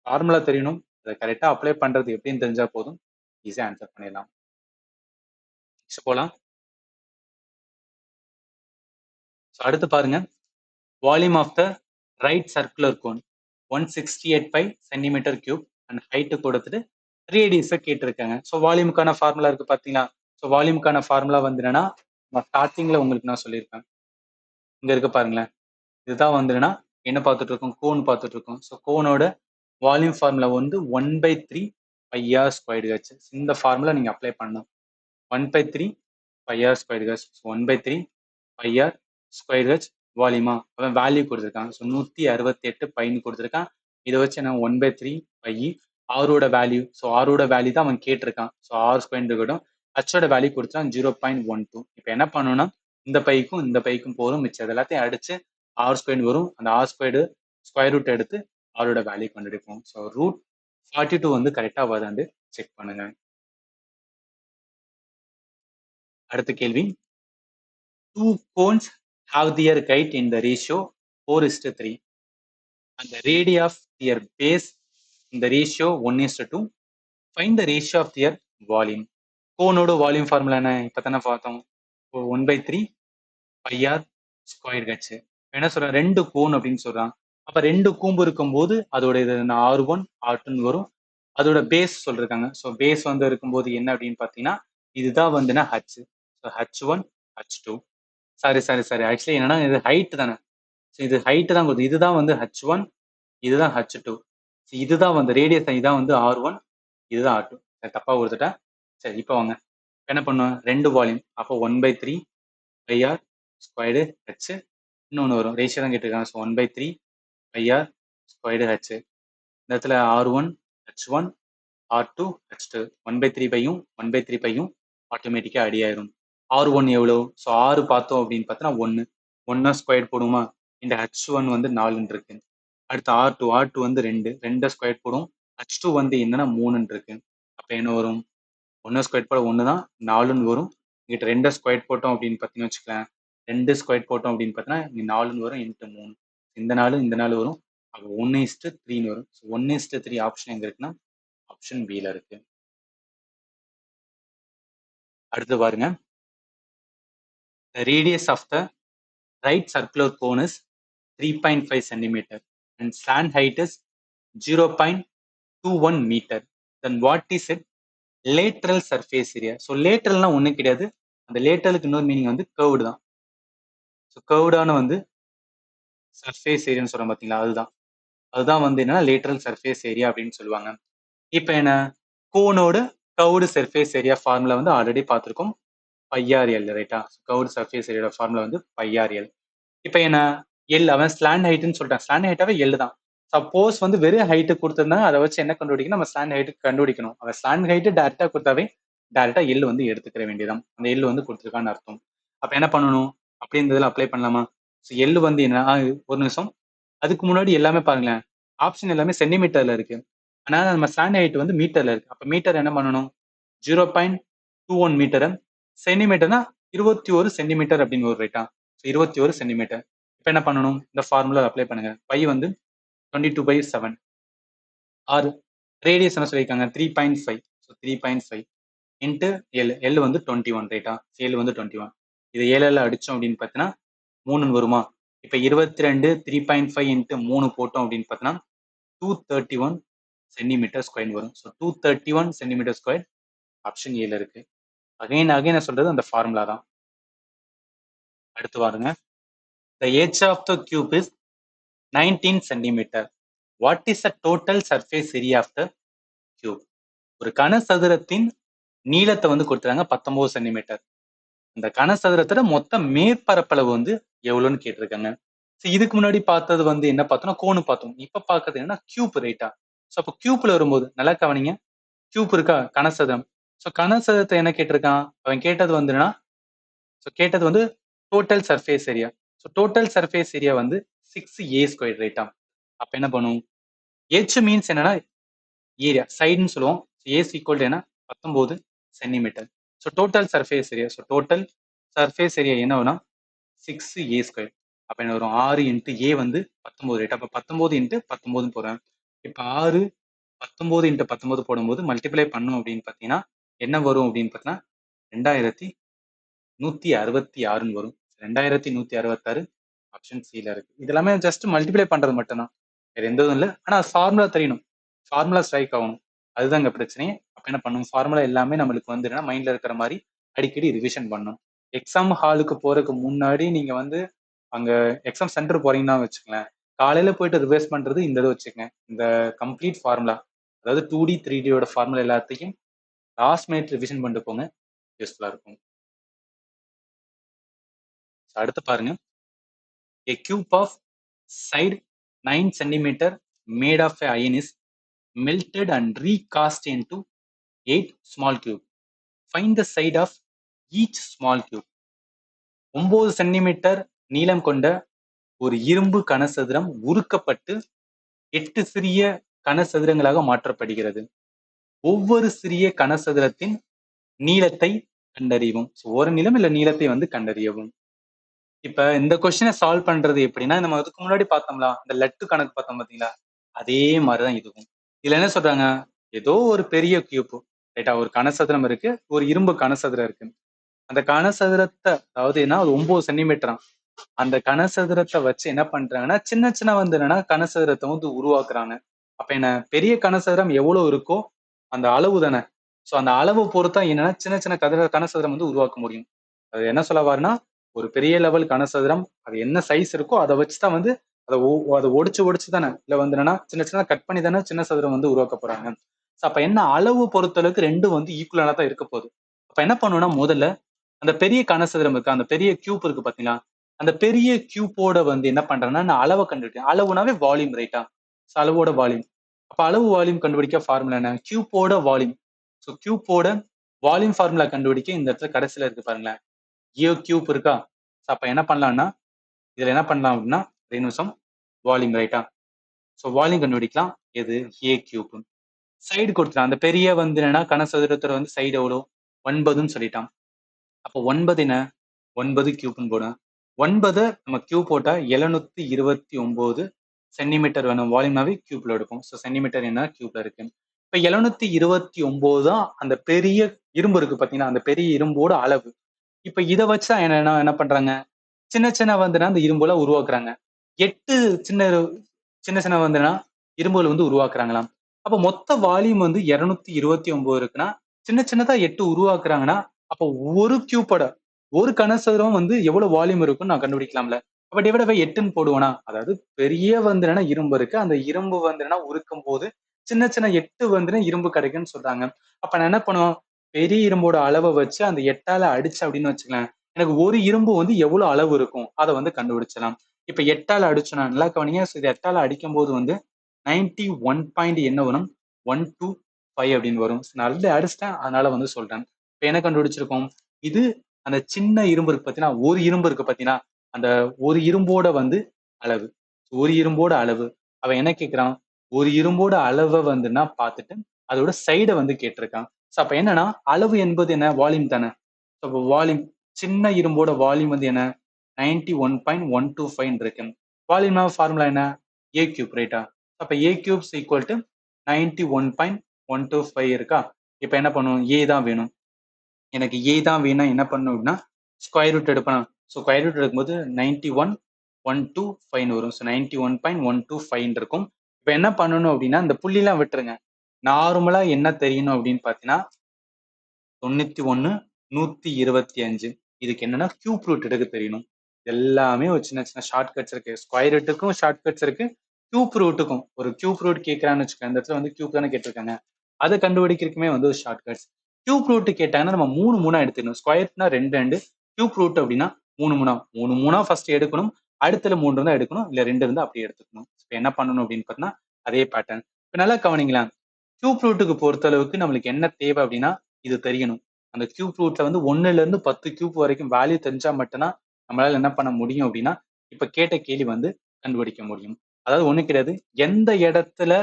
ஃபார்முலா தெரியணும். அதை கரெக்டா அப்ளை பண்றது எப்படின்னு தெரிஞ்சா போதும். ஈஸியா ஆன்சர் பண்ணிடலாம். நெக்ஸ்ட் போலாம். அடுத்து பாருங்க, volume of the right circular cone 168 centimetre cube and height கொடுத்துட்டு ரேடியஸை கேட்டிருக்காங்க. ஸோ வால்யூமுக்கான ஃபார்முலா இருக்கு பார்த்தீங்களா? ஸோ வால்யூமுக்கான ஃபார்முலா வந்து என்னன்னா, ஸ்டார்டிங்ல உங்களுக்கு நான் சொல்லியிருப்பேன். இங்க இருக்க பாருங்களேன், இதுதான் வந்து என்னன்னா என்ன பார்த்துட்டு இருக்கோம், கோன் பார்த்துட்டு இருக்கோம். ஸோ கோனோட வால்யூம் ஃபார்முலா வந்து 1/3 πr ஸ்கொயர்டு ஹெச். இந்த ஃபார்முலா நீங்க அப்ளை பண்ணணும். 1/3 πr squared H. 1/3 πr square H வால்யூமா, அவன் வேல்யூ கொடுத்துருக்கான். ஸோ 168 பைன்னு கொடுத்துருக்கான். இதை வச்சு என்ன 1/3 பை ஆரோட வேல்யூ. ஸோ ஆரோட வேல்யூ தான் அவன் கேட்டிருக்கான். ஸோ ஆர் ஸ்கொயர் இருக்கட்டும், ஹச்சோட வேல்யூ கொடுத்தான் 0.12. இப்போ என்ன பண்ணணும்னா, இந்த பைக்கும் போதும், மிச்சம் எல்லாத்தையும் அடிச்சு ஆர் ஸ்கொயர் வரும். அந்த ஆர் ஸ்கொயர்டு ஸ்கொயர் ரூட் எடுத்து ஆரோட வேல்யூ கண்டுபிடிப்போம். ஸோ ரூட் 42 வந்து கரெக்டாக வருதான்னு செக் பண்ணுங்க. அடுத்த கேள்வி, 2 cones have their height in the ratio 4:3 and the radii of their base in the ratio 1:2. Find the ratio of their volume. கோனோட வால்யூம் ஃபார்முலா என்ன? இப்பதானே பார்த்தோம். 1/3 πr ஸ்கொயர் ஹெச். என்ன சொல்றான், 2 கோன் அப்படின்னு சொல்றான். அப்ப 2 கூம்பு இருக்கும்போது அதோட இது R1 R2 வரும். அதோட பேஸ் சொல்லிருக்காங்க. ஸோ பேஸ் வந்து இருக்கும்போது என்ன அப்படின்னு பார்த்தீங்கன்னா, இதுதான் வந்துன்னா H. So H1 H2. Sorry actually என்னன்னா இது ஹைட் தானே. ஸோ இது ஹைட் தான் கொடுத்து, இதுதான் வந்து H1, இதுதான் H2. இதுதான் வந்து ரேடியஸ், இதான் வந்து R1, இதுதான் R2. தப்பா கொடுத்துட்டேன். சரி, இப்போ வாங்க என்ன பண்ணுவோம், 2 வால்யூம். அப்போ 1/3 πr ஸ்கொயர்டு ஹெச். இன்னொன்று வரும், ரேஷியோ தான் கேட்டிருக்காங்க. So 1/3 πr squared H. இந்த இடத்துல R1 H1 R2 H2 1/3 பையும் 1/3 பையும் ஆட்டோமேட்டிக்காக அடி ஆயிரும். R1 எவ்வளோ? ஸோ ஆறு பார்த்தோம் அப்படின்னு பார்த்தோன்னா 1. 1 ஸ்கொயர் போடுமா? இந்த H1 வந்து 4 இருக்கு. அடுத்து R2 வந்து 2 ஸ்கொயர் போடும். H2 வந்து என்னன்னா 3 இருக்கு. அப்போ என்ன வரும்? 1 ஸ்கொயர் போட 1 தான், 4 வரும். இங்கிட்ட 2 ஸ்கொயர் போட்டோம் அப்படின்னு பார்த்தீங்கன்னு வச்சுக்கலாம், 2 ஸ்கொயர் போட்டோம் அப்படின்னு பார்த்தீங்கன்னா இங்கே 4 வரும், இன்ட்டு 3. இந்த 4 வரும். அப்போ 1:3 வரும். ஸோ 1:3 ஆப்ஷன் எங்க இருக்குன்னா ஆப்ஷன் பில இருக்கு. அடுத்து பாருங்க, the radius of the right circular cone is 3.5 centimeter and slant height is 0.21 meter. Then what is it lateral surface area? So லேட்டரல்னா ஒன்றும் கிடையாது, அந்த லேட்டரலுக்கு இன்னொரு மீனிங் வந்து கர்வ்டு தான். ஸோ கர்வ்டான வந்து சர்ஃபேஸ் ஏரியான்னு சொல்கிறோம் பார்த்தீங்களா, அதுதான் வந்து என்னன்னா லேட்டரல் சர்ஃபேஸ் ஏரியா அப்படின்னு சொல்லுவாங்க. இப்போ என்ன, கோனோட கர்வ்டு சர்ஃபேஸ் ஏரியா ஃபார்முலா வந்து ஆல்ரெடி பார்த்துருக்கோம், πrl, ரைட்டா? கர்வ்டு சர்ஃபேஸ் ஏரியாவோட ஃபார்முலா வந்து πrl. இப்போ என்ன, எல் அவன் ஸ்லாண்ட் ஹைட்னு சொல்லிட்டான். ஸ்லாண்ட் ஹைட்டாவே எல் தான். சப்போஸ் வந்து வெறும் ஹைட்டு கொடுத்துருந்தாங்க, அதை வச்சு என்ன கண்டுபிடிக்கணும், நம்ம ஸ்லாண்ட் ஹைட்டு கண்டுபிடிக்கணும். அவன் ஸ்லாண்ட் ஹைட்டு டேரக்டா கொடுத்தாவே டேரக்டா எல் வந்து எடுத்துக்கிற வேண்டியதான். அந்த எல் வந்து கொடுத்துருக்கான்னு அர்த்தம். அப்ப என்ன பண்ணணும், அப்படின்றதுல அப்ளை பண்ணலாமா? ஸோ எல் வந்து என்ன, ஒரு நிமிஷம், அதுக்கு முன்னாடி எல்லாமே பாருங்களேன், ஆப்ஷன் எல்லாமே சென்டிமீட்டர்ல இருக்கு. ஆனால் நம்ம ஸ்லாண்ட் ஹைட் வந்து மீட்டர்ல இருக்கு. அப்ப மீட்டர் என்ன பண்ணணும், 0.21 மீட்டர். சென்டிமீட்டர்னா 21 சென்டிமீட்டர் அப்படின்னு ஒரு ரைட்டா? 21 சென்டிமீட்டர். இப்போ என்ன பண்ணணும், இந்த ஃபார்முலா அப்ளை பண்ணுங்க. பை வந்து 22/7. ஆர் ரேடியஸ் என்ன சொல்லியிருக்காங்க, 3.5. ஸோ 3.5 இன்ட்டு எல் வந்து 21 ரைட்டா? எல் வந்து 21. இது 7 அடிச்சோம் அப்படின்னு பார்த்தீங்கன்னா 3 வருமா? இப்போ 22 3.5 இன்ட்டு 3 போட்டோம் அப்படின்னு பார்த்தீங்கன்னா 231 சென்டிமீட்டர் ஸ்கொயர் வரும். ஸோ 231 சென்டிமீட்டர் ஸ்கொயர் ஆப்ஷன் ஏல இருக்கு. அகைன் சொல்றது அந்த ஃபார்முலா தான். அடுத்து பாருங்க, the edge of the cube is 19 centimeter. What is the total surface area of the cube? ஒரு கனசதுரத்தின் நீளத்தை வந்து கொடுத்துறாங்க 19 சென்டிமீட்டர். இந்த கனசதுரத்தோட மொத்த மேற்பரப்பளவு வந்து எவ்வளவுன்னு கேட்டிருக்காங்க. இதுக்கு முன்னாடி பார்த்தது வந்து என்ன பார்த்தோம்னா கோனு பார்த்தோம். இப்ப பார்க்கறது என்ன, கியூப் ரைட்டா? ஸோ அப்போ கியூப்ல வரும்போது நல்லா கவனிங்க, கியூப் இருக்கா, கனசதுரம். ஸோ கனசதுரத்தை என்ன கேட்டிருக்கான், அவன் கேட்டது வந்து என்னன்னா, ஸோ கேட்டது வந்து total surface area. So total surface area வந்து 6a² ரைட்டா? அப்ப என்ன பண்ணும், எச் மீன்ஸ் என்னன்னா ஏரியா, சைடுன்னு சொல்லுவோம். ஏஸ் ஈக்குவல் என்ன, 19 centimetre. So total surface area, so total surface area என்ன வரும், 6a². அப்ப என்ன வரும், 6 இன்ட்டு ஏ வந்து 19 ரைட். அப்ப 19 இன்ட்டு 19 போறேன். இப்ப 6 19 இன்ட்டு 19 போடும்போது மல்டிப்ளை பண்ணும் அப்படின்னு பாத்தீங்கன்னா என்ன வரும் அப்படின்னு பார்த்தீங்கன்னா 2166 வரும். 2166 ஆப்ஷன் சில இருக்கு. இது எல்லாமே ஜஸ்ட் மல்டிப்ளை பண்றது மட்டும்தான், வேற எந்த இதுவும் இல்லை. ஆனா ஃபார்முலா தெரியணும், ஃபார்முலா ஸ்ட்ரைக் ஆகணும், அதுதான் இங்க பிரச்சனையே. அப்ப என்ன பண்ணும், ஃபார்முலா எல்லாமே நம்மளுக்கு வந்து மைண்ட்ல இருக்கிற மாதிரி அடிக்கடி ரிவிஷன் பண்ணணும். எக்ஸாம் ஹாலுக்கு போறதுக்கு முன்னாடி நீங்க வந்து அங்க எக்ஸாம் சென்டர் போறீங்கன்னா வச்சுக்கங்களேன், காலையில போயிட்டு ரிவைஸ் பண்றது இந்த இதை வச்சுக்கங்க, இந்த கம்ப்ளீட் ஃபார்முலா, அதாவது 2D 3Dயோட ஃபார்முலா எல்லாத்தையும் லாஸ்ட் மினிட் ரிவிஷன் பண்ணிட்டு போங்க, யூஸ்ஃபுல்லா இருக்கும். அடுத்து பாருங்க, a cube of side 9 centimeter made of a iron is melted and recast into 8 small cube. Find the side of each small cube. 9 centimetre நீளம் கொண்ட ஒரு இரும்பு கனசதுரம் உருக்கப்பட்டு 8 சிறிய கனசதுரங்களாக மாற்றப்படுகிறது. ஒவ்வொரு சிறிய கனசதுரத்தின் நீளத்தை கண்டறியவும். ஒரு நீளம் இல்ல நீளத்தை வந்து கண்டறியவும். இப்ப இந்த கொஸ்டினை சால்வ் பண்றது எப்படின்னா, நம்ம அதுக்கு முன்னாடி பார்த்தோம்ல, இந்த லட்டு கணக்கு பார்த்தோம் பாத்தீங்களா, அதே மாதிரிதான் இதுவும். இதுல என்ன சொல்றாங்க, ஏதோ ஒரு பெரிய கியூப் ரைட்டா, ஒரு கனசதுரம் இருக்கு, ஒரு இரும்பு கனசதுரம் இருக்கு. அந்த கனசதுரத்தை, அதாவது என்ன, 9 சென்டிமீட்டரா, அந்த கனசதுரத்தை வச்சு என்ன பண்றாங்கன்னா, சின்ன சின்ன வந்து என்னன்னா கனசதுரத்தை வந்து உருவாக்குறாங்க. அப்ப என்ன, பெரிய கனசதுரம் எவ்வளவு இருக்கோ அந்த அளவு தானே. சோ அந்த அளவு பொறுத்தா என்னன்னா சின்ன சின்ன கனசதுரம் வந்து உருவாக்க முடியும். அது என்ன சொல்ல வாருன்னா, ஒரு பெரிய லெவல் கனசதுரம் அது என்ன சைஸ் இருக்கோ அதை வச்சுதான் வந்து அதை ஒடிச்சு தானே, இல்ல வந்து என்னன்னா சின்ன சின்ன கட் பண்ணி தானே சின்ன சதுரம் வந்து உருவாக்க போறாங்க. அப்ப என்ன, அளவு பொறுத்தளவுக்கு ரெண்டும் வந்து ஈக்குவலா தான் இருக்க போகுது. அப்ப என்ன பண்ணுவோம்னா, முதல்ல அந்த பெரிய கனசதுரம் இருக்கு, அந்த பெரிய கியூப் இருக்கு பாத்தீங்களா, அந்த பெரிய கியூப்போட வந்து என்ன பண்றேன்னா, நான் அளவை கண்டுபிடிக்கிறேன். அளவுனாவே வால்யூம் ரைட்டா, அளவோட வால்யூம். அப்ப அளவு வால்யூம் கண்டுபிடிக்க ஃபார்முலா என்ன, கியூப்போட வால்யூம். ஸோ கியூப்போட வால்யூம் ஃபார்முலா கண்டுபிடிக்க இந்த இடத்துல கடைசியில இருக்கு பாருங்களேன், ஏ கியூப் இருக்கா. அப்ப என்ன பண்ணலாம்னா, இதுல என்ன பண்ணலாம் அப்படின்னா, ஒரு நிமிஷம், வால்யூம் ரைட்டா. ஸோ வால்யூம் கண்டுபிடிக்கலாம், எது, ஏ கியூப். சைடு கொடுத்துட்டான், அந்த பெரிய வந்து என்னன்னா கனசதுரத்துல வந்து சைடு எவ்வளோ 9ன்னு சொல்லிட்டான். அப்போ 9 என்ன, 9 கியூப்னு போடும். 9 நம்ம கியூப் போட்டா 729 சென்டிமீட்டர் வேணும், வால்யூம்னாவே கியூப்ல எடுக்கும். ஸோ சென்டிமீட்டர் என்ன கியூப்ல இருக்கு. இப்ப 729 தான் அந்த பெரிய இரும்பு இருக்கு பாத்தீங்கன்னா, அந்த பெரிய இரும்போட அளவு. இப்ப இதை வச்சா என்ன பண்றாங்க, சின்ன சின்ன வந்துன்னா அந்த இரும்புல உருவாக்குறாங்க. 8 சின்ன சின்ன சின்ன வந்துன்னா இரும்புகள் வந்து உருவாக்குறாங்களாம். அப்ப மொத்த வால்யூம் வந்து 229 இருக்குன்னா, சின்ன சின்னதா 8 உருவாக்குறாங்கன்னா, அப்ப ஒரு கியூப்போட ஒரு கனசதுரம் வந்து எவ்வளவு வால்யூம் இருக்கும்னு நான் கண்டுபிடிக்கலாம்ல. அப்ப டிவைட் பை 8ன்னு போடுவேனா, அதாவது பெரிய வந்து என்னன்னா இரும்பு இருக்கு, அந்த இரும்பு வந்து என்னன்னா உருக்கும் போது சின்ன சின்ன 8 வந்து இரும்பு கிடைக்குன்னு சொல்றாங்க. அப்ப நான் என்ன பண்ணுவோம், பெரிய இரும்போட அளவை வச்சு அந்த 8ஆல அடிச்சு அப்படின்னு வச்சுக்கலாம், எனக்கு ஒரு இரும்பு வந்து எவ்வளவு அளவு இருக்கும் அதை வந்து கண்டுபிடிச்சலாம். இப்ப 8ஆல அடிச்சோம்னா, நல்லா கவனிங்க, இது 8ஆல அடிக்கும் போது வந்து 91 பாயிண்ட் என்ன வரும், 125 அப்படின்னு வரும். நல்லா அடிச்சிட்டேன், அதனால வந்து சொல்றேன். இப்ப என்ன கண்டுபிடிச்சிருக்கோம், இது அந்த சின்ன இரும்பு இருக்கு பாத்தீங்கன்னா, ஒரு இரும்பு இருக்கு பாத்தீங்கன்னா, அந்த ஒரு இரும்போட வந்து அளவு, ஒரு இரும்போட அளவு. அவன் என்ன கேட்கிறான், ஒரு இரும்போட அளவை வந்துன்னா பார்த்துட்டு அதோட சைடை வந்து கேட்டிருக்கான். அப்ப என்னன்னா, அளவு என்பது என்ன, வால்யூம் தானே. அப்போ வால்யூம், சின்ன இரும்போட வால்யூம் வந்து என்ன, 91.125 இருக்கு. வால்யூம் ஃபார்முலா என்ன, ஏ கியூப் ரைட்டா. அப்ப ஏ கியூப் ஈக்குவல் டு 91.125 இருக்கா. இப்ப என்ன பண்ணும், ஏ தான் வேணும், எனக்கு ஏ தான் வேணும். என்ன பண்ணணும் அப்படின்னா, ஸ்கொயர் ரூட் எடுப்பேன். ஸோ ஸ்கொயர் ரூட் எடுக்கும்போது 91.125 வரும். ஸோ 91.125 இருக்கும். இப்ப என்ன பண்ணணும் அப்படின்னா, இந்த புள்ளிலாம் விட்டுருங்க. நார்மலா என்ன தெரியணும் அப்படின்னு பாத்தீங்கன்னா, 91 125 இதுக்கு என்னன்னா கியூப் ரூட் எடுக்க தெரியணும். எல்லாமே ஒரு சின்ன சின்ன ஷார்ட்கட்ஸ் இருக்கு. ஸ்கொயர் ரூட்டுக்கும் ஷார்ட்கட்ஸ் இருக்கு, கியூப் ரூட்டுக்கும். ஒரு கியூப் ரூட் கேட்கறான்னு வச்சுக்கோங்க, இந்த இடத்துல வந்து கியூப் தானே கேட்டிருக்காங்க, அதை கண்டுபிடிக்கிறதுக்குமே வந்து ஒரு ஷார்ட்கட்ஸ். கியூப் ரூட் கேட்டாங்கன்னா நம்ம 3 3 எடுத்துக்கணும். ஸ்கொயர்னா 2 2, கியூப் ரூட் அப்படின்னா 3 3 3 ஃபர்ஸ்ட் எடுக்கணும், அடுத்துல 3 இருந்தா எடுக்கணும், இல்ல 2 இருந்தா அப்படியே எடுத்துக்கணும். இப்போ என்ன பண்ணணும் அப்படின்னு பார்த்தீங்கன்னா, அதே பேட்டர்ன். இப்போ நல்லா கவனிங்களேன், கியூப் ரூட்டுக்கு பொறுத்த அளவுக்கு நம்மளுக்கு என்ன தேவை அப்படின்னா, இது தெரியணும். அந்த கியூப் ரூட்ல வந்து 1ல இருந்து 10 கியூப் வரைக்கும் வேல்யூ தெரிஞ்சா மட்டும்தான் நம்மளால என்ன பண்ண முடியும் அப்படின்னா, இப்ப கேட்ட கேள்வி வந்து கண்டுபிடிக்க முடியும். அதாவது ஒண்ணு கிடையாது, எந்த இடத்துல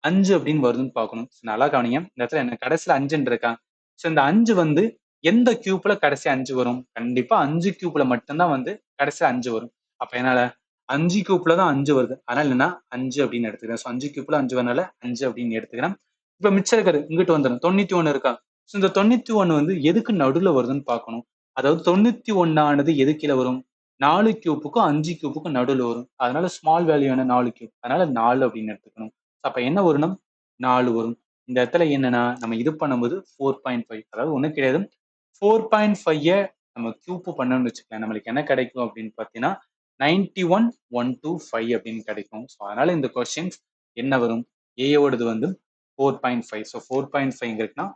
5 அப்படின்னு வருதுன்னு பார்க்கணும். நல்லா கவனிங்க, இந்த இடத்துல எனக்கு கடைசியில 5ன்னு இருக்கா. ஸோ இந்த 5 வந்து எந்த கியூப்ல கடைசி 5 வரும், கண்டிப்பா 5 கியூப்ல மட்டும்தான் வந்து கடைசியில 5 வரும். அப்ப என்னால 5 கியூப்ல தான் 5 வருது, அதனால என்ன 5 அப்படின்னு எடுத்துக்கிறேன். ஸோ 5 கியூப்ல 5 வரனால 5 அப்படின்னு எடுத்துக்கிறேன். இப்ப மிச்சம் இருக்கிறது இங்கிட்டு வந்துடும், 91 இருக்கா. ஸோ இந்த 91 வந்து எதுக்கு நடுவுல வருதுன்னு பார்க்கணும். அதாவது 91 எது கீழே வரும்? 4 கியூப்புக்கும் 5 கியூப்புக்கும் நடுவில் வரும். அதனால ஸ்மால் வேல்யூ என்ன? 4 கியூப். அதனால 4 அப்படின்னு எடுத்துக்கணும். அப்ப என்ன வரணும்? 4 வரும். இந்த இடத்துல என்னன்னா நம்ம இது பண்ணும்போது 4.5, அதாவது ஒன்றும் கிடையாது. 4.5 நம்ம கியூப் பண்ணணும்னு வச்சுக்கலாம். நம்மளுக்கு என்ன கிடைக்கும் அப்படின்னு பார்த்தீங்கன்னா 91,125 அப்படின்னு கிடைக்கும். ஸோ அதனால இந்த கொஸ்டின்ஸ் என்ன வரும்? ஏயோடது வந்து 4.5. ஸோ 4.5 இருக்குன்னா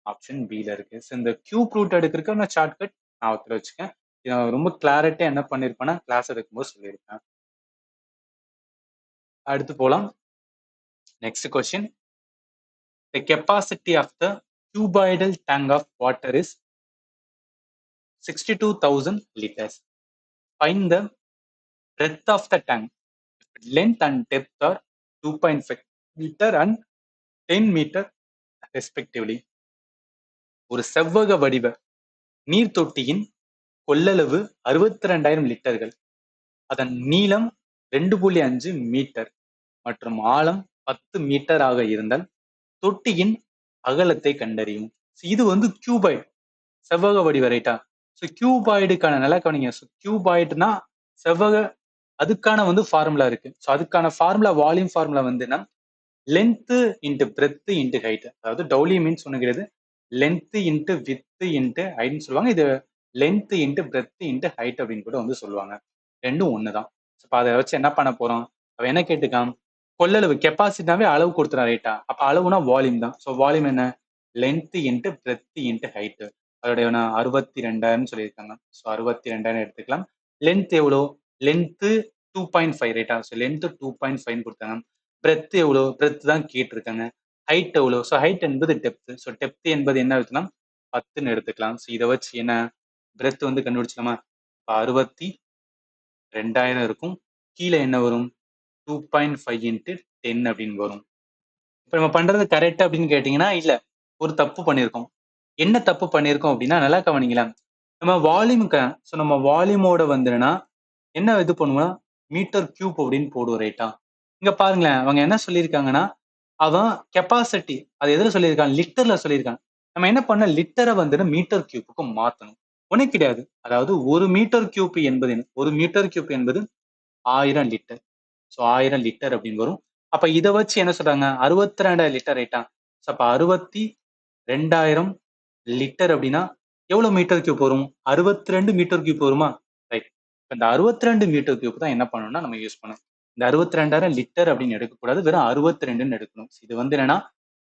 ஆப்ஷன் பில இருக்கு. ஸோ இந்த கியூப் ரூட் எடுக்கிறதுக்கு நான் ஷார்ட்கட் ஞாபகத்தில் வச்சுக்கேன். நான் ரொம்ப கிளாரிட்டியா என்ன பண்ணிருப்பேன்னா கிளாஸ் எடுக்கும்போது சொல்லியிருப்பேன். அடுத்து போலாம். Next question. The capacity of the cuboidal tank of water is 62,000 liters. Find the breadth of the tank. Length and depth are 2.5 meter and 10 meter respectively. ஒரு செவ்வக வடிவ நீர் தொட்டியின் கொள்ளளவு 62,000 லிட்டர்கள். அதன் நீளம் 2.5 மீட்டர் மற்றும் ஆழம் 10 மீட்டர் ஆக இருந்தால் தொட்டியின் அகலத்தை கண்டறியும். இது வந்து கியூபாய்டு, செவ்வக வடிவ, ரைட்டா? ஸோ கியூபாய்டுக்கான நல்லா கவனிங்க. ஸோ கியூபாய்டுனா செவ்வக, அதுக்கான வந்து ஃபார்முலா இருக்கு. ஸோ அதுக்கான ஃபார்முலா, வால்யூம் ஃபார்முலா வந்துன்னா length into breadth into height. அதாவது டவுலி மீன்ஸ் ஒண்ணுங்கிறது லென்த் இன்ட்டு வித் இன்ட்டு ஹைட்னு சொல்லுவாங்க. இது length into breadth into height அப்படின்னு கூட வந்து சொல்லுவாங்க. ரெண்டும் ஒண்ணுதான். இப்போ அதை வச்சு என்ன பண்ண போறோம்? அவ என்ன கேட்டுக்கான்? கொள்ளளவு, கெப்பாசிட்டினாவே அளவு கொடுத்துறான், ரைட்டா? அப்ப அளவுனா வால்யூம் தான். ஸோ வால்யூம் என்ன? Length into breadth into height. அதோடைய 62,000 சொல்லியிருக்காங்க. ஸோ 62,000 எடுத்துக்கலாம். லென்த் எவ்வளோ? லென்த் 2.5, ரைட்டா? ஸோ லென்த் 2.5 கொடுத்தாங்க. பிரெத் எவ்வளோ? பிரெத் தான் கேட்டிருக்காங்க. ஹைட் எவ்வளோ? ஸோ ஹைட் என்பது டெப்த். ஸோ டெப்த் என்பது என்ன எடுத்துக்கலாம்? 10ன்னு எடுத்துக்கலாம். ஸோ இதை வச்சு என்ன பிரெத் வந்து கண்டுபிடிச்சலாமா? 62,000 இருக்கும். கீழே என்ன வரும்? 2.5 இன்ட்டு 10 அப்படின்னு வரும். இப்போ நம்ம பண்றது கரெக்ட் அப்படின்னு கேட்டீங்கன்னா இல்ல, ஒரு தப்பு பண்ணியிருக்கோம். என்ன தப்பு பண்ணியிருக்கோம் அப்படின்னா நல்லா கவனிங்களா. நம்ம வால்யூமுக்கு, ஸோ நம்ம வால்யூமோட வந்துன்னா என்ன இது பண்ணுவோம்னா மீட்டர் கியூப் அப்படின்னு போடுவோம், ரைட்டா? இங்க பாருங்களேன், அவங்க என்ன சொல்லியிருக்காங்கன்னா அவன் கெப்பாசிட்டி அது எதுல சொல்லியிருக்கான்? லிட்டர்ல சொல்லியிருக்கான். நம்ம என்ன பண்ண, லிட்டரை வந்துட்டு மீட்டர் கியூப்புக்கு மாத்தணும். ஒன்றும் கிடையாது. அதாவது ஒரு மீட்டர் கியூப் என்பது என்ன? ஒரு மீட்டர் கியூப் என்பது 1000 லிட்டர். ஸோ 1000 லிட்டர் அப்படின்னு வரும். அப்ப இதை வச்சு என்ன சொல்றாங்க? 62,000 லிட்டர், ரைட்டா? ஸோ அப்ப 62,000 லிட்டர் அப்படின்னா எவ்வளவு மீட்டர் கியூப் வரும்? 62 மீட்டர் கியூப் வருமா? ரைட். இந்த 62 மீட்டர் கியூப் தான் என்ன பண்ணணும்னா நம்ம யூஸ் பண்ணணும். இந்த 62,000 லிட்டர் அப்படின்னு எடுக்கக்கூடாது, வெறும் 62ன்னு எடுக்கணும். இது வந்து என்னன்னா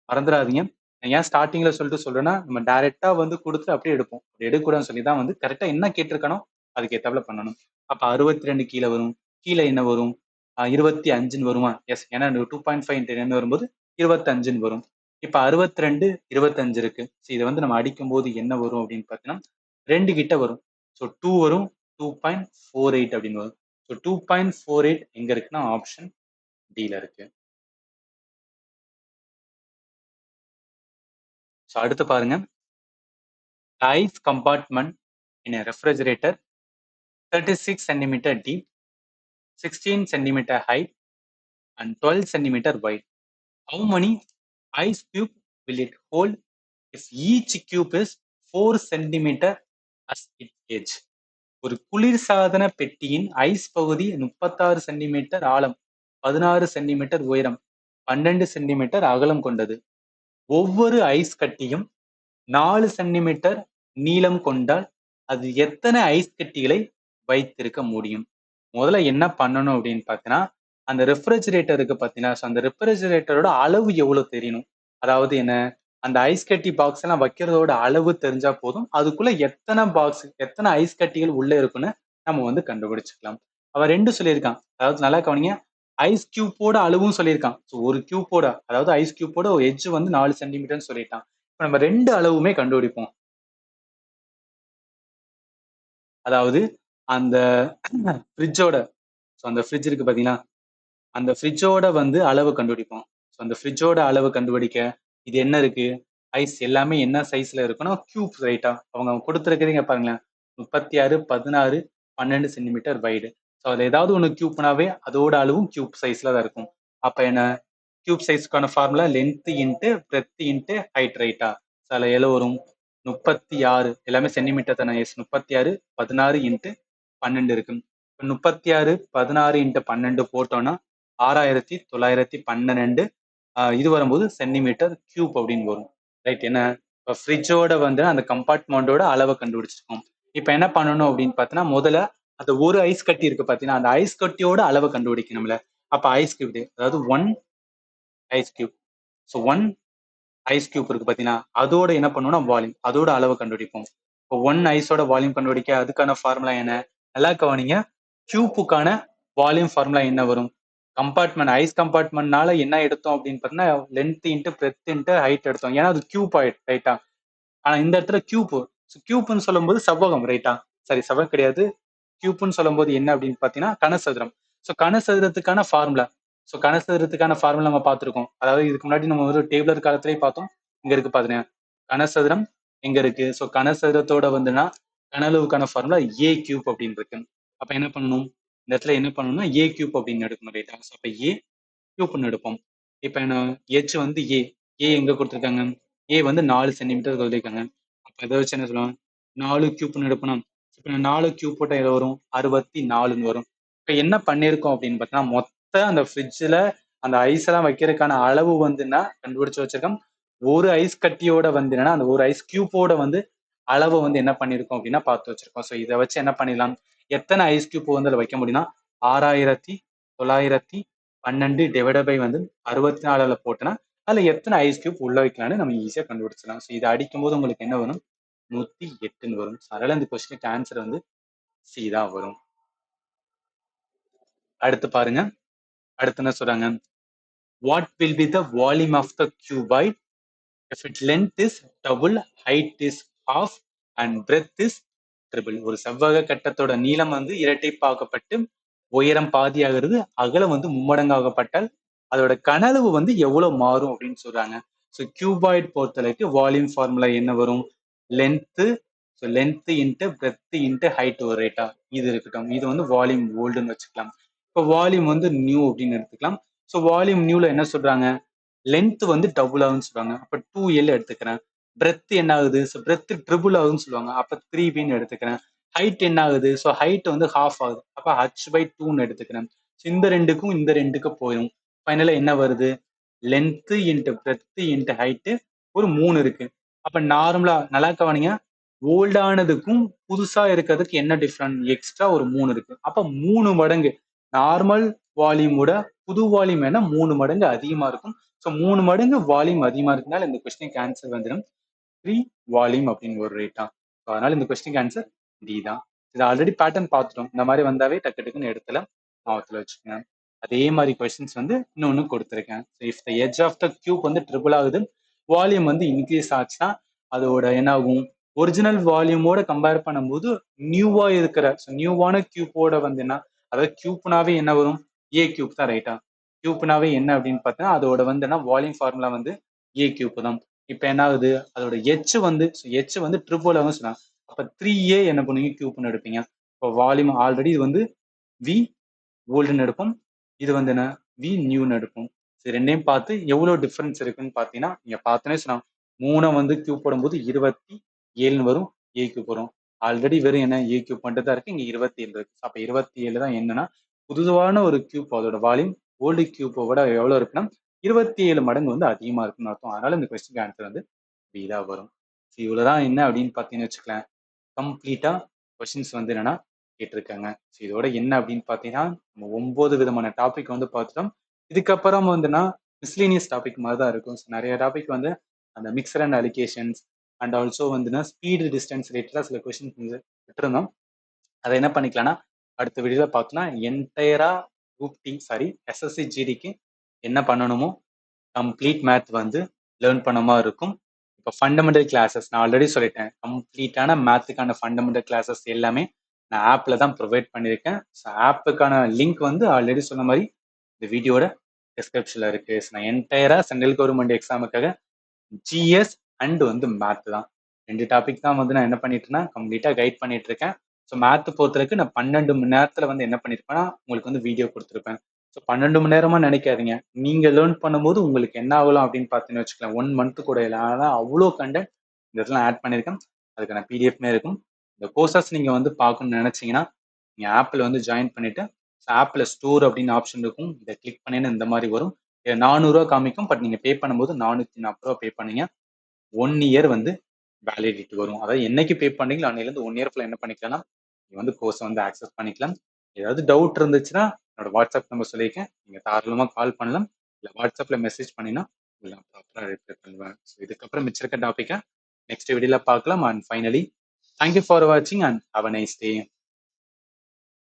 மறந்துடாதீங்க. நான் ஏன் ஸ்டார்டிங்ல சொல்லிட்டு சொல்றேன்னா நம்ம டைரக்டா வந்து கொடுத்து அப்படியே எடுப்போம். அப்படி எடுக்கக்கூடாதுன்னு சொல்லி தான் வந்து கரெக்டா என்ன கேட்டிருக்கானோ அதுக்கு ஏத்தாப்புல பண்ணணும். அப்ப 62 கீழே வரும். கீழே என்ன வரும்? 25ன்னு வருமா? எஸ். ஏன்னா 2.5 இன்ட்டு 10 வரும்போது 25ன்னு வரும். இப்ப 62, 25 இருக்கு. இதை வந்து நம்ம அடிக்கும் போது என்ன வரும் அப்படின்னு பார்த்தீங்கன்னா 2 கிட்ட வரும். ஸோ 2 வரும். 2.48 அப்படின்னு வரும். ஸோ 2.48 எங்க இருக்குன்னா ஆப்ஷன் டில இருக்கு. ஸோ அடுத்து பாருங்க. ice compartment in a refrigerator 36 centimeter deep, 16 centimeter height and 12 centimeter wide. How many ice cube will it hold if each cube is 4 centimeter as its edge? ஒரு குளிர்சாதன பெட்டியின் ஐஸ் பகுதி 36 சென்டிமீட்டர் ஆழம், 16 சென்டிமீட்டர் உயரம், 12 சென்டிமீட்டர் அகலம் கொண்டது. ஒவ்வொரு ஐஸ் கட்டியும் 4 சென்டிமீட்டர் நீளம் கொண்டால் அது எத்தனை ஐஸ் கட்டிகளை வைத்திருக்க முடியும்? முதல்ல என்ன பண்ணணும் அப்படின்னு பார்த்தீங்கன்னா அந்த ரெஃப்ரிஜரேட்டருக்கு பார்த்தீங்கன்னா அந்த ரெஃப்ரிஜரேட்டரோட அளவு எவ்வளவு தெரியணும். அதாவது என்ன, அந்த ஐஸ் கட்டி பாக்ஸ் எல்லாம் வைக்கிறதோட அளவு தெரிஞ்சா போதும், அதுக்குள்ள எத்தனை பாக்ஸ், எத்தனை ஐஸ் கட்டிகள் உள்ள இருக்குன்னு நம்ம வந்து கண்டுபிடிச்சுக்கலாம். அவன் 2 சொல்லியிருக்கான். அதாவது நல்லா கவனிங்க, ஐஸ் கியூப்போட அளவும் சொல்லியிருக்கான். ஸோ ஒரு கியூப்போட, அதாவது ஐஸ் கியூப்போட ஒரு எட்ஜ் வந்து 4 சென்டிமீட்டர்னு சொல்லிட்டான். இப்போ நம்ம 2 அளவுமே கண்டுபிடிப்போம். அதாவது அந்த ஃப்ரிட்ஜோட, ஸோ அந்த ஃப்ரிட்ஜ் இருக்கு பார்த்தீங்களா, அந்த ஃப்ரிட்ஜோட வந்து அளவு கண்டுபிடிப்போம். ஸோ அந்த ஃப்ரிட்ஜோட அளவு கண்டுபிடிக்க இது என்ன இருக்கு? ஐஸ் எல்லாமே என்ன சைஸ்ல இருக்குன்னா கியூப், ரைட்டா? அவங்க கொடுத்துருக்கிறீங்க பாருங்களேன், 36, 16, 12 சென்டிமீட்டர் வைடு. ஸோ அதில் ஏதாவது ஒன்று கியூப்னாவே அதோட அளவும் கியூப் சைஸ்ல தான் இருக்கும். அப்ப என்ன, கியூப் சைஸ்க்கான formula length into breadth into height, ரைட்டா? ஸோ அதில் எவ்வளோ வரும்? 36 எல்லாமே சென்டிமீட்டர் தானே. எஸ் 36 16 இன்ட்டு 12 இருக்கு. 36 16 இன்ட்டு 12 போட்டோம்னா 6912 இது வரும்போது சென்டிமீட்டர் கியூப் அப்படின்னு வரும். ரைட். என்ன இப்போ ஃப்ரிட்ஜோட வந்து அந்த கம்பார்ட்மெண்டோட அளவை கண்டுபிடிச்சிருக்கோம். இப்போ என்ன பண்ணணும் அப்படின்னு பார்த்தீங்கன்னா, முதல்ல அந்த ஒரு ஐஸ் கட்டி இருக்கு பார்த்தீங்கன்னா, அந்த ஐஸ் கட்டியோட அளவை கண்டுபிடிக்கணும்ல. அப்போ ஐஸ் கியூப், அதாவது 1 ice cube. So 1 ice cube இருக்கு பார்த்தீங்கன்னா, அதோட என்ன பண்ணுவோம்னா வால்யூம், அதோட அளவை கண்டுபிடிப்போம். இப்போ 1 ஐஸோட வால்யூம் கண்டுபிடிக்க அதுக்கான ஃபார்முலா என்ன? நல்லா கவனிங்க. கியூப்புக்கான வால்யூம் ஃபார்முலா என்ன வரும்? கம்பார்ட்மெண்ட், ஐஸ் கம்பார்ட்மெண்ட்னால என்ன எடுத்தோம் அப்படின்னு பார்த்தீங்கன்னா, length into breadth into height எடுத்தோம். ஏன்னா அது கியூப் ஆயிட்டு, ரைட்டா? ஆனா இந்த இடத்துல கியூப், கியூப்னு சொல்லும்போது செவ்வகம், ரைட்டா? சரி, செவ்வகம் கிடையாது. கியூப்னு சொல்லும்போது என்ன அப்படின்னு பார்த்தீங்கன்னா கனசதுரம். ஸோ கனசதுரத்துக்கான ஃபார்முலா, ஸோ கனசதுரத்துக்கான ஃபார்முலா நம்ம பார்த்துருக்கோம். அதாவது இதுக்கு முன்னாடி நம்ம ஒரு டேபிளர் காலத்திலேயே பார்த்தோம். இங்க இருக்கு பாருங்க, கனசதுரம் எங்க இருக்கு? ஸோ கனசதுரத்தோட வந்துன்னா கனளவுக்கான ஃபார்முலா ஏ கியூப் அப்படின்னு இருக்கு. அப்ப என்ன பண்ணணும்? இந்த இடத்துல என்ன பண்ணணும்னா ஏ கியூப் அப்படின்னு எடுக்கணும், ரைட்டா? ஸோ அப்ப ஏ கியூப்னு எடுப்போம். இப்ப என்ன ஹெச் வந்து ஏ, ஏ எங்க கொடுத்துருக்காங்க? ஏ வந்து 4 சென்டிமீட்டர் சொல்லியிருக்காங்க. அப்ப இதை வச்சு என்ன சொல்லுவாங்க? 4 கியூப்னு எடுப்பணும். இப்ப 4 கியூப் போட்டா எவ்வளவு வரும்? 64ன்னு வரும். இப்ப என்ன பண்ணிருக்கோம் அப்படின்னு பார்த்தீங்கன்னா, மொத்த அந்த ஃப்ரிட்ஜ்ல அந்த ஐஸ் எல்லாம் வைக்கிறதுக்கான அளவு வந்துன்னா கண்டுபிடிச்சு வச்சிருக்கோம். ஒரு ஐஸ் கட்டியோட வந்து என்னன்னா அந்த ஒரு ஐஸ் கியூப்போட வந்து அளவு வந்து என்ன பண்ணிருக்கோம் அப்படின்னா பார்த்து வச்சிருக்கோம். ஸோ இதை வச்சு என்ன பண்ணிடலாம்? எத்தனை ஐஸ் கியூப் வந்து அதில் வைக்க முடியும்னா 6912 டிவைட் பை வந்து 64ல போட்டோன்னா அதுல எத்தனை ஐஸ் கியூப் உள்ள வைக்கலாம்னு நம்ம ஈஸியா கண்டுபிடிச்சலாம். ஸோ இதை அடிக்கும் போது உங்களுக்கு என்ன வரும்? 108ன்னு வரும். அதனால இந்த கொஸ்டினுக்கு ஆன்சர் வந்து சி தான் வரும். அடுத்து பாருங்க. அடுத்து என்ன சொல்றாங்க? What will be the volume of the cuboid if its length is double, height is half and breadth is triple? ஒரு செவ்வக கட்டத்தோட நீளம் வந்து இரட்டைப்பாக்கப்பட்டு உயரம் பாதியாகிறது, அகலம் வந்து மும்மடங்காகப்பட்டால் அதோட கனளவு வந்து எவ்வளவு மாறும் அப்படின்னு சொல்றாங்க. ஸோ கியூபாய்ட் பொறுத்தளவுக்கு வால்யூம் ஃபார்முலா என்ன வரும்? Length, so length into breadth into height ஒரு ரேட்டா இது இருக்கட்டும். இது வந்து வால்யூம் ஓல்டுன்னு வச்சுக்கலாம். இப்போ வால்யூம் வந்து நியூ அப்படின்னு எடுத்துக்கலாம். ஸோ வால்யூம் நியூல என்ன சொல்றாங்க? லென்த் வந்து டபுள் ஆகும்னு சொல்றாங்க. அப்ப 2L எடுத்துக்கிறேன். பிரெத் என்ன ஆகுது? ஸோ பிரெத் ட்ரிபிள் ஆகுதுன்னு சொல்லுவாங்க. அப்ப 3Bன்னு எடுத்துக்கிறேன். ஹைட் என்ன ஆகுது? ஸோ ஹைட் வந்து ஹாஃப் ஆகுது. அப்ப h/2ன்னு எடுத்துக்கிறேன். ஸோ இந்த ரெண்டுக்கும் இந்த ரெண்டுக்கும் போயிடும். ஃபைனலா என்ன வருது? Length into breadth into height ஒரு 3 இருக்கு. அப்ப நார்மலா நல்லா கவனிங்க. ஓல்டானதுக்கும் புதுசா இருக்கிறதுக்கு என்ன டிஃபரன்ஸ்? எக்ஸ்ட்ரா ஒரு 3 இருக்கு. அப்ப 3 மடங்கு நார்மல் வால்யூமோட புது வால்யூம் என்ன 3 மடங்கு அதிகமா இருக்கும். ஸோ 3 மடங்கு வால்யூம் அதிகமா இருக்கனால இந்த கொஸ்டினுக்கு ஆன்சர் வந்துடும் 3 வால்யூம் அப்படின்னு ஒரு ரேட்டா. அதனால இந்த கொஸ்டினுக்கு ஆன்சர் டி தான். இது ஆல்ரெடி பேட்டர்ன் பார்த்துட்டோம். இந்த மாதிரி வந்தாவே டக்கு டக்குன்னு இடத்துல ஞாபகத்துல வச்சுக்கோங்க. அதே மாதிரி கொஸ்டின்ஸ் வந்து இன்னொன்னு கொடுத்துருக்கேன். If the edge of the cube வந்து ட்ரிபிள் ஆகுது, வால்யூம் வந்து இன்க்ரீஸ் ஆச்சுன்னா அதோட என்ன ஆகும்? ஒரிஜினல் வால்யூமோட கம்பேர் பண்ணும்போது நியூவா இருக்கிற நியூவான கியூப்போட வந்து என்ன, அதாவது கியூப்னாவே என்ன வரும்? ஏ கியூப் தான், ரைட்டா? கியூப்னாவே என்ன அப்படின்னு பார்த்தீங்கன்னா அதோட வந்து என்ன வால்யூம் ஃபார்முலா வந்து ஏ கியூப் தான். இப்போ என்ன ஆகுது? அதோட எச் வந்து எச் வந்து ட்ரிபிள் ஆகும் சொன்னாங்க. அப்ப 3A என்ன பண்ணுவீங்க? கியூப்னு எடுப்பீங்க. இப்போ வால்யூம் ஆல்ரெடி இது வந்து வி ஓல்டுன்னு எடுப்போம். இது வந்து என்ன? வி நியூன்னு எடுப்போம். சரி, ரெண்டையும் பார்த்து எவ்வளவு டிஃபரன்ஸ் இருக்குன்னு பார்த்தீங்கன்னா நீங்க பார்த்தோன்னே சொன்னாங்க 3 வந்து கியூப் போடும்போது 27ன்னு வரும். ஏ கியூப் வரும். ஆல்ரெடி வெறும் என்ன ஏ கியூப் மட்டும் தான் இருக்கு. இங்க 27 இருக்கு. அப்ப 27 தான் என்னன்னா புதுவான ஒரு கியூப், அதோட வால்யூம் ஓல்டு கியூப்பை விட எவ்வளவு இருக்குன்னா 27 மடங்கு வந்து அதிகமா இருக்குன்னு அர்த்தம். அதனால இந்த கொஸ்டின் ஆன்சர் வந்து பி தான் வரும். இவ்வளவுதான் என்ன அப்படின்னு பார்த்தீங்கன்னு வச்சுக்கலாம். கம்ப்ளீட்டா கொஸ்டின்ஸ் வந்து என்னன்னா கேட்டிருக்காங்க. ஸோ இதோட என்ன அப்படின்னு பார்த்தீங்கன்னா நம்ம 9 விதமான டாபிக் வந்து பார்த்துட்டோம். இதுக்கப்புறம் வந்துன்னா மிஸ்லீனியஸ் டாபிக் மாதிரி தான் இருக்கும். ஸோ நிறைய டாபிக் வந்து அந்த mixer and allegations and also வந்துன்னா ஸ்பீடு டிஸ்டன்ஸ் ரிலேட்டடாக சில கொஸ்டின்ஸ் வந்து விட்டுருந்தோம். அதை என்ன பண்ணிக்கலாம்னா அடுத்த வீடியோல பார்த்தோம்னா என்டையரா குரூப் டி சாரி எஸ்எஸ்சி ஜிடிக்கு என்ன பண்ணணுமோ கம்ப்ளீட் மேத் வந்து லேர்ன் பண்ண மாதிரி இருக்கும். இப்போ ஃபண்டமெண்டல் கிளாஸஸ் நான் ஆல்ரெடி சொல்லிட்டேன். கம்ப்ளீட்டான மேத்துக்கான ஃபண்டமெண்டல் கிளாஸஸ் எல்லாமே நான் ஆப்ல தான் ப்ரொவைட் பண்ணியிருக்கேன். ஸோ ஆப்புக்கான லிங்க் வந்து ஆல்ரெடி சொன்ன மாதிரி இந்த வீடியோட டிஸ்கிரிப்ஷன்ல இருக்கு. ஸோ நான் என்டையரா சென்ட்ரல் கவர்மெண்ட் எக்ஸாமுக்காக ஜிஎஸ் அண்ட் வந்து மேத் தான் 2 டாபிக் தான் வந்து நான் என்ன பண்ணிட்டேன்னா கம்ப்ளீட்டா கைட் பண்ணிட்டு இருக்கேன். ஸோ மேத் பொறுத்தவரைக்கும் நான் 12 மணி நேரத்துல வந்து என்ன பண்ணிருப்பேன்னா உங்களுக்கு வந்து வீடியோ கொடுத்துருப்பேன். ஸோ 12 மணி நேரமா நினைக்காதீங்க. நீங்க லேர்ன் பண்ணும்போது உங்களுக்கு என்ன ஆகலாம் அப்படின்னு பார்த்தீங்கன்னு வச்சுக்கலாம் 1 மந்த் கூட இல்லை. ஆனால் அவ்வளோ கண்டென்ட் இந்த இடத்துல ஆட் பண்ணியிருக்கேன். அதுக்கான பிடிஎஃப்மே இருக்கும். இந்த கோர்சஸ் நீங்க வந்து பார்க்கணும்னு நினைச்சீங்கன்னா நீங்க ஆப்ல வந்து ஜாயின் பண்ணிட்டு ஆப்ல ஸ்டோர் அப்படின்னு ஆப்ஷன் இருக்கும். இதை கிளிக் பண்ணீங்கன்னா இந்த மாதிரி வரும். 400 காமிக்கும். பட் நீங்க பே பண்ணும்போது 440 பே பண்ணீங்க 1 இயர் வந்து வேலிடிட்டி வரும். அதாவது என்னைக்கு பே பண்ணீங்களோ அன்னையிலேருந்து 1 இயர்க்குள்ள என்ன பண்ணிக்கலாம்னா நீங்க வந்து கோர்ஸ் வந்து ஆக்சஸ் பண்ணிக்கலாம். ஏதாவது டவுட் இருந்துச்சுன்னா என்னோட வாட்ஸ்அப் நம்பர் சொல்லியிருக்கேன். நீங்க தாராளமா கால் பண்ணலாம். இல்லை வாட்ஸ்அப்ல மெசேஜ் பண்ணினா நான் ப்ராப்பரா ரிப்ளை பண்ணுவேன். ஸோ இதுக்கப்புறம் மிச்சம் இருக்க டாப்பிக்கை நெக்ஸ்ட் வீடியோல பார்க்கலாம். அண்ட் ஃபைனலி தேங்க்யூ ஃபார் வாட்சிங் and have a nice day.